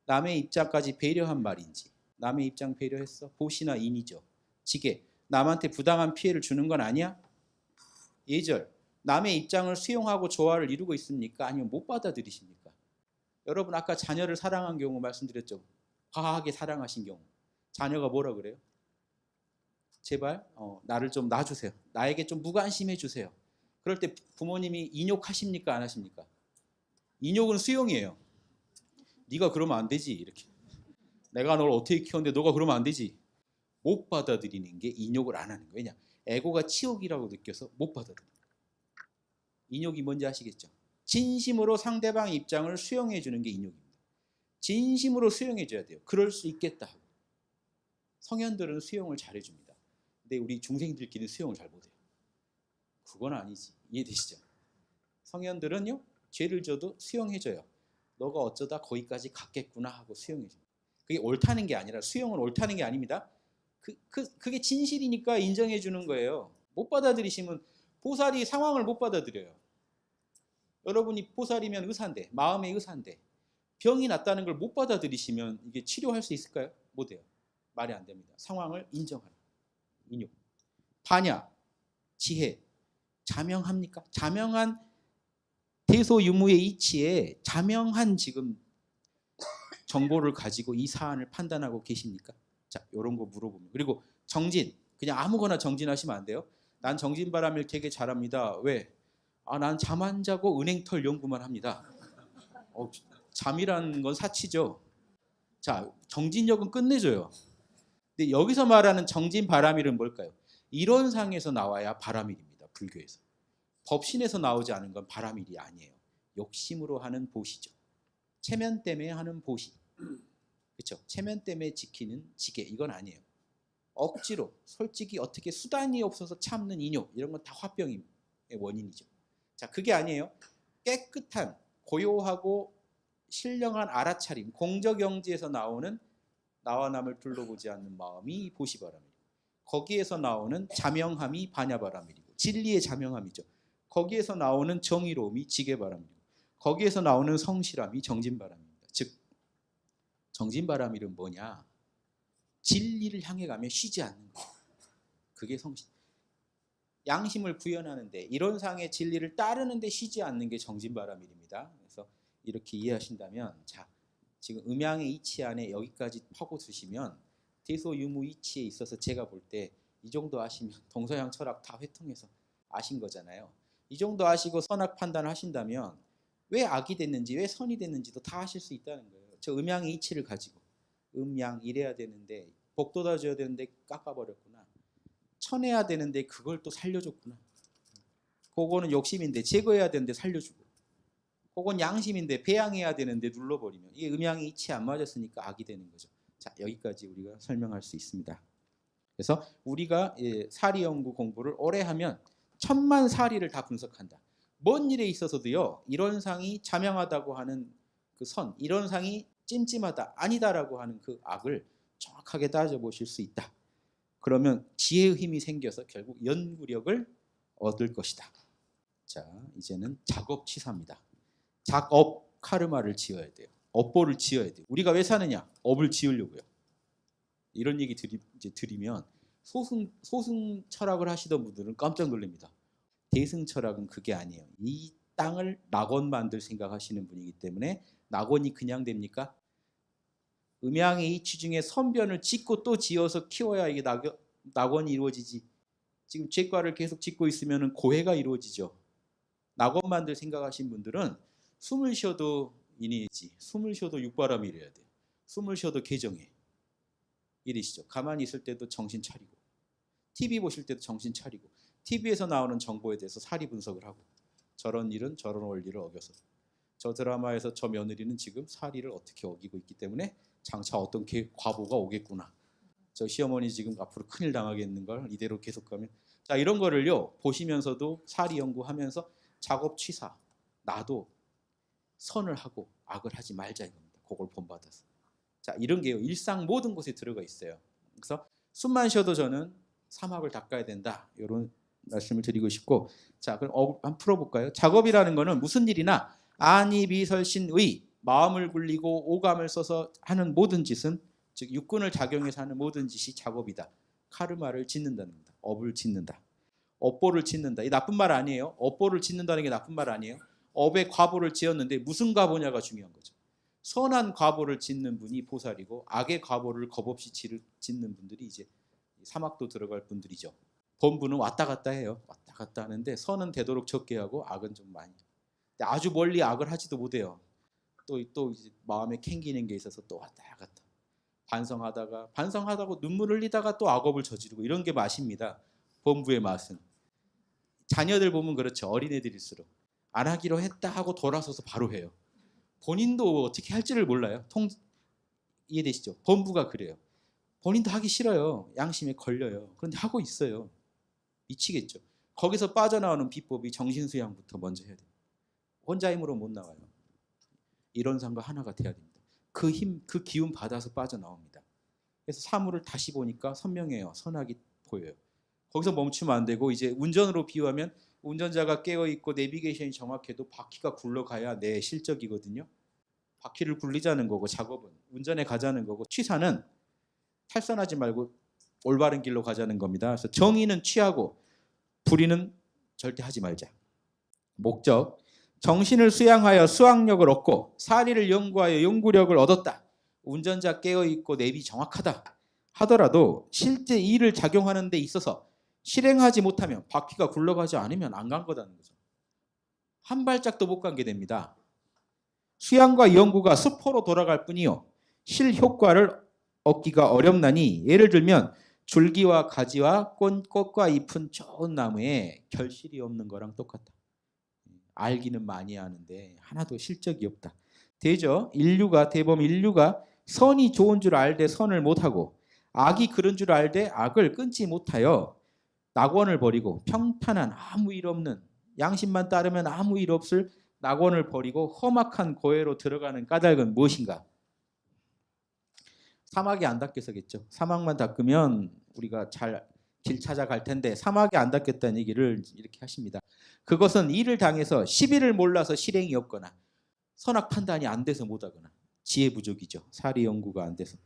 남의 입장까지 배려한 말인지 남의 입장 배려했어? 보시나 인이죠. 지게 남한테 부당한 피해를 주는 건 아니야? 예절 남의 입장을 수용하고 조화를 이루고 있습니까? 아니면 못 받아들이십니까? 여러분 아까 자녀를 사랑한 경우 말씀드렸죠. 과하게 사랑하신 경우 자녀가 뭐라 그래요? 제발 나를 좀 놔주세요. 나에게 좀 무관심해 주세요. 그럴 때 부모님이 인욕하십니까? 안 하십니까? 인욕은 수용이에요. 네가 그러면 안 되지 이렇게. 내가 널 어떻게 키웠는데 너가 그러면 안 되지. 못 받아들이는 게 인욕을 안 하는 거예요. 왜냐? 에고가 치욕이라고 느껴서 못 받아들여요. 인욕이 뭔지 아시겠죠? 진심으로 상대방 입장을 수용해 주는 게 인욕입니다. 진심으로 수용해 줘야 돼요. 그럴 수 있겠다 하고. 성현들은 수용을 잘해 줍니다. 근데 우리 중생들끼리는 수용을 잘 못해요. 그건 아니지. 이해되시죠? 성현들은요 죄를 져도 수용해 줘요. 너가 어쩌다 거기까지 갔겠구나 하고 수용해 줘요. 그게 옳다는 게 아니라 수용은 옳다는 게 아닙니다. 그게 진실이니까 인정해 주는 거예요. 못 받아들이시면 보살이 상황을 못 받아들여요. 여러분이 보살이면 의사인데 마음의 의사인데 병이 났다는 걸 못 받아들이시면 이게 치료할 수 있을까요? 못해요. 말이 안 됩니다. 상황을 인정하라. 인욕. 반야, 지혜, 자명합니까? 자명한 대소유무의 이치에 자명한 지금 정보를 가지고 이 사안을 판단하고 계십니까? 자, 이런 거 물어보면. 그리고 정진, 그냥 아무거나 정진하시면 안 돼요. 난 정진바람일 되게 잘합니다. 왜? 난 잠 안 자고 은행털 연구만 합니다. 잠이라는 건 사치죠. 자, 정진력은 끝내줘요. 근데 여기서 말하는 정진바람일은 뭘까요? 이론상에서 나와야 바람일입니다. 불교에서. 법신에서 나오지 않은 건 바람일이 아니에요. 욕심으로 하는 보시죠. 체면 때문에 하는 보시. 그렇죠? 체면 때문에 지키는 지게 이건 아니에요. 억지로 솔직히 어떻게 수단이 없어서 참는 인욕 이런 건 다 화병의 원인이죠. 자, 그게 아니에요. 깨끗한 고요하고 신령한 알아차림, 공적영지에서 나오는 나와 남을 둘러보지 않는 마음이 보시바람이고 거기에서 나오는 자명함이 반야바람이고 진리의 자명함이죠. 거기에서 나오는 정의로움이 지게바람이고 거기에서 나오는 성실함이 정진바람입니다. 즉 정진바람일은 뭐냐? 진리를 향해 가며 쉬지 않는 거예요. 그게 성실. 양심을 구현하는데 이론상의 진리를 따르는데 쉬지 않는 게 정진바람일입니다. 그래서 이렇게 이해하신다면 자 지금 음양의 이치 안에 여기까지 파고드시면 대소유무 이치에 있어서 제가 볼 때 이 정도 아시면 동서양 철학 다 회통해서 아신 거잖아요. 이 정도 아시고 선악 판단하신다면 왜 악이 됐는지 왜 선이 됐는지도 다 아실 수 있다는 거예요. 저 음양의 이치를 가지고 음양 이래야 되는데 복 돋아줘야 되는데 깎아버렸구나. 쳐내야 되는데 그걸 또 살려줬구나. 그거는 욕심인데 제거해야 되는데 살려주고 그건 양심인데 배양해야 되는데 눌러버리면 이게 음양의 이치 안 맞았으니까 악이 되는 거죠. 자, 여기까지 우리가 설명할 수 있습니다. 그래서 우리가 사리 연구 공부를 오래 하면 천만 사리를 다 분석한다. 뭔 일에 있어서도요. 이론상이 자명하다고 하는 그 선, 이론상이 찜찜하다, 아니다라고 하는 그 악을 정확하게 따져보실 수 있다. 그러면 지혜의 힘이 생겨서 결국 연구력을 얻을 것이다. 자, 이제는 작업치사입니다. 작업 카르마를 지어야 돼요. 업보를 지어야 돼요. 우리가 왜 사느냐? 업을 지으려고요. 이런 얘기 드리면 소승 철학을 하시던 분들은 깜짝 놀랍니다. 대승 철학은 그게 아니에요. 이 땅을 낙원 만들 생각하시는 분이기 때문에 낙원이 그냥 됩니까? 음양의 이치 중에 선변을 짓고 또 지어서 키워야 이게 낙원이 이루어지지. 지금 죄과를 계속 짓고 있으면 고해가 이루어지죠. 낙원 만들 생각하신 분들은 숨을 쉬어도 인이지, 숨을 쉬어도 육바람이 이래야 돼요. 숨을 쉬어도 개정해. 이러시죠. 가만히 있을 때도 정신 차리고 TV 보실 때도 정신 차리고 TV에서 나오는 정보에 대해서 사리 분석을 하고 저런 일은 저런 원리를 어겨서 저 드라마에서 저 며느리는 지금 사리를 어떻게 어기고 있기 때문에 장차 어떤 과보가 오겠구나. 저 시어머니 지금 앞으로 큰일 당하겠는 걸 이대로 계속 가면 자 이런 거를요 보시면서도 사리 연구하면서 작업 취사 나도 선을 하고 악을 하지 말자 이겁니다. 그걸 본받아서 자 이런 게요 일상 모든 곳에 들어가 있어요. 그래서 숨만 쉬어도 저는 사막을 닦아야 된다 이런 말씀을 드리고 싶고, 자 그럼 한번 풀어볼까요? 작업이라는 거는 무슨 일이나 안이비설신의 마음을 굴리고 오감을 써서 하는 모든 짓은, 즉 육군을 작용해서 하는 모든 짓이 작업이다. 카르마를 짓는다는 겁니다. 업을 짓는다. 업보를 짓는다. 이 나쁜 말 아니에요. 업보를 짓는다는 게 나쁜 말 아니에요. 업의 과보를 지었는데 무슨 과보냐가 중요한 거죠. 선한 과보를 짓는 분이 보살이고 악의 과보를 겁없이 짓는 분들이 이제 사막도 들어갈 분들이죠. 범부는 왔다 갔다 해요. 왔다 갔다 하는데 선은 되도록 적게 하고 악은 좀 많이. 근데 아주 멀리 악을 하지도 못해요. 또 이제 마음에 캥기는 게 있어서 또 왔다 갔다. 반성하다가 눈물 흘리다가 또 악업을 저지르고 이런 게 맛입니다. 범부의 맛은. 자녀들 보면 그렇죠. 어린애들일수록 안 하기로 했다 하고 돌아서서 바로 해요. 본인도 어떻게 할지를 몰라요. 이해되시죠? 범부가 그래요. 본인도 하기 싫어요. 양심에 걸려요. 그런데 하고 있어요. 미치겠죠. 거기서 빠져나오는 비법이 정신수양부터 먼저 해야 돼요. 혼자 힘으로 못 나와요. 이런 상과 하나가 돼야 됩니다. 그 힘, 그 기운 받아서 빠져나옵니다. 그래서 사물을 다시 보니까 선명해요. 선악이 보여요. 거기서 멈추면 안 되고, 이제 운전으로 비유하면 운전자가 깨어있고 내비게이션이 정확해도 바퀴가 굴러가야 내 실적이거든요. 바퀴를 굴리자는 거고, 작업은 운전에 가자는 거고, 취사는 탈선하지 말고 올바른 길로 가자는 겁니다. 그래서 정의는 취하고 불의는 절대 하지 말자. 목적, 정신을 수양하여 수학력을 얻고 사리를 연구하여 연구력을 얻었다. 운전자 깨어있고 내비 정확하다 하더라도 실제 일을 작용하는 데 있어서 실행하지 못하면, 바퀴가 굴러가지 않으면 안 간 거다는 거죠. 한 발짝도 못 간 게 됩니다. 수양과 연구가 수포로 돌아갈 뿐이요 실효과를 얻기가 어렵나니, 예를 들면 줄기와 가지와 꽃과 잎은 좋은 나무에 결실이 없는 거랑 똑같다. 알기는 많이 하는데 하나도 실적이 없다. 대저 대범 인류가 선이 좋은 줄 알되 선을 못하고 악이 그런 줄 알되 악을 끊지 못하여 낙원을 버리고 평탄한 아무 일 없는, 양심만 따르면 아무 일 없을 낙원을 버리고 험악한 고해로 들어가는 까닭은 무엇인가? 사막이 안 닦여서겠죠. 사막만 닦으면 우리가 잘 길 찾아갈 텐데 사막이 안 닦였다는 얘기를 이렇게 하십니다. 그것은 일을 당해서 시비를 몰라서 실행이 없거나 선악 판단이 안 돼서 못하거나 지혜 부족이죠. 사리 연구가 안 돼서.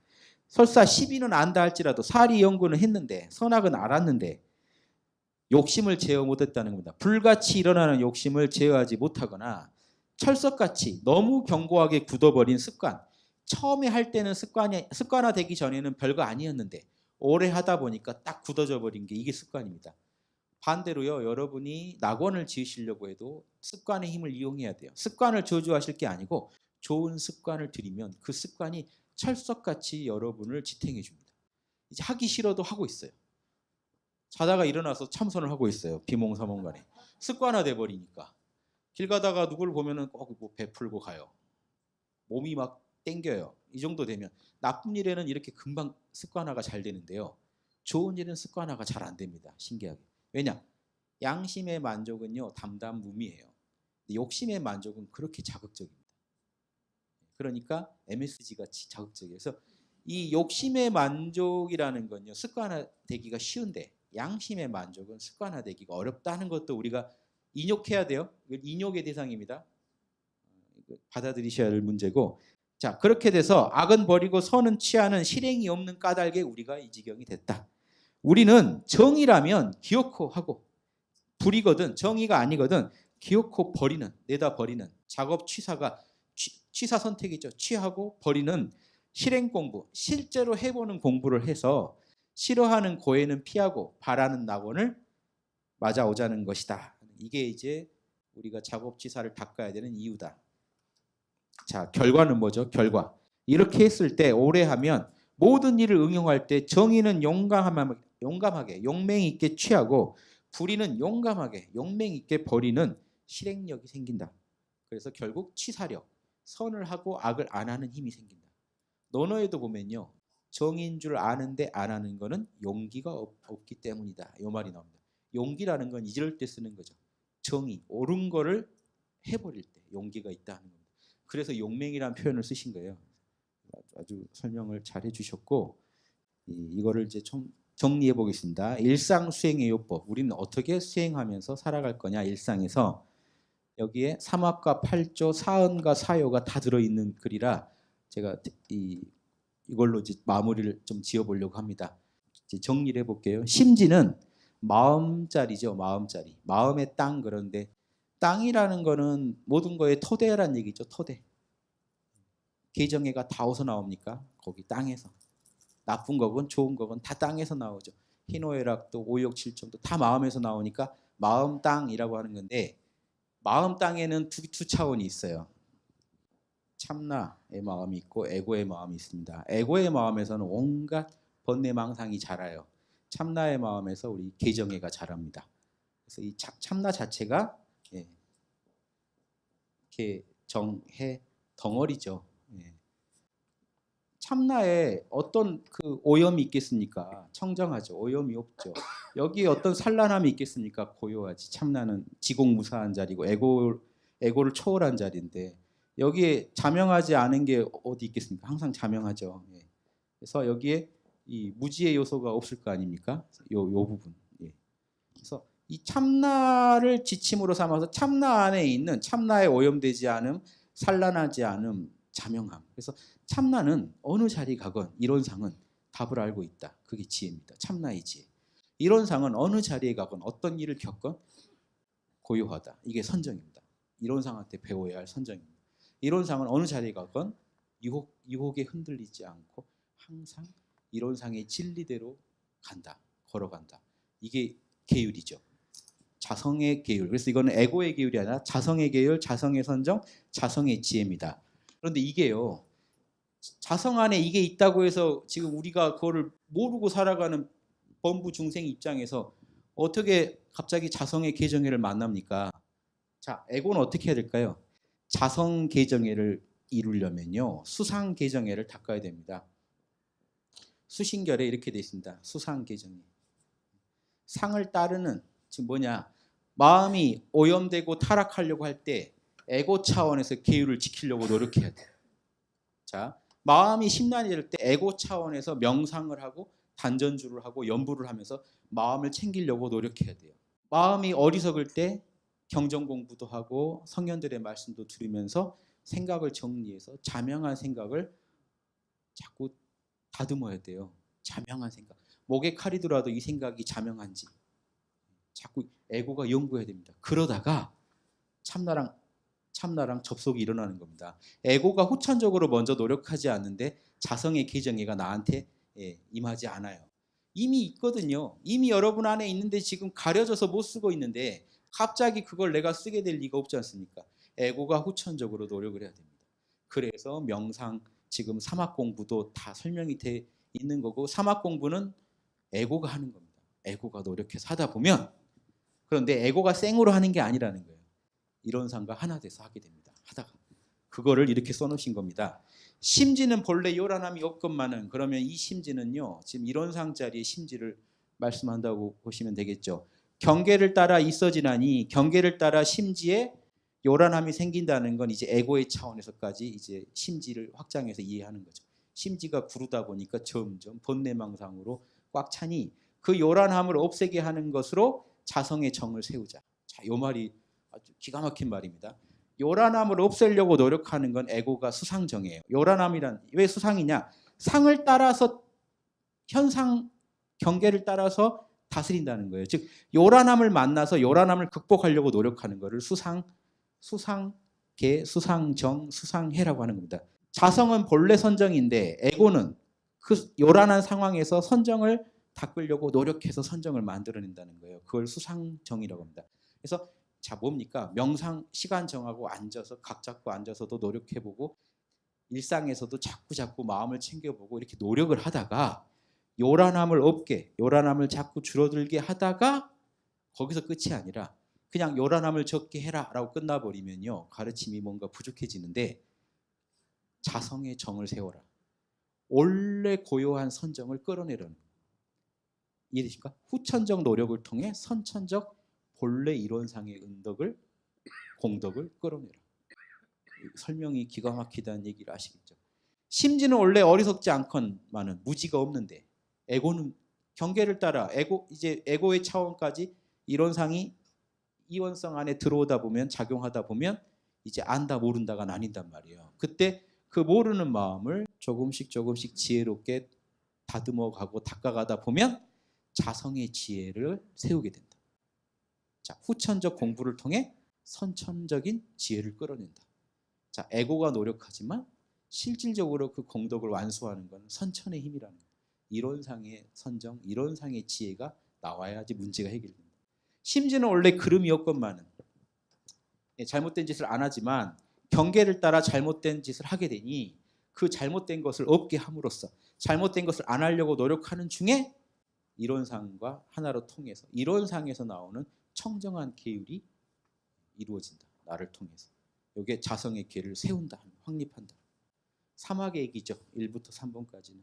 설사 시비는 안다 할지라도 사리 연구는 했는데 선악은 알았는데 욕심을 제어 못했다는 겁니다. 불같이 일어나는 욕심을 제어하지 못하거나 철석같이 너무 견고하게 굳어버린 습관. 처음에 할 때는 습관화되기 전에는 별거 아니었는데 오래 하다 보니까 딱 굳어져 버린 게 이게 습관입니다. 반대로요, 여러분이 낙원을 지으시려고 해도 습관의 힘을 이용해야 돼요. 습관을 저주하실 게 아니고 좋은 습관을 들이면 그 습관이 철석같이 여러분을 지탱해 줍니다. 이제 하기 싫어도 하고 있어요. 자다가 일어나서 참선을 하고 있어요. 비몽사몽간에. 습관화돼 버리니까. 길 가다가 누구를 보면은 꼭 뭐 베풀고 가요. 몸이 막 땡겨요. 이 정도 되면 나쁜 일에는 이렇게 금방 습관화가 잘 되는데요. 좋은 일은 습관화가 잘 안 됩니다. 신기하게. 왜냐? 양심의 만족은요 담담무미예요. 욕심의 만족은 그렇게 자극적입니다. 그러니까 MSG 같이 자극적이에요. 그래서 이 욕심의 만족이라는 건요 습관화되기가 쉬운데 양심의 만족은 습관화되기가 어렵다는 것도 우리가 인욕해야 돼요. 인욕의 대상입니다. 받아들이셔야 할 문제고, 자 그렇게 돼서 악은 버리고 선은 취하는 실행이 없는 까닭에 우리가 이 지경이 됐다. 우리는 정의라면 기어코 하고, 불이거든 정의가 아니거든 기어코 버리는, 내다 버리는 작업 취사가 취사 선택이죠. 취하고 버리는 실행 공부, 실제로 해보는 공부를 해서 싫어하는 고해는 피하고 바라는 낙원을 맞아오자는 것이다. 이게 이제 우리가 작업 취사를 닦아야 되는 이유다. 자, 결과는 뭐죠? 결과. 이렇게 했을 때 오래 하면 모든 일을 응용할 때 정의는 용감하게 용맹 있게 취하고 불의는 용감하게 용맹 있게 버리는 실행력이 생긴다. 그래서 결국 취사력, 선을 하고 악을 안 하는 힘이 생긴다. 논어에도 보면요. 정의인 줄 아는데 안 하는 거는 용기가 없기 때문이다. 이 말이 나옵니다. 용기라는 건 이럴 때 쓰는 거죠. 정의, 옳은 거를 해버릴 때 용기가 있다는 겁니다. 그래서 용맹이라는 표현을 쓰신 거예요. 아주 설명을 잘 해주셨고, 이거를 이제 좀 정리해 보겠습니다. 일상 수행의 요법. 우리는 어떻게 수행하면서 살아갈 거냐 일상에서. 여기에 삼합과 팔조, 사언과 사요가 다 들어있는 글이라 제가 이걸로 이제 마무리를 좀 지어보려고 합니다. 이제 정리를 해볼게요. 심지는 마음자리죠. 마음자리. 마음의 땅. 그런데 땅이라는 거는 모든 거의 토대란 얘기죠. 토대. 계정애가 다 어디서 나옵니까? 거기 땅에서. 나쁜 거건 좋은 거건 다 땅에서 나오죠. 희노애락도 오욕칠정도 다 마음에서 나오니까 마음 땅이라고 하는 건데, 마음 땅에는 두 차원이 있어요. 참나의 마음이 있고 에고의 마음이 있습니다. 에고의 마음에서는 온갖 번뇌망상이 자라요. 참나의 마음에서 우리 계정애가 자랍니다. 그래서 이 참나 자체가 계정해 덩어리죠. 참나에 어떤 그 오염이 있겠습니까? 청정하죠. 오염이 없죠. 여기에 어떤 산란함이 있겠습니까? 고요하지. 참나는 지공무사한 자리고 에고를 초월한 자리인데 여기에 자명하지 않은 게 어디 있겠습니까? 항상 자명하죠. 그래서 여기에 이 무지의 요소가 없을 거 아닙니까? 요 부분. 그래서 이 참나를 지침으로 삼아서 참나 안에 있는 참나에 오염되지 않음, 산란하지 않음, 자명함. 그래서 참나는 어느 자리 가건 이론상은 답을 알고 있다. 그게 지혜입니다. 참나의 지혜. 이론상은 어느 자리에 가건 어떤 일을 겪건 고요하다. 이게 선정입니다. 이론상한테 배워야 할 선정입니다. 이론상은 어느 자리에 가건 유혹에 흔들리지 않고 항상 이론상의 진리대로 간다. 걸어간다. 이게 계율이죠. 자성의 계율. 그래서 이거는 에고의 계율이 아니라 자성의 계율, 자성의 선정, 자성의 지혜입니다. 그런데 이게요. 자성 안에 이게 있다고 해서 지금 우리가 그거를 모르고 살아가는 범부 중생 입장에서 어떻게 갑자기 자성의 계정애를 만납니까? 자, 에고는 어떻게 해야 될까요? 자성 계정애를 이루려면요. 수상 계정애를 닦아야 됩니다. 수신결에 이렇게 되어 있습니다. 수상 계정애. 상을 따르는 지금 뭐냐? 마음이 오염되고 타락하려고 할 때 에고 차원에서 계율을 지키려고 노력해야 돼요. 자, 마음이 심란이 될 때 에고 차원에서 명상을 하고 단전주를 하고 연부를 하면서 마음을 챙기려고 노력해야 돼요. 마음이 어리석을 때 경전 공부도 하고 성현들의 말씀도 들으면서 생각을 정리해서 자명한 생각을 자꾸 다듬어야 돼요. 자명한 생각. 목에 칼이 들어와도 이 생각이 자명한지 자꾸 에고가 연구해야 됩니다. 그러다가 참나랑 접속이 일어나는 겁니다. 에고가 후천적으로 먼저 노력하지 않는데 자성의 계정애가 나한테 임하지 않아요. 이미 있거든요. 이미 여러분 안에 있는데 지금 가려져서 못 쓰고 있는데 갑자기 그걸 내가 쓰게 될 리가 없지 않습니까? 에고가 후천적으로 노력을 해야 됩니다. 그래서 명상, 지금 사막 공부도 다 설명이 돼 있는 거고, 사막 공부는 에고가 하는 겁니다. 에고가 노력해서 하다 보면, 그런데 에고가 생으로 하는 게 아니라는 거예요. 이론상과 하나 돼서 하게 됩니다. 하다가 그거를 이렇게 써놓으신 겁니다. 심지는 본래 요란함이 없건만은, 그러면 이 심지는요, 지금 이론상 자리의 심지를 말씀한다고 보시면 되겠죠. 경계를 따라 있어지나니 경계를 따라 심지에 요란함이 생긴다는 건 이제 에고의 차원에서까지 이제 심지를 확장해서 이해하는 거죠. 심지가 구르다 보니까 점점 번뇌망상으로 꽉 차니 그 요란함을 없애게 하는 것으로 자성의 정을 세우자. 자, 요 말이 아주 기가 막힌 말입니다. 요란함을 없애려고 노력하는 건 에고가 수상정이에요. 요란함이란 왜 수상이냐? 상을 따라서 현상 경계를 따라서 다스린다는 거예요. 즉 요란함을 만나서 요란함을 극복하려고 노력하는 것을 수상계, 수상정, 수상해라고 하는 겁니다. 자성은 본래 선정인데 에고는 그 요란한 상황에서 선정을 닦으려고 노력해서 선정을 만들어낸다는 거예요. 그걸 수상정이라고 합니다. 그래서 자, 뭡니까? 명상 시간 정하고 앉아서 각 잡고 앉아서도 노력해보고 일상에서도 자꾸 마음을 챙겨보고 이렇게 노력을 하다가 요란함을 없게, 요란함을 자꾸 줄어들게 하다가 거기서 끝이 아니라 그냥 요란함을 적게 해라 라고 끝나버리면요, 가르침이 뭔가 부족해지는데 자성의 정을 세워라. 원래 고요한 선정을 끌어내려는, 이해되십니까? 후천적 노력을 통해 선천적 본래 이론상의 공덕을 끌어내라. 설명이 기가 막히다는 얘기를 아시겠죠? 심지는 원래 어리석지 않건만은 무지가 없는데 에고는 경계를 따라 에고의 차원까지 이론상이 이원성 안에 들어오다 보면 작용하다 보면 이제 안다 모른다가 나뉜단 말이에요. 그때 그 모르는 마음을 조금씩 지혜롭게 다듬어 가고 닦아가다 보면 자성의 지혜를 세우게 된다. 자, 후천적 공부를 통해 선천적인 지혜를 끌어낸다. 자, 에고가 노력하지만 실질적으로 그 공덕을 완수하는 건 선천의 힘이라는 거예요. 이론상의 선정, 이론상의 지혜가 나와야지 문제가 해결된다. 심지어는 원래 그름이었건만은 잘못된 짓을 안 하지만 경계를 따라 잘못된 짓을 하게 되니 그 잘못된 것을 없게 함으로써 잘못된 것을 안 하려고 노력하는 중에 이론상과 하나로 통해서 이론상에서 나오는 청정한 계율이 이루어진다. 나를 통해서. 이게 자성의 계를 세운다. 확립한다. 사막의 얘기죠. 1부터 3번까지는.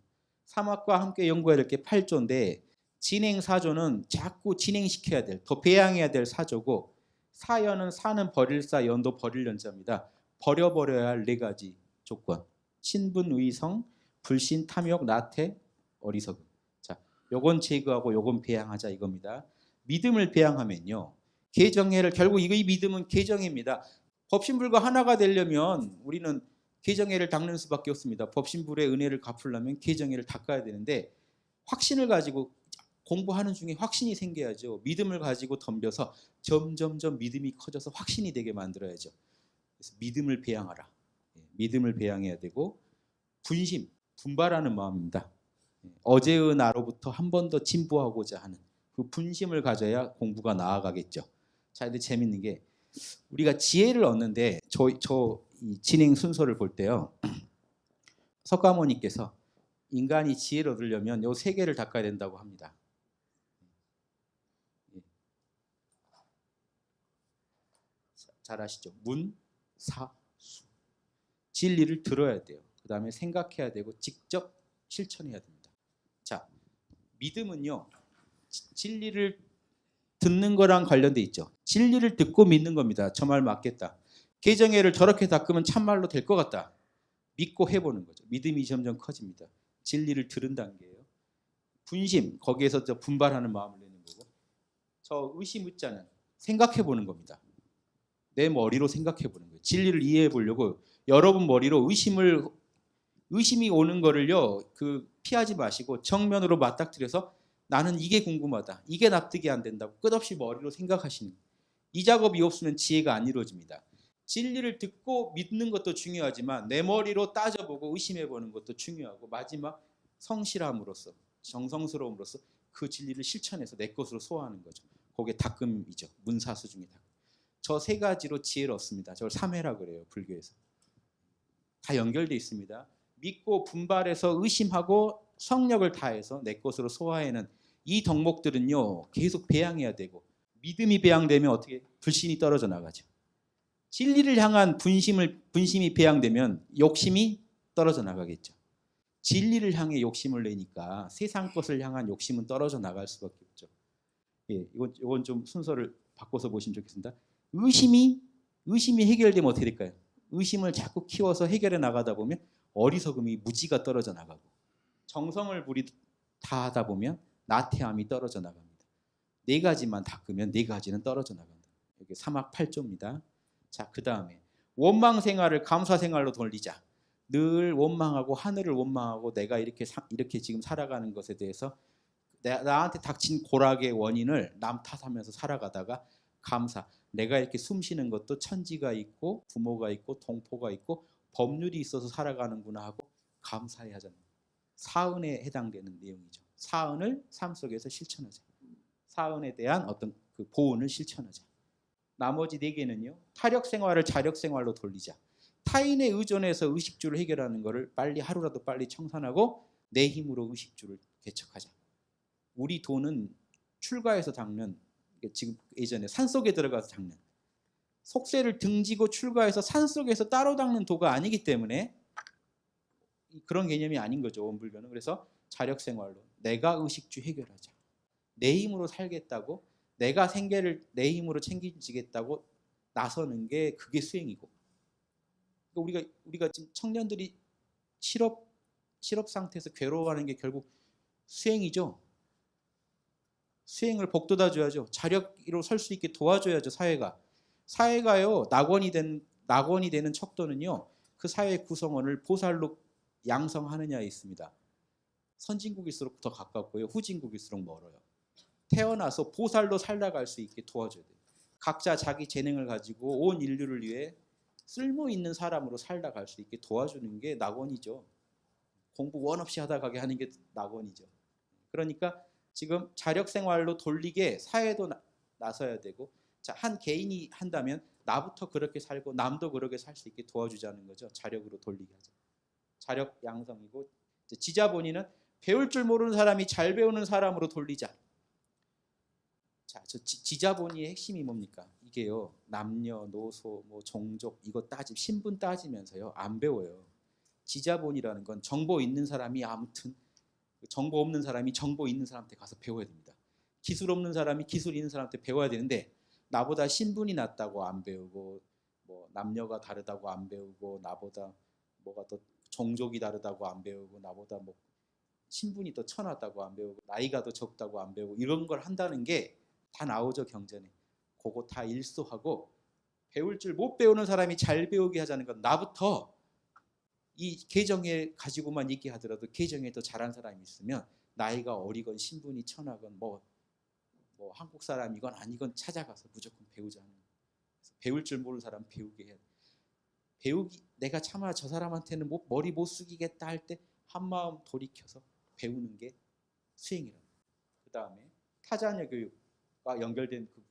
사막과 함께 연구해야 될 게 8조인데 진행 4조는 자꾸 진행시켜야 될, 더 배양해야 될 4조고 사연은 사는 버릴사, 연도 버릴 연자입니다. 버려버려야 할 4가지 조건. 신분, 의성, 불신, 탐욕, 나태, 어리석음. 자, 요건 제거하고 요건 배양하자 이겁니다. 믿음을 배양하면요. 계정해를 결국 이 믿음은 계정입니다. 법신불과 하나가 되려면 우리는 계정해를 닦는 수밖에 없습니다. 법신불의 은혜를 갚으려면 계정해를 닦아야 되는데 확신을 가지고 공부하는 중에 확신이 생겨야죠. 믿음을 가지고 덤벼서 점점점 믿음이 커져서 확신이 되게 만들어야죠. 그래서 믿음을 배양하라. 믿음을 배양해야 되고 분심, 분발하는 마음입니다. 어제의 나로부터 한 번 더 진보하고자 하는 그 분심을 가져야 공부가 나아가겠죠. 자, 근데 재밌는 게 우리가 지혜를 얻는데 이 진행 순서를 볼 때요. 석가모니께서 인간이 지혜를 얻으려면 요 3개를 닦아야 된다고 합니다. 잘 아시죠? 문, 사, 수. 진리를 들어야 돼요. 그 다음에 생각해야 되고 직접 실천해야 됩니다. 자, 믿음은요. 진리를 듣는 거랑 관련돼 있죠. 진리를 듣고 믿는 겁니다. 저 말 맞겠다. 계정애를 저렇게 닦으면 참말로 될 것 같다. 믿고 해보는 거죠. 믿음이 점점 커집니다. 진리를 들은 단계예요. 분심, 거기에서 저 분발하는 마음을 내는 거고, 저 의심 의자는 생각해 보는 겁니다. 내 머리로 생각해 보는 거예요. 진리를 이해해 보려고 여러분 머리로 의심이 오는 거를요, 피하지 마시고 정면으로 맞닥뜨려서 나는 이게 궁금하다. 이게 납득이 안 된다고 끝없이 머리로 생각하시는 거예요. 이 작업이 없으면 지혜가 안 이루어집니다. 진리를 듣고 믿는 것도 중요하지만 내 머리로 따져보고 의심해보는 것도 중요하고 마지막 성실함으로써 정성스러움으로써 그 진리를 실천해서 내 것으로 소화하는 거죠. 그게 닦음이죠. 문사수 중에 닦음. 저 3가지로 지혜를 얻습니다. 저걸 3회라 그래요. 불교에서. 다 연결되어 있습니다. 믿고 분발해서 의심하고 성력을 다해서 내 것으로 소화해는 이 덕목들은요. 계속 배양해야 되고 믿음이 배양되면 어떻게 불신이 떨어져 나가죠. 진리를 향한 분심이 배양되면 욕심이 떨어져 나가겠죠. 진리를 향해 욕심을 내니까 세상 것을 향한 욕심은 떨어져 나갈 수밖에 없죠. 예, 이건 좀 순서를 바꿔서 보시면 좋겠습니다. 의심이 해결되면 어떻게 될까요? 의심을 자꾸 키워서 해결해 나가다 보면 어리석음이 무지가 떨어져 나가고 정성을 다 하다 보면 나태함이 떨어져 나갑니다. 4가지만 닦으면 4가지는 떨어져 나간다. 여기 사막 8조입니다. 자, 그 다음에 원망 생활을 감사 생활로 돌리자. 늘 원망하고 하늘을 원망하고 내가 이렇게 지금 살아가는 것에 대해서 나한테 닥친 고락의 원인을 남 탓하면서 살아가다가 감사. 내가 이렇게 숨 쉬는 것도 천지가 있고 부모가 있고 동포가 있고 법률이 있어서 살아가는구나 하고 감사해야 하잖아요. 사은에 해당되는 내용이죠. 사은을 삶 속에서 실천하자. 사은에 대한 어떤 그 보은을 실천하자. 나머지 4개는요. 타력 생활을 자력 생활로 돌리자. 타인에 의존해서 의식주를 해결하는 것을 하루라도 빨리 청산하고 내 힘으로 의식주를 개척하자. 우리 도는 출가해서 닦는, 지금 예전에 산속에 들어가서 닦는, 속세를 등지고 출가해서 산속에서 따로 닦는 도가 아니기 때문에 그런 개념이 아닌 거죠. 원불교는. 그래서 자력 생활로 내가 의식주 해결하자. 내 힘으로 살겠다고 내가 생계를 내 힘으로 챙기겠다고 나서는 게 그게 수행이고. 그러니까 우리가 지금 청년들이 실업 상태에서 괴로워하는 게 결국 수행이죠. 수행을 복돋아 줘야죠. 자력으로 설 수 있게 도와줘야죠. 사회가요 낙원이 되는 척도는요 그 사회 구성원을 보살로 양성하느냐에 있습니다. 선진국일수록 더 가깝고요, 후진국일수록 멀어요. 태어나서 보살로 살아갈 수 있게 도와줘야 돼요. 각자 자기 재능을 가지고 온 인류를 위해 쓸모 있는 사람으로 살아갈 수 있게 도와주는 게 낙원이죠. 공부 원 없이 하다 가게 하는 게 낙원이죠. 그러니까 지금 자력 생활로 돌리게 사회도 나서야 되고, 자, 한 개인이 한다면 나부터 그렇게 살고 남도 그렇게 살 수 있게 도와주자는 거죠. 자력으로 돌리게 하죠. 자력 양성이고, 지자본의는 배울 줄 모르는 사람이 잘 배우는 사람으로 돌리자. 자, 저 지자본의의 핵심이 뭡니까? 이게요, 남녀노소, 뭐 종족 이거 신분 따지면서요 안 배워요. 지자본이라는 건 정보 있는 사람이 아무튼 정보 없는 사람이 정보 있는 사람한테 가서 배워야 됩니다. 기술 없는 사람이 기술 있는 사람한테 배워야 되는데, 나보다 신분이 낮다고 안 배우고, 뭐 남녀가 다르다고 안 배우고, 나보다 뭐가 더 종족이 다르다고 안 배우고, 나보다 뭐 신분이 더 천하다고 안 배우고, 나이가 더 적다고 안 배우고, 이런 걸 한다는 게 다 나오죠, 경전에. 그거 다 일소하고, 배울 줄 못 배우는 사람이 잘 배우게 하자는 건 나부터 이 계정에 가지고만 있게 하더라도 계정에 더 잘한 사람이 있으면 나이가 어리건 신분이 천하건 뭐 한국 사람이건 아니건 찾아가서 무조건 배우자는 거예요. 배울 줄 모르는 사람 배우게 해야 돼. 내가 차마 저 사람한테는 머리 못 숙이겠다 할 때 한마음 돌이켜서 배우는 게 수행이라는 거예요. 그 다음에 타자녀 교육과 연결된 그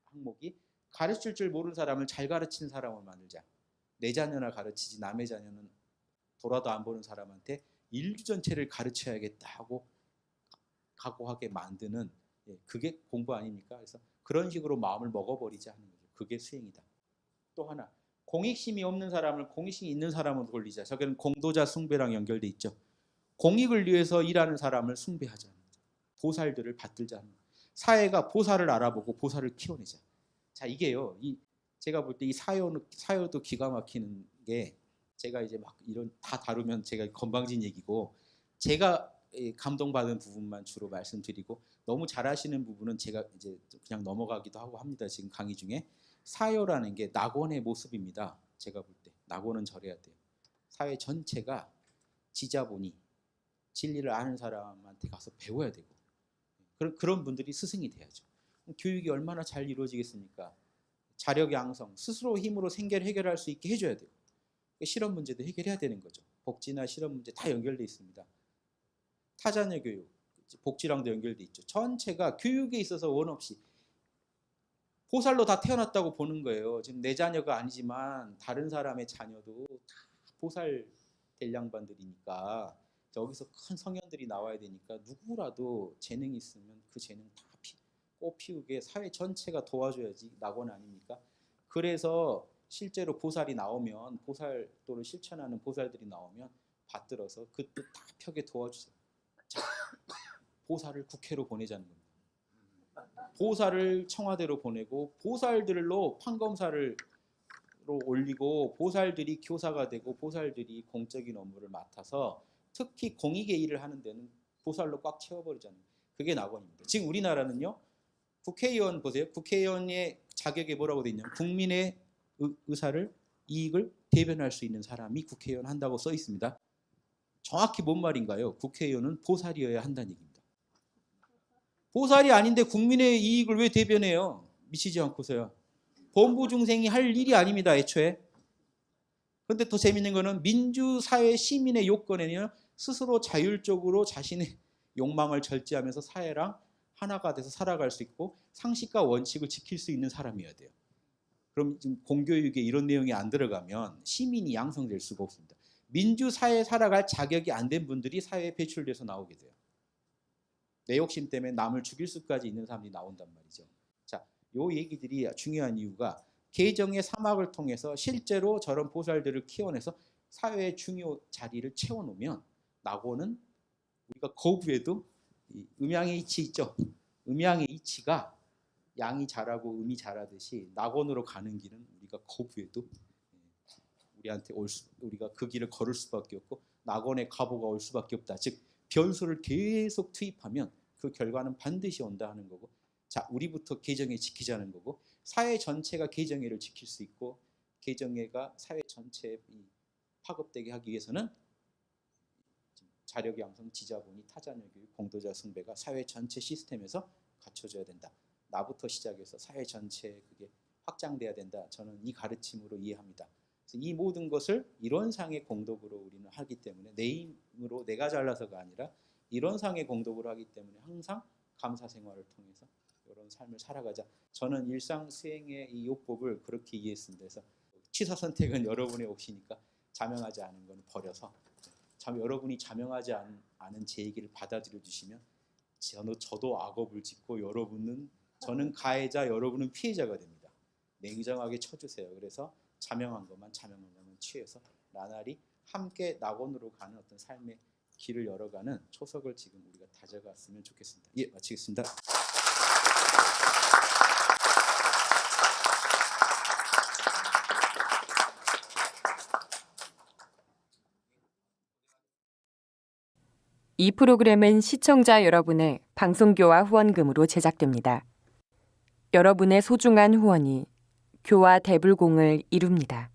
항목이 가르칠 줄 모르는 사람을 잘 가르치는 사람을 만들자. 내 자녀나 가르치지 남의 자녀는 돌아도 안 보는 사람한테 인류 전체를 가르쳐야겠다 하고 각오하게 만드는, 그게 공부 아닙니까? 그래서 그런 식으로 마음을 먹어버리자 하는 거죠. 그게 수행이다. 또 하나, 공익심이 없는 사람을 공익심이 있는 사람으로 돌리자. 저기는 공도자 숭배랑 연결돼 있죠. 공익을 위해서 일하는 사람을 숭배하자는 거죠. 보살들을 받들자는 거죠. 사회가 보살을 알아보고 보살을 키워내자. 자, 이게요, 제가 볼 때 이 사요도 기가 막히는 게, 제가 이제 막 이런 다 다루면 제가 건방진 얘기고, 제가 감동받은 부분만 주로 말씀드리고, 너무 잘하시는 부분은 제가 이제 그냥 넘어가기도 하고 합니다. 지금 강의 중에 사요라는 게 낙원의 모습입니다. 제가 볼 때 낙원은 저래야 돼요. 사회 전체가 지자본이 진리를 아는 사람한테 가서 배워야 되고, 그런 분들이 스승이 돼야죠. 교육이 얼마나 잘 이루어지겠습니까? 자력 양성, 스스로 힘으로 생계를 해결할 수 있게 해줘야 돼요. 실업 문제도 해결해야 되는 거죠. 복지나 실업 문제 다 연결돼 있습니다. 타자녀 교육, 복지랑도 연결돼 있죠. 전체가 교육에 있어서 원 없이 보살로 다 태어났다고 보는 거예요. 지금 내 자녀가 아니지만 다른 사람의 자녀도 다 보살 될 양반들이니까, 여기서 큰 성현들이 나와야 되니까 누구라도 재능이 있으면 그 재능 다 꽃 피우게 사회 전체가 도와줘야지 낙원 아닙니까? 그래서 실제로 보살이 나오면, 보살도를 실천하는 보살들이 나오면 받들어서 그 뜻 다 펴게 도와주세요. 자, 보살을 국회로 보내자는 겁니다. 보살을 청와대로 보내고, 보살들로 판검사를 올리고, 보살들이 교사가 되고, 보살들이 공적인 업무를 맡아서 특히 공익의 일을 하는 데는 보살로 꽉 채워버리자는 거예요. 그게 낙원입니다. 지금 우리나라는요, 국회의원 보세요. 국회의원의 자격에 뭐라고 돼 있냐면, 국민의 의사를, 이익을 대변할 수 있는 사람이 국회의원 한다고 써 있습니다. 정확히 뭔 말인가요? 국회의원은 보살이어야 한다는 얘기입니다. 보살이 아닌데 국민의 이익을 왜 대변해요? 미치지 않고서요. 범부중생이 할 일이 아닙니다, 애초에. 그런데 더 재밌는 거는, 민주사회 시민의 요건에는 스스로 자율적으로 자신의 욕망을 절제하면서 사회랑 하나가 돼서 살아갈 수 있고 상식과 원칙을 지킬 수 있는 사람이어야 돼요. 그럼 지금 공교육에 이런 내용이 안 들어가면 시민이 양성될 수가 없습니다. 민주사회에 살아갈 자격이 안 된 분들이 사회에 배출돼서 나오게 돼요. 내 욕심 때문에 남을 죽일 수까지 있는 사람이 나온단 말이죠. 자, 요 얘기들이 중요한 이유가, 계정의 사막을 통해서 실제로 저런 보살들을 키워내서 사회의 중요 자리를 채워놓으면, 낙원은 우리가 거부해도 음양의 이치 있죠. 음양의 이치가 양이 자라고 음이 자라듯이 낙원으로 가는 길은 우리가 거부해도 우리한테 우리가 그 길을 걸을 수밖에 없고, 낙원의 가보가 올 수밖에 없다. 즉 변수를 계속 투입하면 그 결과는 반드시 온다 하는 거고, 자, 우리부터 계정회 지키자는 거고, 사회 전체가 계정회를 지킬 수 있고, 계정회가 사회 전체에 파급되게 하기 위해서는 자력 양성, 지자본의, 타자녀 교육, 공도자 숭배가 사회 전체 시스템에서 갖춰져야 된다. 나부터 시작해서 사회 전체에 그게 확장돼야 된다. 저는 이 가르침으로 이해합니다. 그래서 이 모든 것을 이론상의 공덕으로 우리는 하기 때문에, 내 힘으로 내가 잘나서가 아니라 이론상의 공덕으로 하기 때문에 항상 감사 생활을 통해서 이런 삶을 살아가자. 저는 일상 수행의 이 요법을 그렇게 이해했습니다. 그래서 취사 선택은 여러분의 몫이니까 자명하지 않은 건 버려서, 여러분이 자명하지 않은 제 얘기를 받아들여 주시면 저도 악업을 짓고 저는 가해자, 여러분은 피해자가 됩니다. 냉정하게 쳐주세요. 그래서 자명한 것만 취해서 나날이 함께 낙원으로 가는 어떤 삶의 길을 열어가는 초석을 지금 우리가 다져갔으면 좋겠습니다. 예, 마치겠습니다. 이 프로그램은 시청자 여러분의 방송교화 후원금으로 제작됩니다. 여러분의 소중한 후원이 교화 대불공을 이룹니다.